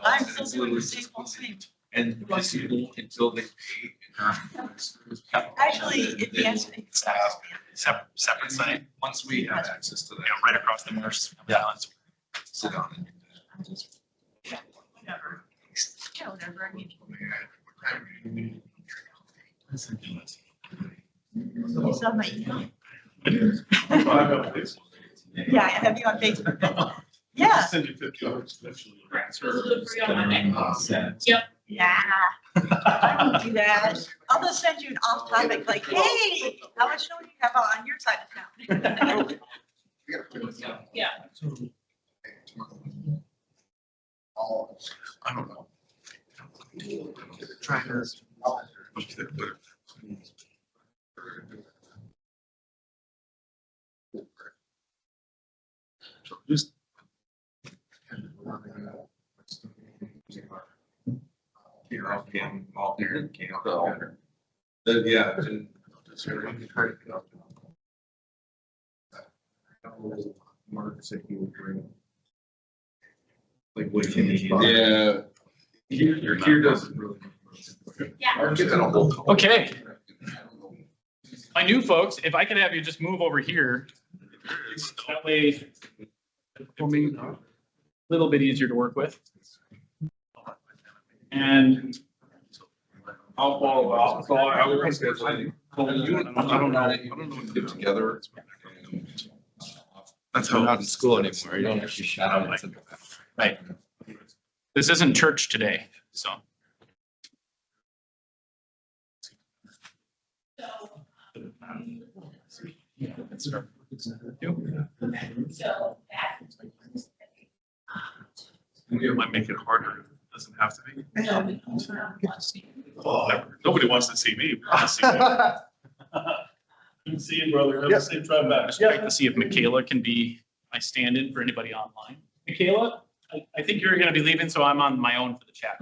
I'm still doing the same whole thing. And people until they pay. Actually, advanced. Separate site. Once we have access to that. Yeah, right across the Morse. Yeah. Sit down and. Whatever. Yeah, whatever. I mean, you saw my email? Yeah, I have you on Facebook. Yeah. Send you $50. Yeah. I don't do that. I'll just send you an off topic, like, hey, how much snow do you have on your side of town? Yeah. I don't know. Try to. Just. All there. Yeah. Mark said he would bring. Like what he needs. Yeah. Here doesn't really. Yeah. Okay. My new folks, if I could have you just move over here. That way, for me, a little bit easier to work with. And I'll follow up. So I was gonna say, I don't know when to get together. That's We're not in school anymore. You don't actually shout out. right. This isn't church today, so. It might make it harder. It doesn't have to be. Oh, nobody wants to see me. Good to see you, brother. Have a safe drive back. Just check to see if Michaela can be my stand-in for anybody online. Michaela, I think you're gonna be leaving, so I'm on my own for the chat.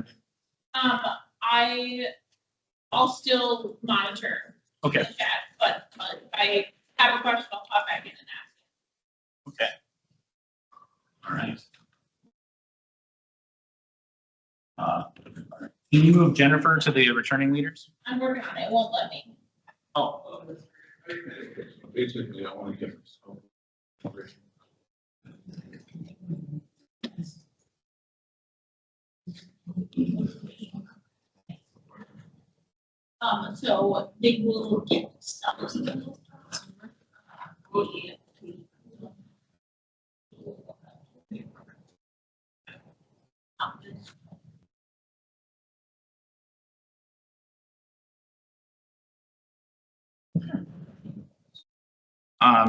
I'll still monitor Okay, the chat, but if I have a question, I'll pop back in and ask. okay. All right. Can you move Jennifer to the returning leaders? I'm working on it, it won't let me. Oh, Basically, I want to get. So they will get stuff.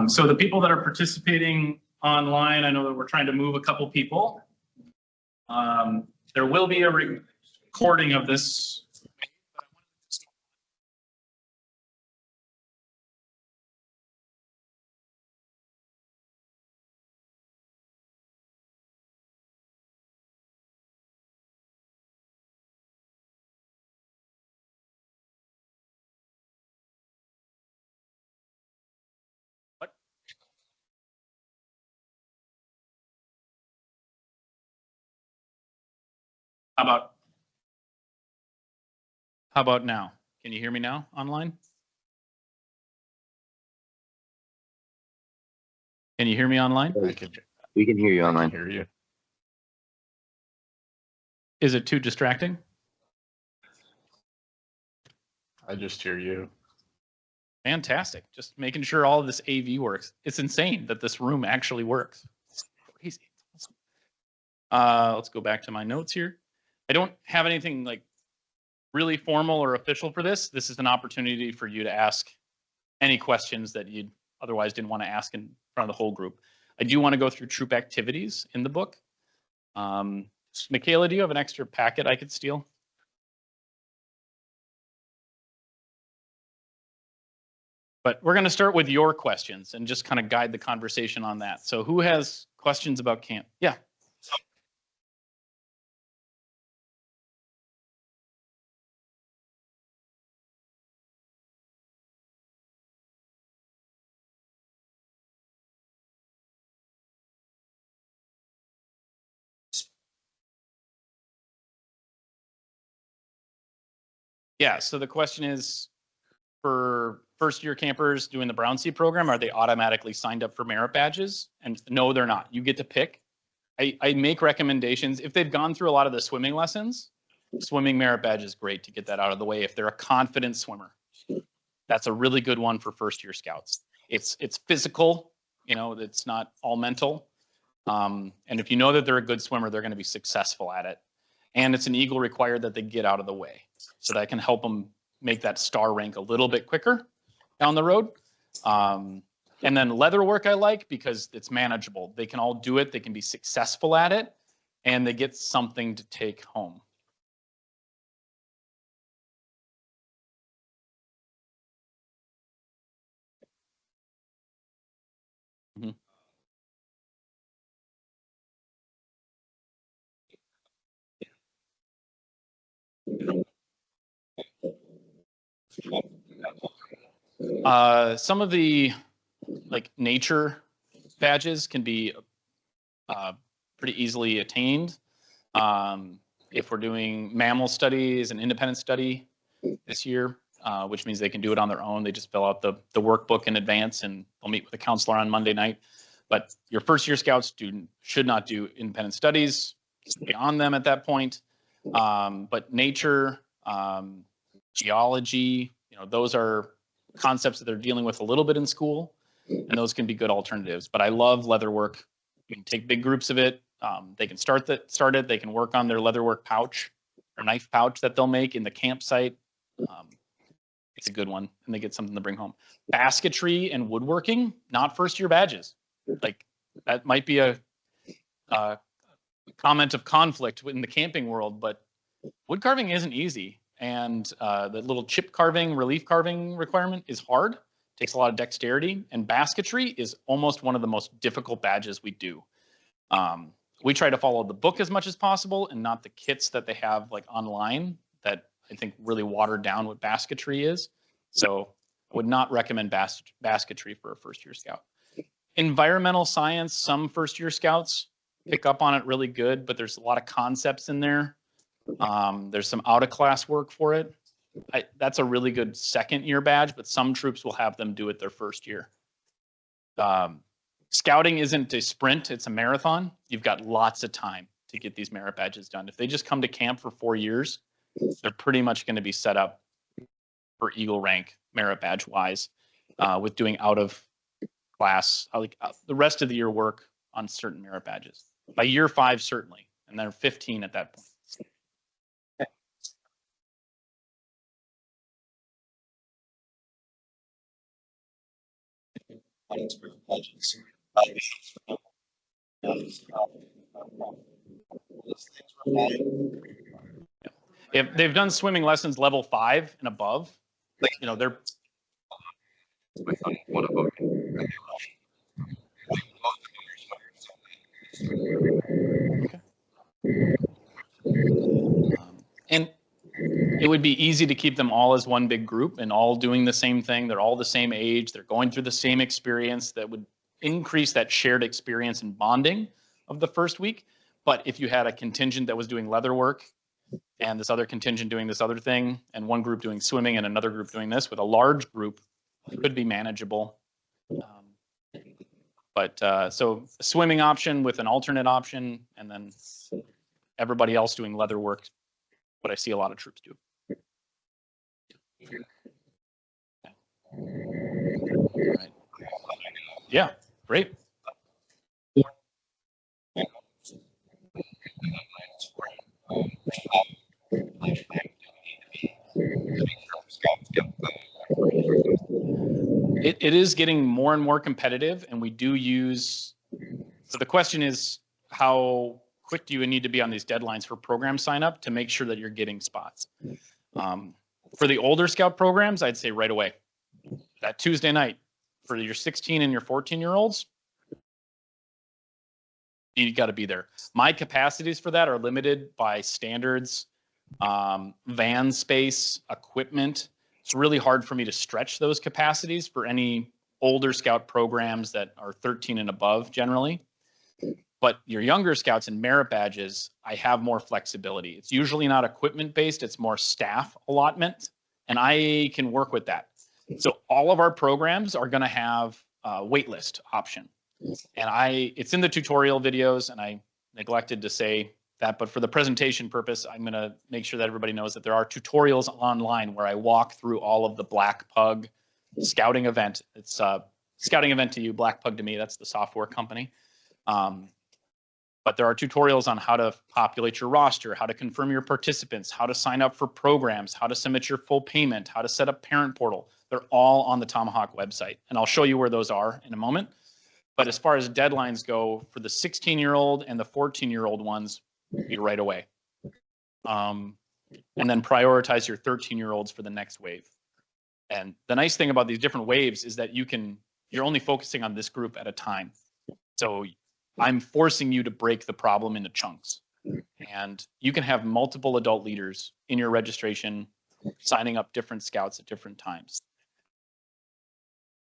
So the people that are participating online, I know that we're trying to move a couple people. There will be a recording of this. How about now? Can you hear me now online? Can you hear me online? We can hear you online. Hear you. Is it too distracting? I just hear you. Fantastic. Just making sure all of this AV works. It's insane that this room actually works. It's crazy. Let's go back to my notes here. I don't have anything like really formal or official for this. This is an opportunity for you to ask any questions that you otherwise didn't want to ask in front of the whole group. I do want to go through troop activities in the book. Michaela, do you have an extra packet I could steal? But we're going to start with your questions and just kind of guide the conversation on that. So who has questions about camp? Yeah. Yeah, so the question is, for first-year campers doing the Brown Sea program, are they automatically signed up for merit badges? And no, they're not. You get to pick. I make recommendations. If they've gone through a lot of the swimming lessons, swimming merit badge is great to get that out of the way if they're a confident swimmer. That's a really good one for first-year scouts. It's physical, you know, it's not all mental. And if you know that they're a good swimmer, they're going to be successful at it. And it's an Eagle required that they get out of the way. So that can help them make that star rank a little bit quicker down the road. And then leather work I like because it's manageable. They can all do it. They can be successful at it. And they get something to take home. Mhm. Some of the like nature badges can be pretty easily attained. If we're doing mammal studies and independent study this year, which means they can do it on their own. They just fill out the workbook in advance and they'll meet with a counselor on Monday night. But your first year scout student should not do independent studies, beyond them at that point. But nature, geology, you know, those are concepts that they're dealing with a little bit in school, and those can be good alternatives. But I love leatherwork. You can take big groups of it. They can start it. They can work on their leatherwork pouch or knife pouch that they'll make in the campsite. It's a good one, and they get something to bring home. Basketry and woodworking, not first year badges. Like that might be a comment of conflict in the camping world, but wood carving isn't easy. And the little chip carving, relief carving requirement is hard. Takes a lot of dexterity, and basketry is almost one of the most difficult badges we do. We try to follow the book as much as possible and not the kits that they have like online that I think really watered down what basketry is. So I would not recommend basketry for a first year scout. Environmental science, some first year scouts pick up on it really good, but there's a lot of concepts in there. There's some out of class work for it. That's a really good second year badge, but some troops will have them do it their first year. Scouting isn't a sprint, it's a marathon. You've got lots of time to get these merit badges done. If they just come to camp for 4 years, they're pretty much going to be set up for Eagle rank merit badge wise, with doing out of class, like the rest of the year work on certain merit badges. By year 5, certainly, and then 15 at that point. If they've done swimming lessons level 5 and above, you know, they're and it would be easy to keep them all as one big group and all doing the same thing. They're all the same age. They're going through the same experience. That would increase that shared experience and bonding of the first week. But if you had a contingent that was doing leather work and this other contingent doing this other thing and one group doing swimming and another group doing this, with a large group, it could be manageable. So a swimming option with an alternate option, and then everybody else doing leather work, what I see a lot of troops do. Right. Yeah, great. It is getting more and more competitive, and we do use, so the question is, how quick do you need to be on these deadlines for program sign up to make sure that you're getting spots? For the older scout programs, I'd say right away. That Tuesday night, for your 16 and your 14-year-olds, You got to be there. My capacities for that are limited by standards, van space, equipment. It's really hard for me to stretch those capacities for any older scout programs that are 13 and above generally. But your younger scouts and merit badges, I have more flexibility. It's usually not equipment based, it's more staff allotment, and I can work with that. So all of our programs are going to have a waitlist option. And it's in the tutorial videos, and I neglected to say that, but for the presentation purpose, I'm going to make sure that everybody knows that there are tutorials online where I walk through all of the Black Pug scouting event. It's a scouting event to you, Black Pug to me, that's the software company. But there are tutorials on how to populate your roster, how to confirm your participants, how to sign up for programs, how to submit your full payment, how to set up parent portal. They're all on the Tomahawk website, and I'll show you where those are in a moment. But as far as deadlines go, for the 16-year-old and the 14-year-old ones, be right away. And then prioritize your 13-year-olds for the next wave. And the nice thing about these different waves is that you're only focusing on this group at a time. So I'm forcing you to break the problem into chunks. And you can have multiple adult leaders in your registration signing up different scouts at different times.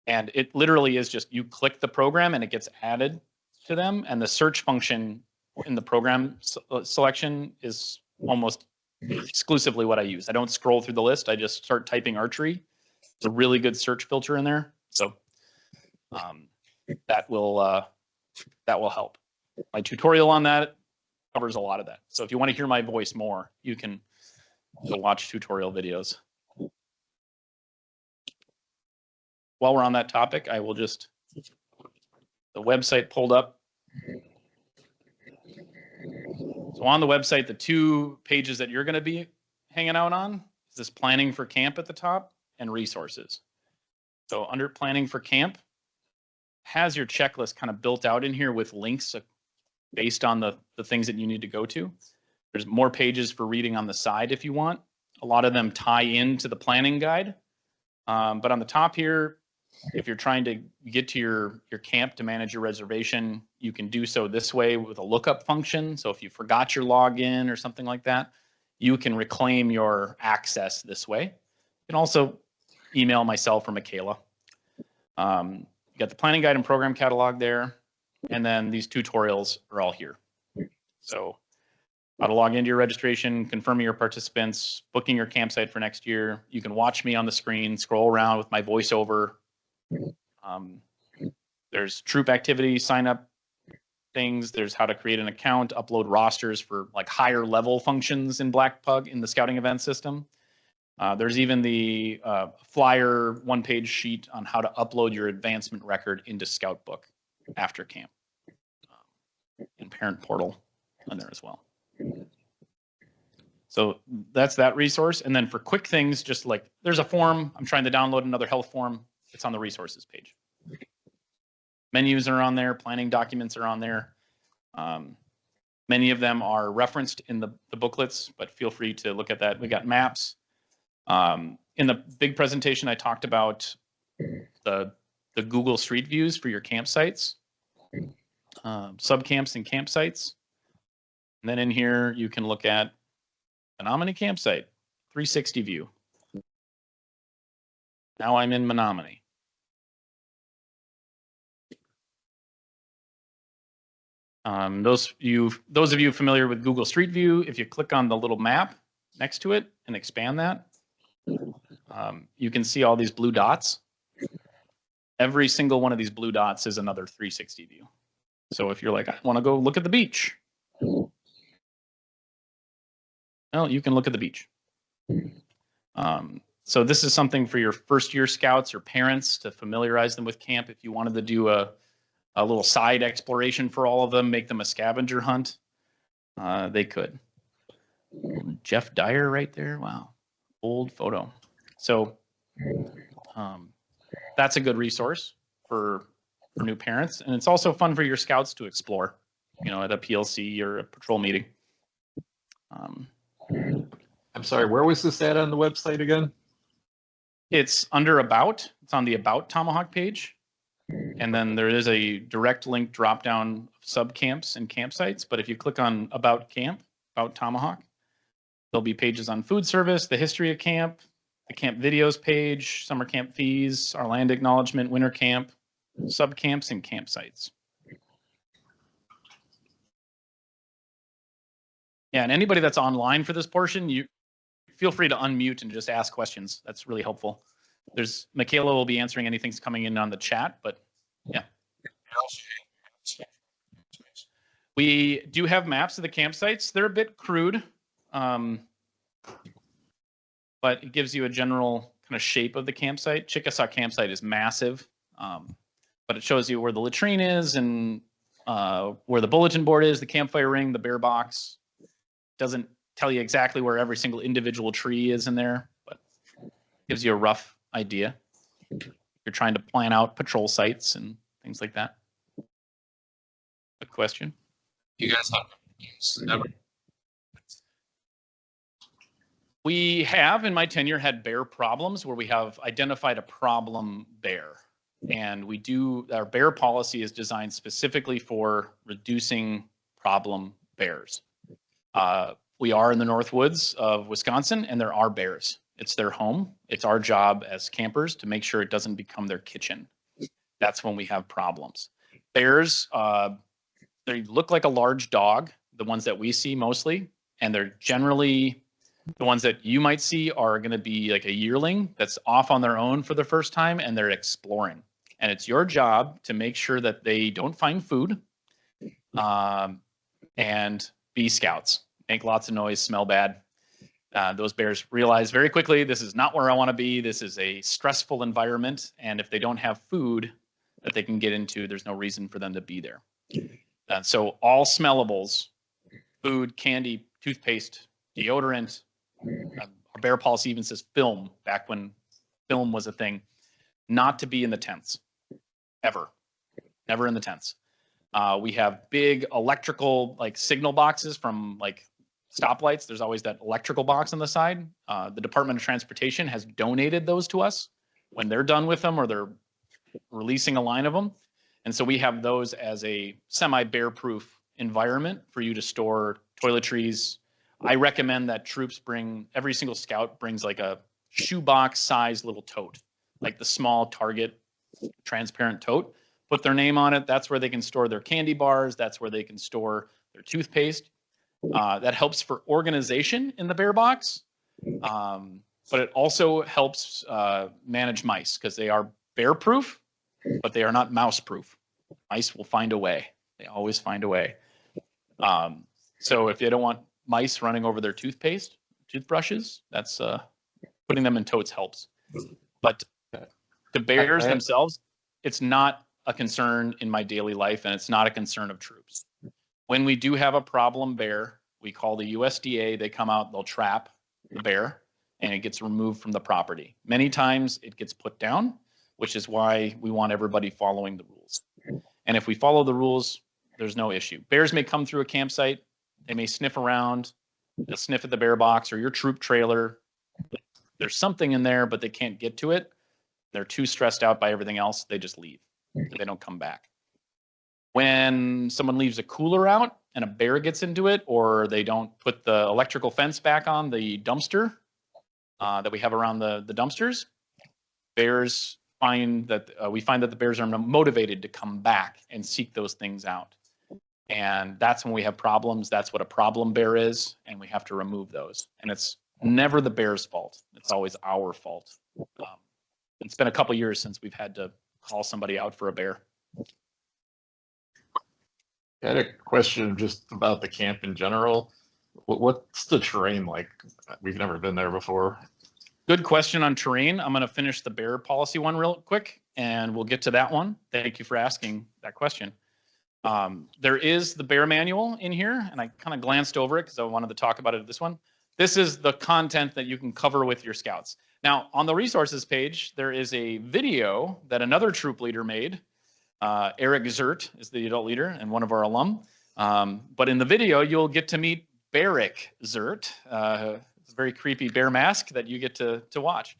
And it literally is just you click the program and it gets added to them. And the search function in the program selection is almost exclusively what I use. I don't scroll through the list. I just start typing archery. It's a really good search filter in there. So that will help. My tutorial on that covers a lot of that. So if you want to hear my voice more, you can go watch tutorial videos. While we're on that topic, I will just, the website pulled up. So on the website, the 2 pages that you're going to be hanging out on is this planning for camp at the top and resources. So under planning for camp, has your checklist kind of built out in here with links based on the things that you need to go to. There's more pages for reading on the side if you want. A lot of them tie into the planning guide. But on the top here, if you're trying to get to your camp to manage your reservation, you can do so this way with a lookup function. So if you forgot your login or something like that, you can reclaim your access this way. You can also email myself or Michaela. You got the planning guide and program catalog there, and then these tutorials are all here. So how to log into your registration, confirming your participants, booking your campsite for next year. You can watch me on the screen, scroll around with my voiceover. There's troop activity, sign up things. There's how to create an account, upload rosters for like higher level functions in Black Pug in the scouting event system. There's even the flyer 1-page sheet on how to upload your advancement record into Scout Book after camp. And parent portal on there as well. So that's that resource. And then for quick things, just like there's a form, I'm trying to download another health form. It's on the resources page. Menus are on there, planning documents are on there. Many of them are referenced in the booklets, but feel free to look at that. We got maps. In the big presentation, I talked about the Google Street Views for your campsites, subcamps and campsites. And then in here, you can look at Menominee campsite, 360 view. Now I'm in Menominee. Those of you familiar with Google Street View, if you click on the little map next to it and expand that, you can see all these blue dots. Every single one of these blue dots is another 360 view. So if you're like, I want to go look at the beach, well, you can look at the beach. So this is something for your first year scouts or parents to familiarize them with camp. If you wanted to do a little side exploration for all of them, make them a scavenger hunt, they could. Jeff Dyer right there. Wow. Old photo. So that's a good resource for new parents. And it's also fun for your scouts to explore, you know, at a PLC or a patrol meeting. I'm sorry, where was this at on the website again? It's under About. It's on the About Tomahawk page. And then there is a direct link drop down sub camps and campsites. But if you click on About Camp, About Tomahawk, there'll be pages on food service, the history of camp, the camp videos page, summer camp fees, our land acknowledgement, winter camp, sub camps, and campsites. Yeah, and anybody that's online for this portion, you feel free to unmute and just ask questions. That's really helpful. Michaela will be answering anything that's coming in on the chat, but yeah. We do have maps of the campsites. They're a bit crude, but it gives you a general kind of shape of the campsite. Chickasaw campsite is massive, but it shows you where the latrine is and where the bulletin board is, the campfire ring, the bear box. Doesn't tell you exactly where every single individual tree is in there, but gives you a rough idea. You're trying to plan out patrol sites and things like that. A question? You guys have never. We have, in my tenure, had bear problems where we have identified a problem bear. And our bear policy is designed specifically for reducing problem bears. We are in the North Woods of Wisconsin, and there are bears. It's their home. It's our job as campers to make sure it doesn't become their kitchen. That's when we have problems. Bears, they look like a large dog, the ones that we see mostly, and they're generally, the ones that you might see are going to be like a yearling that's off on their own for the first time, and they're exploring. And it's your job to make sure that they don't find food and be scouts. Make lots of noise, smell bad. Those bears realize very quickly, this is not where I want to be. This is a stressful environment. And if they don't have food that they can get into, there's no reason for them to be there. So all smellables, food, candy, toothpaste, deodorant, our bear policy even says film, back when film was a thing, not to be in the tents, ever, never in the tents. We have big electrical signal boxes from stoplights. There's always that electrical box on the side. The Department of Transportation has donated those to us when they're done with them or they're releasing a line of them. And so we have those as a semi-bear-proof environment for you to store toiletries. I recommend that troops every single scout brings like a shoebox size little tote, like the small Target transparent tote. Put their name on it. That's where they can store their candy bars. That's where they can store their toothpaste. That helps for organization in the bear box, but it also helps manage mice because they are bear proof, but they are not mouse proof. Mice will find a way. They always find a way. So if you don't want mice running over their toothbrushes, that's putting them in totes helps. But the bears themselves, it's not a concern in my daily life, and it's not a concern of troops. When we do have a problem bear, we call the USDA. They come out, they'll trap the bear, and it gets removed from the property. Many times it gets put down, which is why we want everybody following the rules. And if we follow the rules, there's no issue. Bears may come through a campsite. They may sniff around. They'll sniff at the bear box or your troop trailer. There's something in there, but they can't get to it. They're too stressed out by everything else. They just leave. They don't come back. When someone leaves a cooler out and a bear gets into it, or they don't put the electrical fence back on the dumpster that we have around the dumpsters, bears find that we find that the bears are motivated to come back and seek those things out. And that's when we have problems. That's what a problem bear is, and we have to remove those. And it's never the bear's fault. It's always our fault. It's been a couple years since we've had to call somebody out for a bear. I had a question just about the camp in general. What's the terrain like? We've never been there before. Good question on terrain. I'm going to finish the bear policy one real quick, and we'll get to that one. Thank you for asking that question. There is the bear manual in here, and I kind of glanced over it because I wanted to talk about it. This one. This is the content that you can cover with your scouts. Now, on the resources page, there is a video that another troop leader made. Eric Zert is the adult leader and one of our alum. But in the video, you'll get to meet Barrick Zert. It's a very creepy bear mask that you get to watch.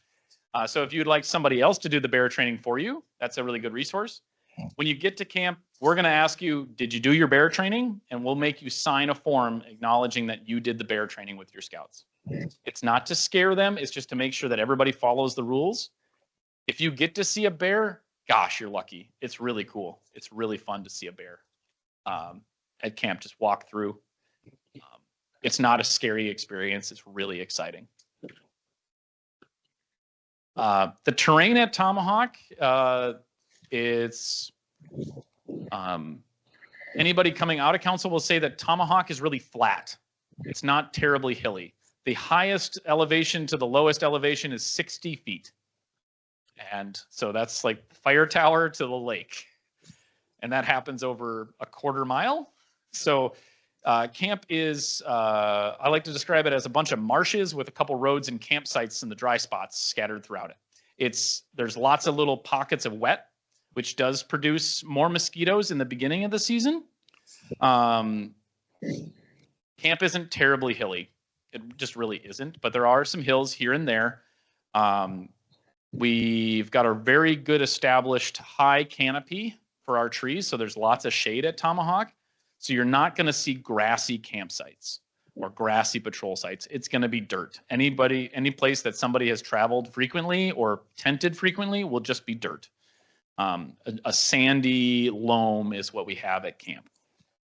So if you'd like somebody else to do the bear training for you, that's a really good resource. When you get to camp, we're going to ask you, did you do your bear training? And we'll make you sign a form acknowledging that you did the bear training with your scouts. It's not to scare them. It's just to make sure that everybody follows the rules. If you get to see a bear, gosh, you're lucky. It's really cool. It's really fun to see a bear at camp. Just walk through. It's not a scary experience. It's really exciting. The terrain at Tomahawk, it's anybody coming out of council will say that Tomahawk is really flat. It's not terribly hilly. The highest elevation to the lowest elevation is 60 feet. And so that's like fire tower to the lake. And that happens over a quarter mile. So camp is, I like to describe it as a bunch of marshes with a couple roads and campsites in the dry spots scattered throughout it. There's lots of little pockets of wet, which does produce more mosquitoes in the beginning of the season. Camp isn't terribly hilly. It just really isn't, but there are some hills here and there. We've got a very good established high canopy for our trees, so there's lots of shade at Tomahawk. So you're not going to see grassy campsites or grassy patrol sites. It's going to be dirt. Any place that somebody has traveled frequently or tented frequently will just be dirt. A sandy loam is what we have at camp.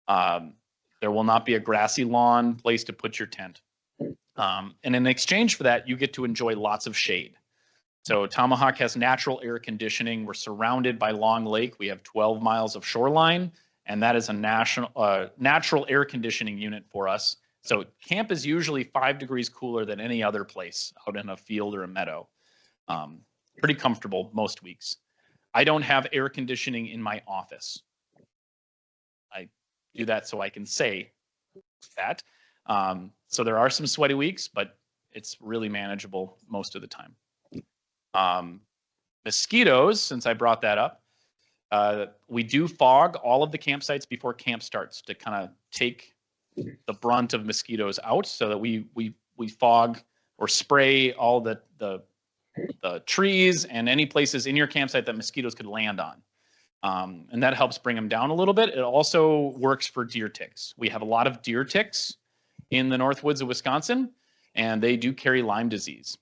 There will not be a grassy lawn place to put your tent. And in exchange for that, you get to enjoy lots of shade. So Tomahawk has natural air conditioning. We're surrounded by Long Lake. We have 12 miles of shoreline, and that is a natural air conditioning unit for us. So camp is usually 5 degrees cooler than any other place out in a field or a meadow. Pretty comfortable most weeks. I don't have air conditioning in my office. I do that so I can say that. So there are some sweaty weeks, but it's really manageable most of the time. Mosquitoes, since I brought that up, we do fog all of the campsites before camp starts to kind of take the brunt of mosquitoes out, so that we fog or spray all the trees and any places in your campsite that mosquitoes could land on. And that helps bring them down a little bit. It also works for deer ticks. We have a lot of deer ticks in the North Woods of Wisconsin, and they do carry Lyme disease.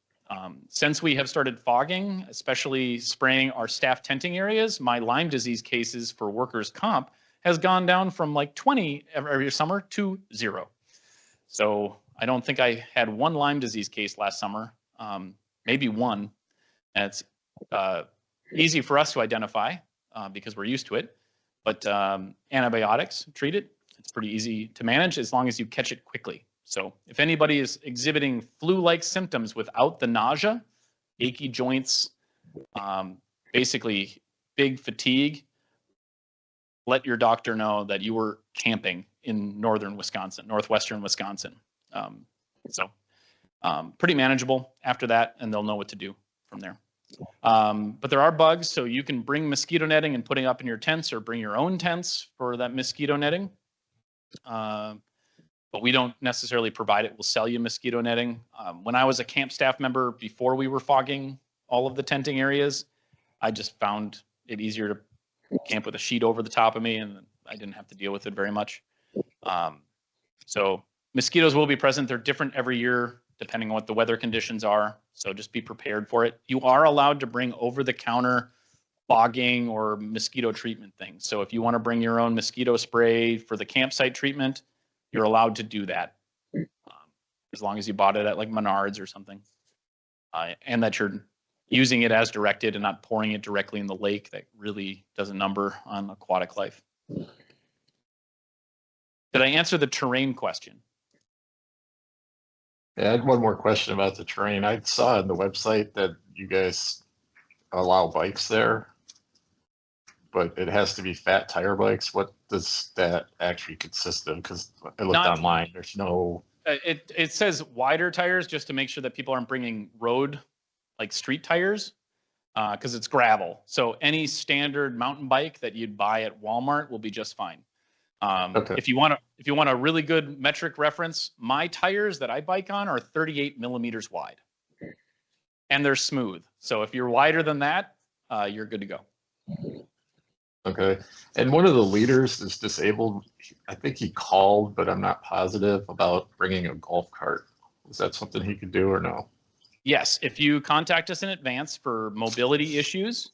Since we have started fogging, especially spraying our staff tenting areas, my Lyme disease cases for workers' comp has gone down from like 20 every summer to 0. So I don't think I had one Lyme disease case last summer, maybe one. And it's easy for us to identify because we're used to it. But antibiotics treat it. It's pretty easy to manage as long as you catch it quickly. So if anybody is exhibiting flu-like symptoms without the nausea, achy joints, basically big fatigue, let your doctor know that you were camping in northern Wisconsin, northwestern Wisconsin. Pretty manageable after that, and they'll know what to do from there. But there are bugs, so you can bring mosquito netting and put it up in your tents, or bring your own tents for that mosquito netting. But we don't necessarily provide it. We'll sell you mosquito netting. When I was a camp staff member, before we were fogging all of the tenting areas, I just found it easier to camp with a sheet over the top of me, and I didn't have to deal with it very much. So mosquitoes will be present. They're different every year, depending on what the weather conditions are. So just be prepared for it. You are allowed to bring over-the-counter fogging or mosquito treatment things. So if you want to bring your own mosquito spray for the campsite treatment, you're allowed to do that, as long as you bought it at like Menards or something, and that you're using it as directed and not pouring it directly in the lake. That really does a number on aquatic life. Did I answer the terrain question? Yeah, I had one more question about the terrain. I saw on the website that you guys allow bikes there, but it has to be fat tire bikes. What does that actually consist of? Because I looked online, there's no... It says wider tires, just to make sure that people aren't bringing road, like street tires, because it's gravel. So any standard mountain bike that you'd buy at Walmart will be just fine. Okay. If you want a really good metric reference, my tires that I bike on are 38 millimeters wide, and they're smooth. So if you're wider than that, you're good to go. Okay. And one of the leaders is disabled. I think he called, but I'm not positive about bringing a golf cart. Is that something he could do or no? Yes, if you contact us in advance for mobility issues,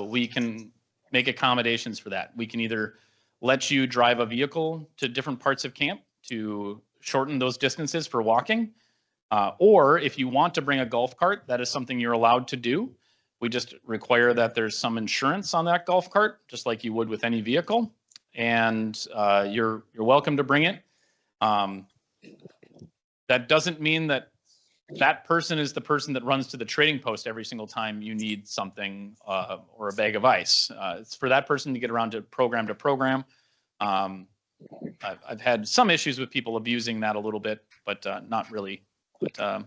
we can make accommodations for that. We can either let you drive a vehicle to different parts of camp to shorten those distances for walking, or if you want to bring a golf cart, that is something you're allowed to do. We just require that there's some insurance on that golf cart, just like you would with any vehicle, and you're welcome to bring it. That doesn't mean that that person is the person that runs to the trading post every single time you need something or a bag of ice. It's for that person to get around to program. I've had some issues with people abusing that a little bit, but not really. But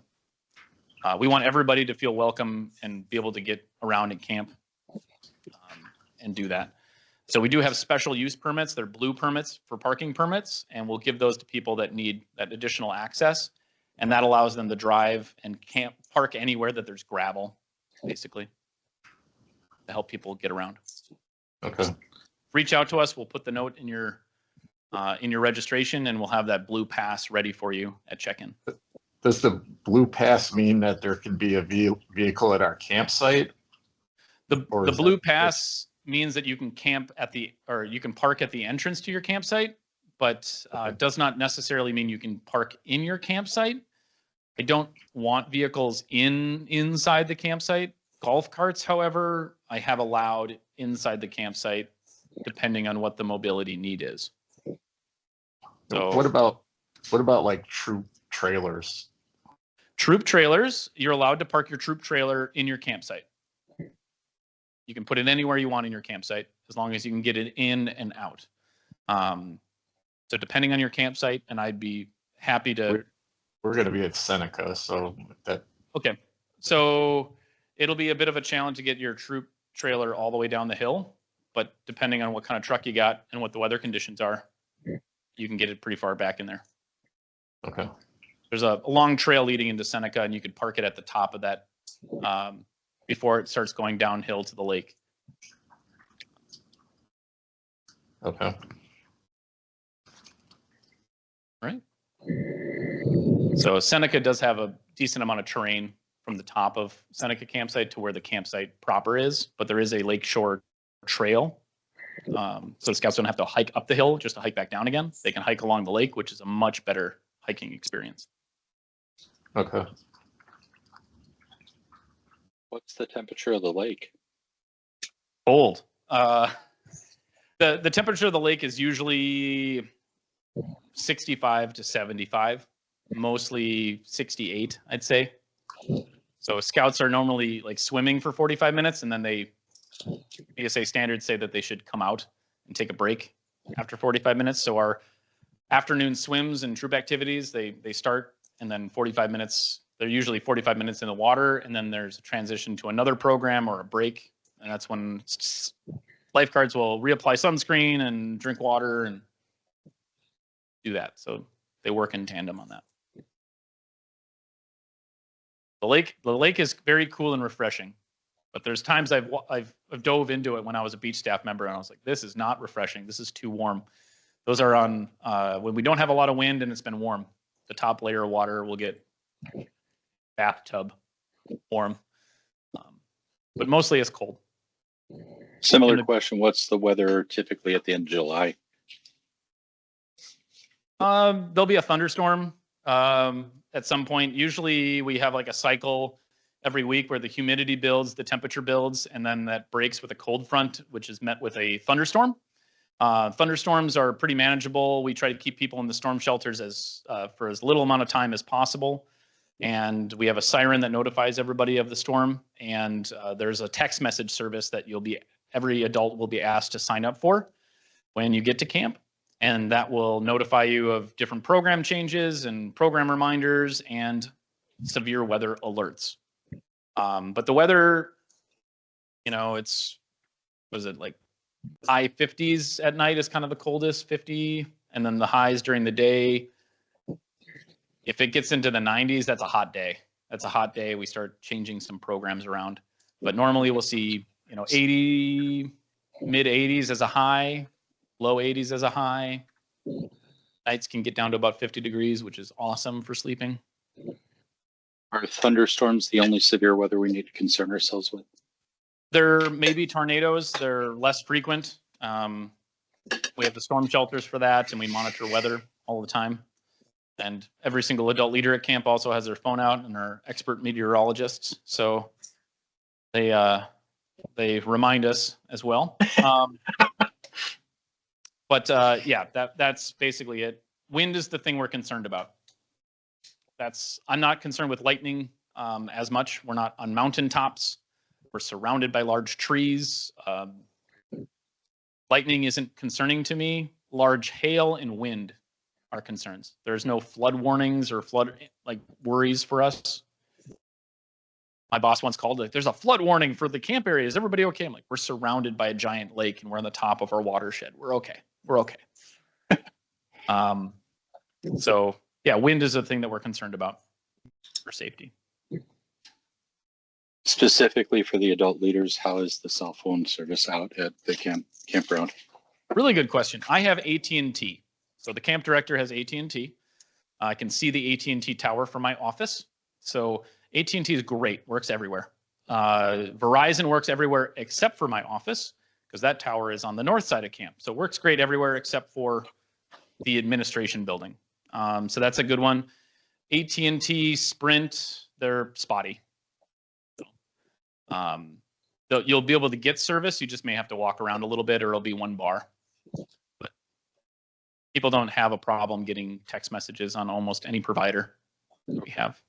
we want everybody to feel welcome and be able to get around in camp and do that. So we do have special use permits. They're blue permits for parking permits, and we'll give those to people that need that additional access. And that allows them to drive and camp, park anywhere that there's gravel, basically, to help people get around. Okay. Reach out to us. We'll put the note in your registration, and we'll have that blue pass ready for you at check-in. Does the blue pass mean that there can be a vehicle at our campsite? The blue pass means that you can camp at you can park at the entrance to your campsite, but does not necessarily mean you can park in your campsite. I don't want vehicles inside the campsite. Golf carts, however, I have allowed inside the campsite, depending on what the mobility need is. So what about like troop trailers? Troop trailers, you're allowed to park your troop trailer in your campsite. You can put it anywhere you want in your campsite, as long as you can get it in and out. So depending on your campsite, and I'd be happy to. We're going to be at Seneca, so that. Okay, so it'll be a bit of a challenge to get your troop trailer all the way down the hill, but depending on what kind of truck you got and what the weather conditions are, you can get it pretty far back in there. Okay. There's a long trail leading into Seneca, and you could park it at the top of that before it starts going downhill to the lake. Okay. Right. So Seneca does have a decent amount of terrain from the top of Seneca campsite to where the campsite proper is, but there is a lakeshore trail. So the scouts don't have to hike up the hill just to hike back down again. They can hike along the lake, which is a much better hiking experience. Okay. What's the temperature of the lake? Cold. The temperature of the lake is usually 65 to 75, mostly 68, I'd say. So scouts are normally like swimming for 45 minutes, and then PSA standards say that they should come out and take a break after 45 minutes. So our afternoon swims and troop activities, they start, and then 45 minutes, they're usually 45 minutes in the water, and then there's a transition to another program or a break. And that's when lifeguards will reapply sunscreen and drink water and do that. So they work in tandem on that. The lake is very cool and refreshing, but there's times I've dove into it when I was a beach staff member, and I was like, this is not refreshing. This is too warm. Those are on when we don't have a lot of wind and it's been warm. The top layer of water will get bathtub warm, but mostly it's cold. Similar question. What's the weather typically at the end of July? There'll be a thunderstorm at some point. Usually we have like a cycle every week where the humidity builds, the temperature builds, and then that breaks with a cold front, which is met with a thunderstorm. Thunderstorms are pretty manageable. We try to keep people in the storm shelters for as little amount of time as possible. And we have a siren that notifies everybody of the storm. And there's a text message service that every adult will be asked to sign up for when you get to camp. And that will notify you of different program changes and program reminders and severe weather alerts. But the weather, was it like high 50s at night is kind of the coldest, 50, and then the highs during the day. If it gets into the 90s, that's a hot day. That's a hot day. We start changing some programs around. But normally we'll see, 80 mid 80s as a high, low 80s as a high. Nights can get down to about 50 degrees, which is awesome for sleeping. Are thunderstorms the only severe weather we need to concern ourselves with? There may be tornadoes. They're less frequent. We have the storm shelters for that, and we monitor weather all the time. And every single adult leader at camp also has their phone out and are expert meteorologists. So they remind us as well. But yeah, that's basically it. Wind is the thing we're concerned about. I'm not concerned with lightning as much. We're not on mountaintops. We're surrounded by large trees. Lightning isn't concerning to me. Large hail and wind are concerns. There's no flood warnings or flood worries for us. My boss once called it, there's a flood warning for the camp area. Is everybody okay? I'm like, we're surrounded by a giant lake and we're on the top of our watershed. We're okay. We're okay. So yeah, wind is the thing that we're concerned about for safety. Specifically for the adult leaders, how is the cell phone service out at the campground? Really good question. I have AT&T. So the camp director has AT&T. I can see the AT&T tower from my office. So AT&T is great, works everywhere. Verizon works everywhere except for my office because that tower is on the north side of camp. So it works great everywhere except for the administration building. So that's a good one. AT&T, Sprint, they're spotty. You'll be able to get service. You just may have to walk around a little bit or it'll be one bar. But people don't have a problem getting text messages on almost any provider that we have.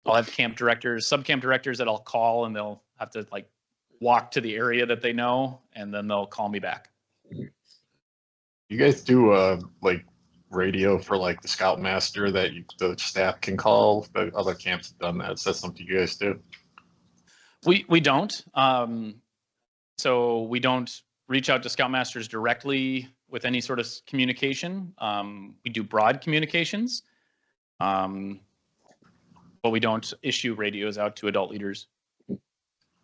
I'll have camp directors, sub-camp directors that I'll call and they'll have to walk to the area that they know and then they'll call me back. You guys do radio for the scoutmaster that the staff can call? But other camps have done that. Is that something you guys do? We don't. So we don't reach out to scoutmasters directly with any sort of communication. We do broad communications, but we don't issue radios out to adult leaders.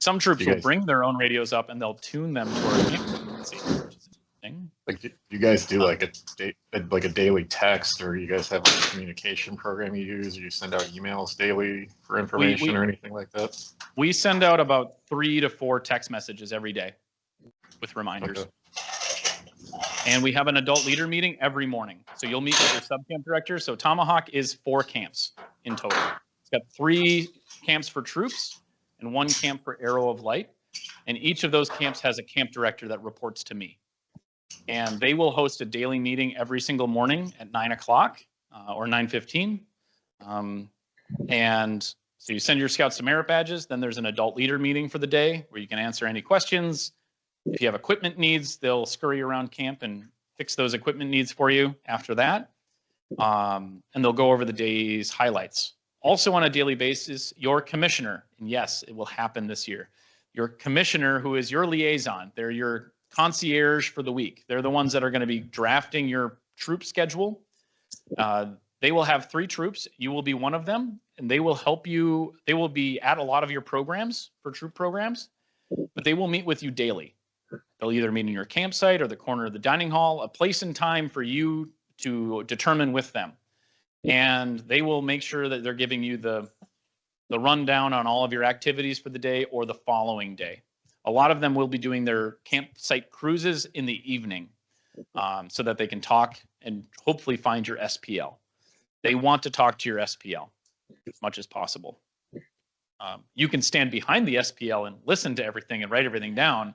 Some troops will bring their own radios up and they'll tune them to our camp frequency, which is interesting. You guys do a daily text, or you guys have a communication program you use, or you send out emails daily for information or anything like that? We send out about 3 to 4 text messages every day with reminders. Okay. And we have an adult leader meeting every morning. So you'll meet with your sub-camp director. So Tomahawk is 4 camps in total. It's got 3 camps for troops and 1 camp for Arrow of Light. And each of those camps has a camp director that reports to me. And they will host a daily meeting every single morning at 9 o'clock or 9:15. And so you send your scouts to merit badges. Then there's an adult leader meeting for the day where you can answer any questions. If you have equipment needs, they'll scurry around camp and fix those equipment needs for you after that. And they'll go over the day's highlights. Also on a daily basis, your commissioner, and yes, it will happen this year, your commissioner, who is your liaison, they're your concierge for the week. They're the ones that are going to be drafting your troop schedule. They will have 3 troops. You will be one of them, and they will help you. They will be at a lot of your programs for troop programs, but they will meet with you daily. They'll either meet in your campsite or the corner of the dining hall, a place and time for you to determine with them. And they will make sure that they're giving you the rundown on all of your activities for the day or the following day. A lot of them will be doing their campsite cruises in the evening so that they can talk and hopefully find your SPL. They want to talk to your SPL as much as possible. You can stand behind the SPL and listen to everything and write everything down,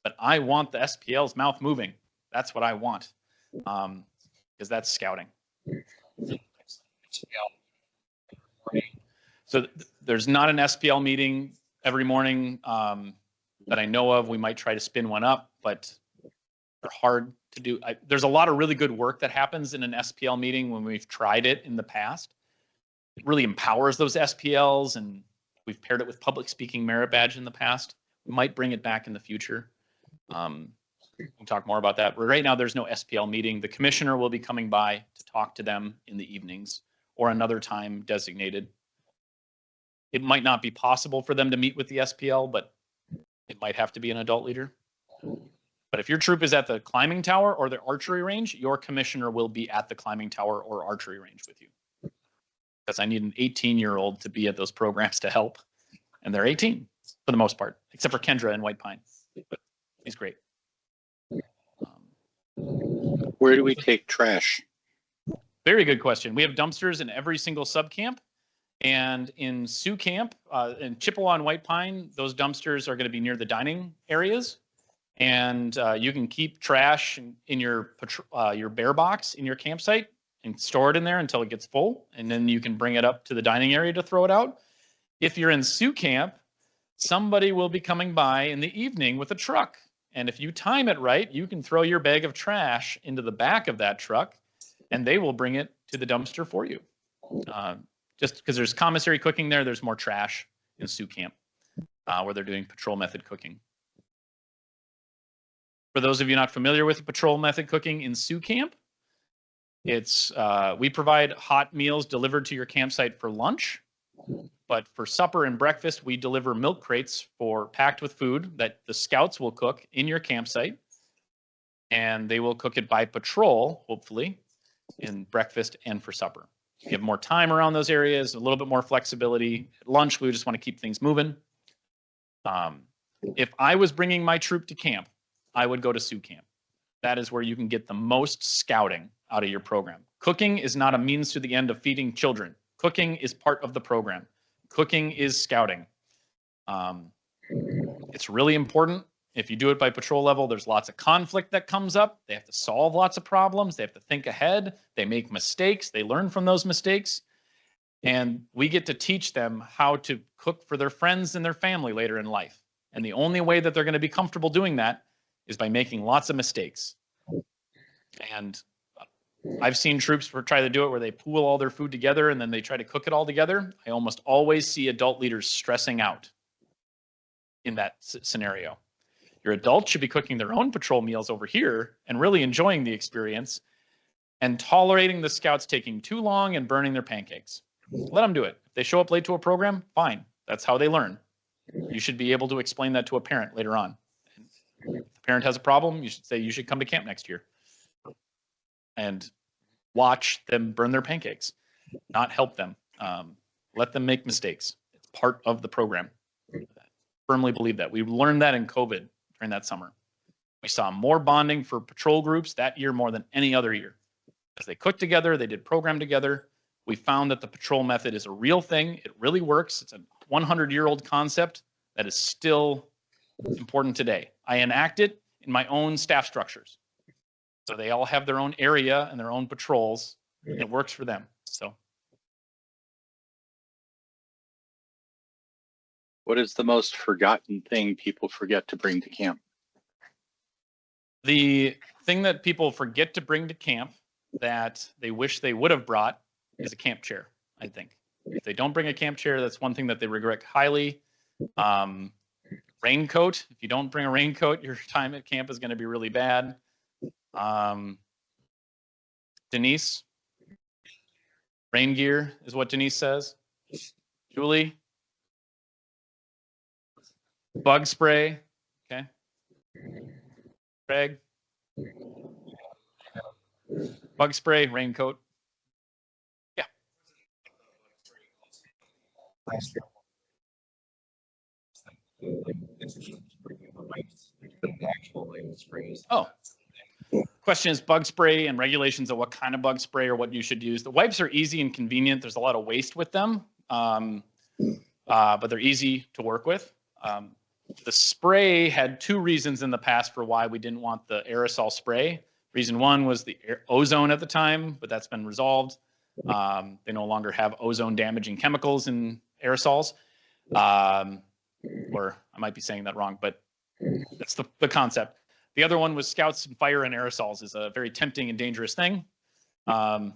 but I want the SPL's mouth moving. That's what I want because that's scouting. So there's not an SPL meeting every morning that I know of. We might try to spin one up, but they're hard to do. There's a lot of really good work that happens in an SPL meeting when we've tried it in the past. It really empowers those SPLs, and we've paired it with public speaking merit badge in the past. We might bring it back in the future. We can talk more about that. But right now, there's no SPL meeting. The commissioner will be coming by to talk to them in the evenings or another time designated. It might not be possible for them to meet with the SPL, but it might have to be an adult leader. But if your troop is at the climbing tower or the archery range, your commissioner will be at the climbing tower or archery range with you. Because I need an 18-year-old to be at those programs to help. And they're 18 for the most part, except for Kendra and White Pine. But he's great. Where do we take trash? Very good question. We have dumpsters in every single sub camp. And in Sioux Camp, in Chippewa and White Pine, those dumpsters are going to be near the dining areas. And you can keep trash in your bear box in your campsite and store it in there until it gets full. And then you can bring it up to the dining area to throw it out. If you're in Sioux Camp, somebody will be coming by in the evening with a truck. And if you time it right, you can throw your bag of trash into the back of that truck and they will bring it to the dumpster for you. Just because there's commissary cooking there, there's more trash in Sioux Camp where they're doing patrol method cooking. For those of you not familiar with patrol method cooking in Sioux Camp, it's we provide hot meals delivered to your campsite for lunch, but for supper and breakfast, we deliver milk crates packed with food that the scouts will cook in your campsite, and they will cook it by patrol, hopefully, in breakfast and for supper. You have more time around those areas, a little bit more flexibility. At lunch, we just want to keep things moving. If I was bringing my troop to camp, I would go to Sioux Camp. That is where you can get the most scouting out of your program. Cooking is not a means to the end of feeding children. Cooking is part of the program. Cooking is scouting. It's really important. If you do it by patrol level, there's lots of conflict that comes up. They have to solve lots of problems. They have to think ahead. They make mistakes. They learn from those mistakes. And we get to teach them how to cook for their friends and their family later in life. And the only way that they're going to be comfortable doing that is by making lots of mistakes. And I've seen troops try to do it where they pool all their food together and then they try to cook it all together. I almost always see adult leaders stressing out in that scenario. Your adults should be cooking their own patrol meals over here and really enjoying the experience and tolerating the scouts taking too long and burning their pancakes. Let them do it. If they show up late to a program, fine. That's how they learn. You should be able to explain that to a parent later on. If the parent has a problem, you should say you should come to camp next year and watch them burn their pancakes, not help them. Let them make mistakes. It's part of the program. I firmly believe that. We learned that in COVID during that summer. We saw more bonding for patrol groups that year more than any other year. As they cooked together, they did program together. We found that the patrol method is a real thing. It really works. It's a 100-year-old concept that is still important today. I enact it in my own staff structures. So they all have their own area and their own patrols. It works for them. So What is the most forgotten thing people forget to bring to camp? the thing that people forget to bring to camp that they wish they would have brought is a camp chair, I think. If they don't bring a camp chair, that's one thing that they regret highly. Raincoat. If you don't bring a raincoat, your time at camp is going to be really bad. Denise, rain gear is what Denise says. Julie, bug spray. Okay. Craig, bug spray, raincoat. Yeah. Oh. Question is bug spray and regulations of what kind of bug spray or what you should use. The wipes are easy and convenient. There's a lot of waste with them, but they're easy to work with. The spray had two reasons in the past for why we didn't want the aerosol spray. Reason one was the ozone at the time, but that's been resolved. They no longer have ozone damaging chemicals in aerosols. Or I might be saying that wrong, but that's the concept. The other one was scouts and fire and aerosols is a very tempting and dangerous thing, where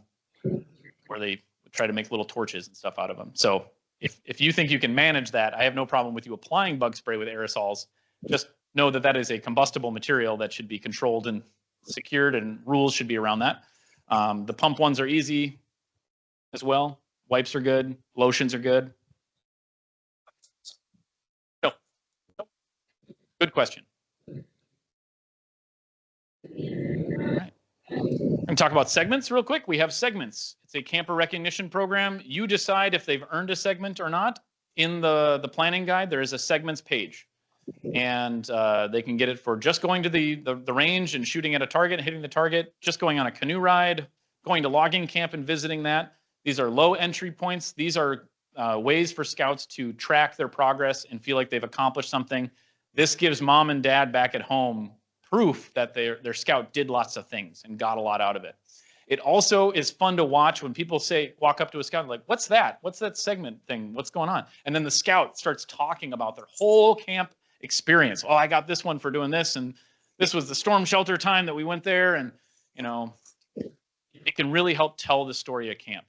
they try to make little torches and stuff out of them. So if you think you can manage that, I have no problem with you applying bug spray with aerosols. Just know that that is a combustible material that should be controlled and secured, and rules should be around that. The pump ones are easy as well. Wipes are good. Lotions are good. No. Good question. And talk about segments real quick. We have segments. It's a camper recognition program. You decide if they've earned a segment or not. In the planning guide, there is a segments page. And they can get it for just going to the range and shooting at a target, hitting the target, just going on a canoe ride, going to logging camp and visiting that. These are low entry points. These are ways for scouts to track their progress and feel like they've accomplished something. This gives mom and dad back at home proof that their scout did lots of things and got a lot out of it. It also is fun to watch when people walk up to a scout like, what's that? What's that segment thing? What's going on? And then the scout starts talking about their whole camp experience. Oh, I got this one for doing this, and this was the storm shelter time that we went there, and it can really help tell the story of camp.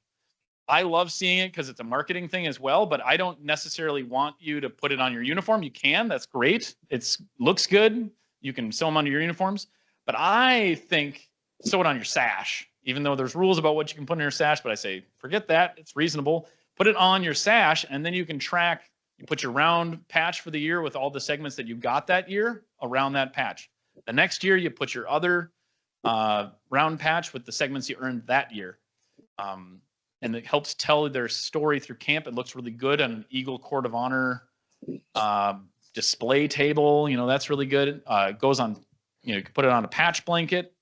I love seeing it because it's a marketing thing as well, but I don't necessarily want you to put it on your uniform. You can, that's great. It looks good. You can sew them on your uniforms, but I think sew it on your sash, even though there's rules about what you can put in your sash, but I say, forget that, it's reasonable. Put it on your sash, and then you can track. You put your round patch for the year with all the segments that you got that year around that patch. The next year, you put your other round patch with the segments you earned that year. And it helps tell their story through camp. It looks really good on an Eagle Court of Honor display table. That's really good. It goes on, you can put it on a patch blanket.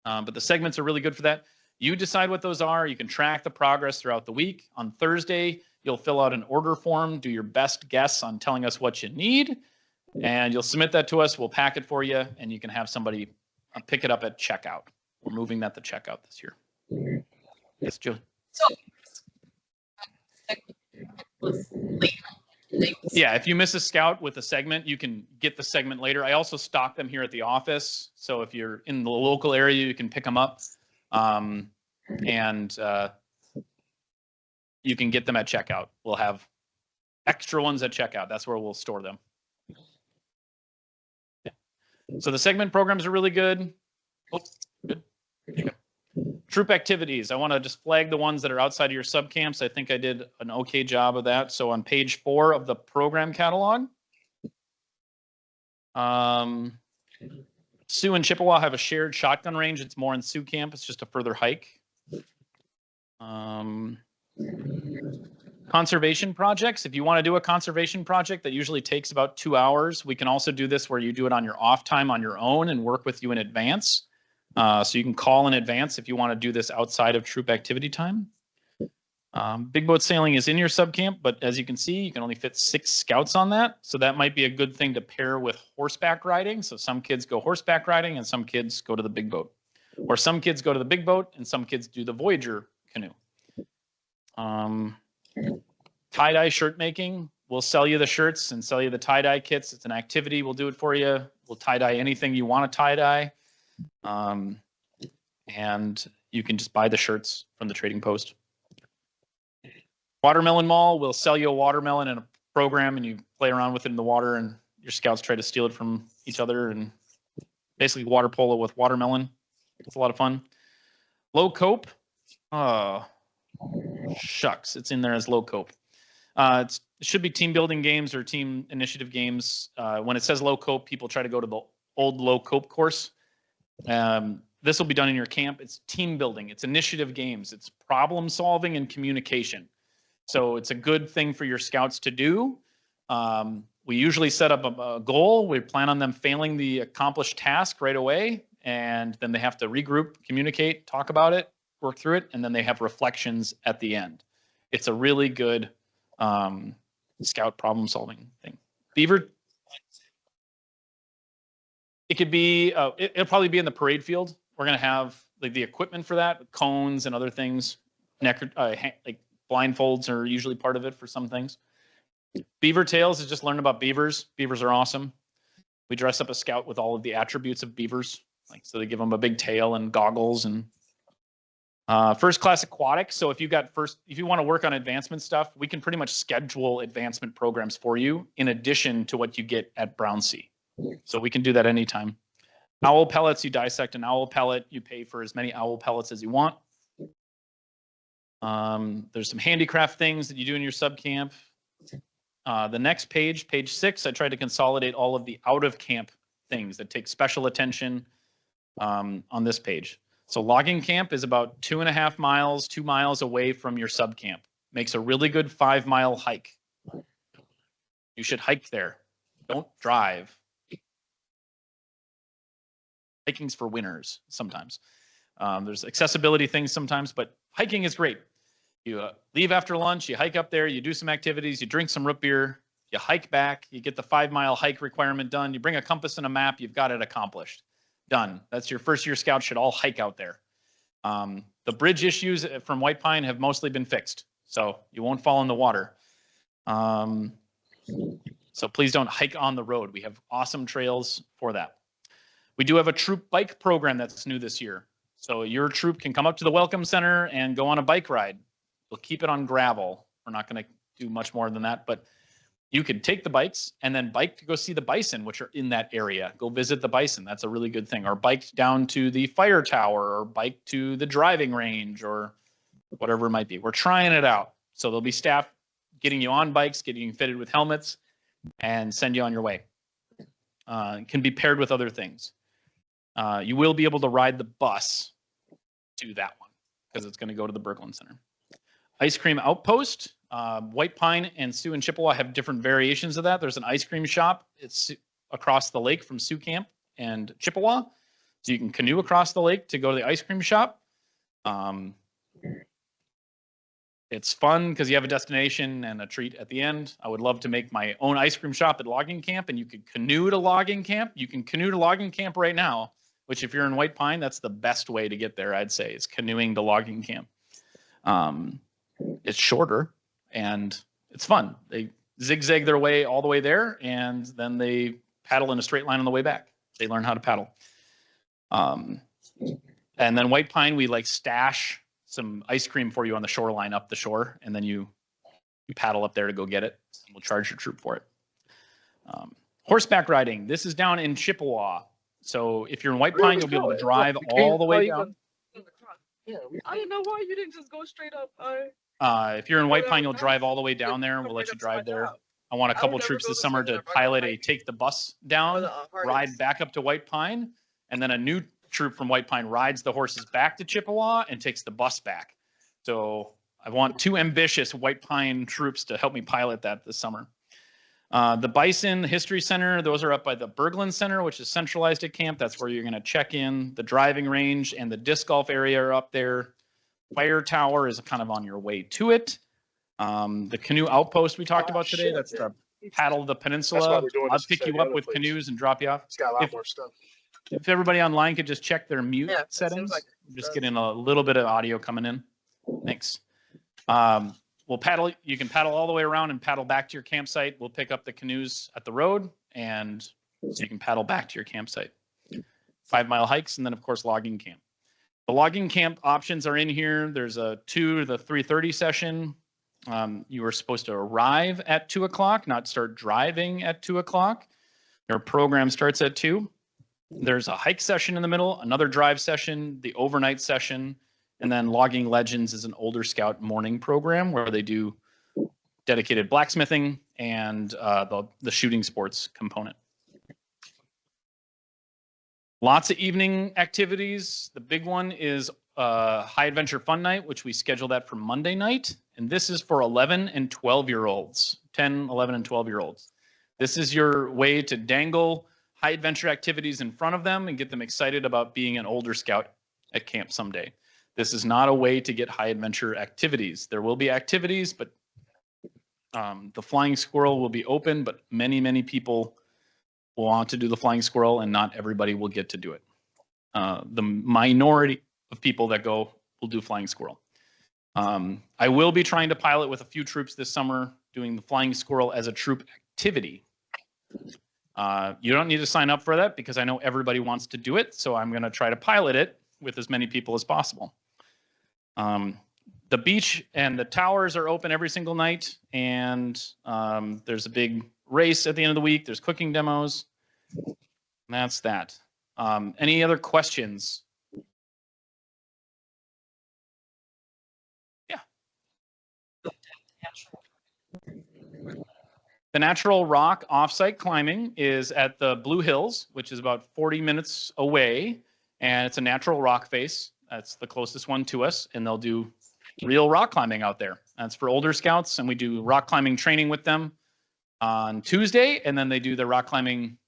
But the segments are really good for that. You decide what those are. You can track the progress throughout the week. On Thursday, you'll fill out an order form, do your best guess on telling us what you need, and you'll submit that to us. We'll pack it for you, and you can have somebody pick it up at checkout. We're moving that to checkout this year. Yes, Julie. So, yeah, if you miss a scout with a segment, you can get the segment later. I also stock them here at the office, so if you're in the local area, you can pick them up. You can get them at checkout. We'll have extra ones at checkout. That's where we'll store them. Yeah. So the segment programs are really good. Oh, good. Okay. Troop activities. I want to just flag the ones that are outside of your sub camps. I think I did an okay job of that. So on page 4 of the program catalog, Sioux and Chippewa have a shared shotgun range. It's more in Sioux camp. It's just a further hike. Conservation projects. If you want to do a conservation project that usually takes about 2 hours, we can also do this where you do it on your off time on your own and work with you in advance. So you can call in advance if you want to do this outside of troop activity time. Big boat sailing is in your sub camp, but as you can see, you can only fit 6 scouts on that. So that might be a good thing to pair with horseback riding. So some kids go horseback riding and some kids go to the big boat. Or some kids go to the big boat and some kids do the Voyager canoe. Tie-dye shirt making. We'll sell you the shirts and sell you the tie-dye kits. It's an activity. We'll do it for you. We'll tie-dye anything you want to tie-dye. And you can just buy the shirts from the trading post. Watermelon Mall, we'll sell you a watermelon in a program and you play around with it in the water and your scouts try to steal it from each other and basically water polo with watermelon. It's a lot of fun. Low cope. Shucks, it's in there as low cope. It should be team building games or team initiative games. When it says low cope, people try to go to the old low cope course. This will be done in your camp. It's team building. It's initiative games. It's problem solving and communication. So it's a good thing for your scouts to do. We usually set up a goal. We plan on them failing the accomplished task right away. And then they have to regroup, communicate, talk about it, work through it, and then they have reflections at the end. It's a really good scout problem solving thing. Beaver, it could be, it'll probably be in the parade field. We're going to have like the equipment for that, cones and other things. Like blindfolds are usually part of it for some things. Beaver tails is just learn about beavers. Beavers are awesome. We dress up a scout with all of the attributes of beavers. Like, so they give them a big tail and goggles and first class aquatics. So if you want to work on advancement stuff, we can pretty much schedule advancement programs for you in addition to what you get at Brown Sea. So we can do that anytime. Owl pellets, you dissect an owl pellet, you pay for as many owl pellets as you want. There's some handicraft things that you do in your sub camp. The next page, page 6, I tried to consolidate all of the out of camp things that take special attention on this page. So logging camp is about 2.5 miles, 2 miles away from your sub camp. Makes a really good 5-mile hike. You should hike there. Don't drive. Hiking's for winners sometimes. There's accessibility things sometimes, but hiking is great. You leave after lunch, you hike up there, you do some activities, you drink some root beer, you hike back, you get the 5-mile hike requirement done, you bring a compass and a map, you've got it accomplished. Done. That's your first year scouts should all hike out there. The bridge issues from White Pine have mostly been fixed, so you won't fall in the water. So please don't hike on the road. We have awesome trails for that. We do have a troop bike program that's new this year. So your troop can come up to the Welcome Center and go on a bike ride. We'll keep it on gravel. We're not going to do much more than that, but you could take the bikes and then bike to go see the bison, which are in that area. Go visit the bison. That's a really good thing. Or bike down to the fire tower, or bike to the driving range, or whatever it might be. We're trying it out. So there'll be staff getting you on bikes, getting you fitted with helmets, and send you on your way. It can be paired with other things. You will be able to ride the bus to that one because it's going to go to the Berglund Center. Ice cream outpost. White Pine and Sioux and Chippewa have different variations of that. There's an ice cream shop. It's across the lake from Sioux Camp and Chippewa. So you can canoe across the lake to go to the ice cream shop. It's fun because you have a destination and a treat at the end. I would love to make my own ice cream shop at logging camp, and you could canoe to logging camp. You can canoe to logging camp right now, which if you're in White Pine, that's the best way to get there, I'd say, is canoeing to logging camp. It's shorter and it's fun. They zigzag their way all the way there, and then they paddle in a straight line on the way back. They learn how to paddle. And then White Pine, we like stash some ice cream for you on the shoreline up the shore, and then you paddle up there to go get it, and we'll charge your troop for it. Horseback riding. This is down in Chippewa. So if you're in White Pine, you'll be able to drive all the way down. I don't know why you didn't just go straight up. If you're in White Pine, you'll drive all the way down there, and we'll let you drive there. I want a couple troops this summer to pilot a take the bus down, ride back up to White Pine, and then a new troop from White Pine rides the horses back to Chippewa and takes the bus back. So I want 2 ambitious White Pine troops to help me pilot that this summer. The Bison History Center, those are up by the Berglund Center, which is centralized at camp. That's where you're going to check in. The driving range and the disc golf area are up there. Fire tower is kind of on your way to it. The canoe outpost we talked about today, that's the paddle the peninsula. I'll pick you up with canoes and drop you off. It's got a lot more stuff. If everybody online could just check their mute settings, like just getting a little bit of audio coming in. Thanks. We'll paddle. You can paddle all the way around and paddle back to your campsite. We'll pick up the canoes at the road, and so you can paddle back to your campsite. 5-mile hikes, and then of course logging camp. The logging camp options are in here. There's a 2 to 3:30 session. You are supposed to arrive at 2 o'clock, not start driving at 2 o'clock. Your program starts at 2. There's a hike session in the middle, another drive session, the overnight session, and then Logging Legends is an older scout morning program where they do dedicated blacksmithing and the shooting sports component. Lots of evening activities. The big one is High Adventure Fun Night, which we schedule that for Monday night. And this is for 11 and 12-year-olds, 10, 11, and 12-year-olds. This is your way to dangle high adventure activities in front of them and get them excited about being an older scout at camp someday. This is not a way to get high adventure activities. There will be activities, but the flying squirrel will be open, but many, many people will want to do the flying squirrel and not everybody will get to do it. The minority of people that go will do flying squirrel. I will be trying to pilot with a few troops this summer doing the flying squirrel as a troop activity. You don't need to sign up for that because I know everybody wants to do it. So I'm going to try to pilot it with as many people as possible. The beach and the towers are open every single night. And there's a big race at the end of the week. There's cooking demos. And that's that. Any other questions? Yeah. The Natural Rock offsite climbing is at the Blue Hills, which is about 40 minutes away, and it's a natural rock face. That's the closest one to us, and they'll do real rock climbing out there. That's for older scouts, and we do rock climbing training with them on Tuesday, and then they do the rock climbing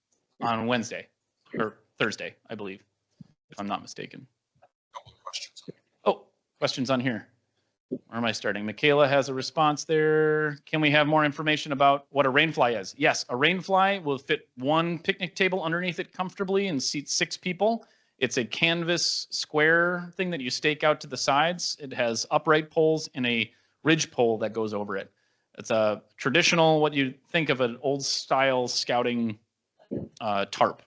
on Wednesday or Thursday, I believe, if I'm not mistaken. Oh, questions on here. Where am I starting? Michaela has a response there. Can we have more information about what a rainfly is? Yes, a rainfly will fit one picnic table underneath it comfortably and seat 6 people. It's a canvas square thing that you stake out to the sides. It has upright poles and a ridge pole that goes over it. It's a traditional, what you think of an old style scouting tarp.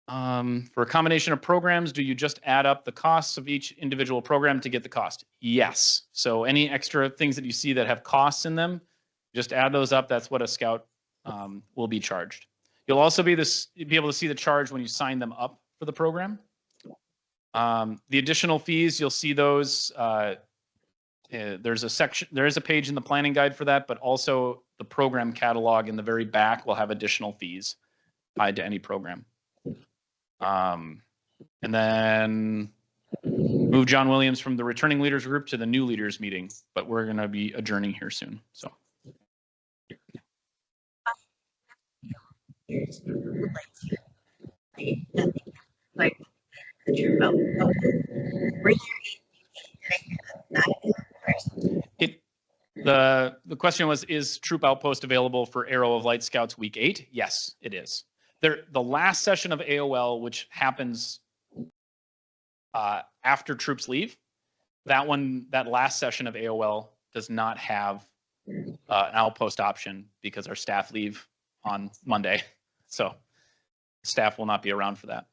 For a combination of programs, do you just add up the costs of each individual program to get the cost? Yes. So any extra things that you see that have costs in them, just add those up. That's what a scout will be charged. You'll also be able to see the charge when you sign them up for the program. The additional fees, you'll see those. There is a page in the planning guide for that, but also the program catalog in the very back will have additional fees tied to any program. And then move John Williams from the returning leaders group to the new leaders meeting, but we're going to be adjourning here soon. So. The question was, is Troop Outpost available for Arrow of Light Scouts Week 8? Yes, it is. The last session of AOL, which happens after troops leave, that last session of AOL does not have an outpost option because our staff leave on Monday. So staff will not be around for that.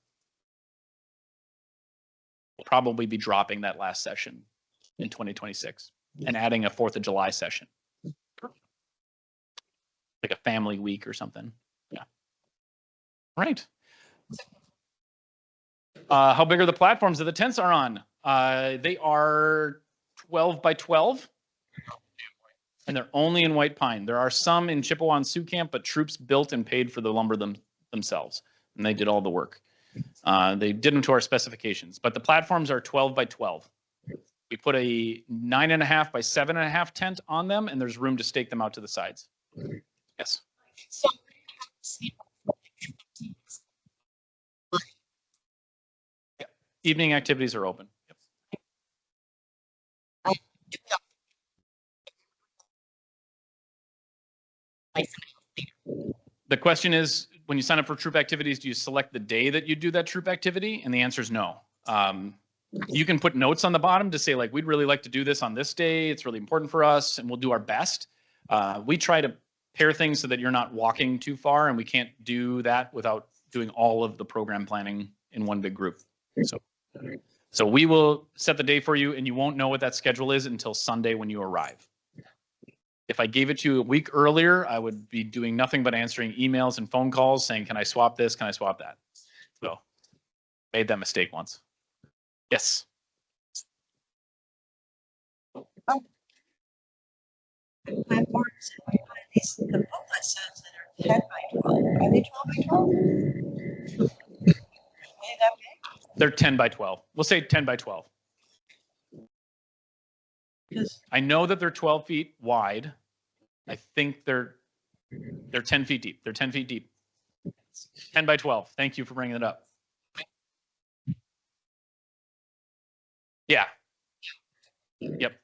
We'll probably be dropping that last session in 2026 and adding a 4th of July session. Like a family week or something. Yeah. Right. How big are the platforms that the tents are on? They are 12 by 12. And they're only in white pine. There are some in Chippewa and Sioux Camp, but troops built and paid for the lumber themselves. And they did all the work. They did them to our specifications. But the platforms are 12 by 12. We put a 9.5 by 7.5 tent on them, and there's room to stake them out to the sides. Yes. Yeah. Evening activities are open. Yep. The question is, when you sign up for troop activities, do you select the day that you do that troop activity? And the answer is no. You can put notes on the bottom to say, like, we'd really like to do this on this day. It's really important for us, and we'll do our best. We try to pair things so that you're not walking too far, and we can't do that without doing all of the program planning in one big group. So we will set the day for you, and you won't know what that schedule is until Sunday when you arrive. If I gave it to you a week earlier, I would be doing nothing but answering emails and phone calls saying, can I swap this? Can I swap that? So made that mistake once. Yes. Platforms, these, the booklet says that are 10 by 12. Are they 12 by 12? They're 10 by 12. We'll say 10 by 12. I know that they're 12 feet wide. I think they're 10 feet deep. They're 10 feet deep. 10 by 12. Thank you for bringing it up. Yeah. Yep.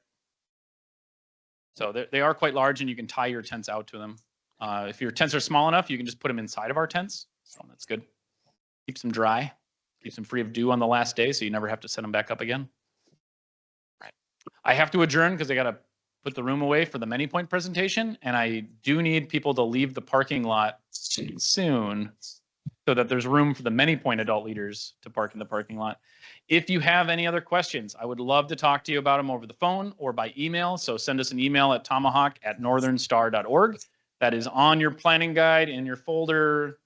So they are quite large, and you can tie your tents out to them. If your tents are small enough, you can just put them inside of our tents. So that's good. Keeps them dry. Keeps them free of dew on the last day, so you never have to set them back up again. Right. I have to adjourn because I got to put the room away for the many point presentation, and I do need people to leave the parking lot soon so that there's room for the many point adult leaders to park in the parking lot. If you have any other questions, I would love to talk to you about them over the phone or by email. So send us an email at tomahawk@northernstar.org. That is on your planning guide in your folder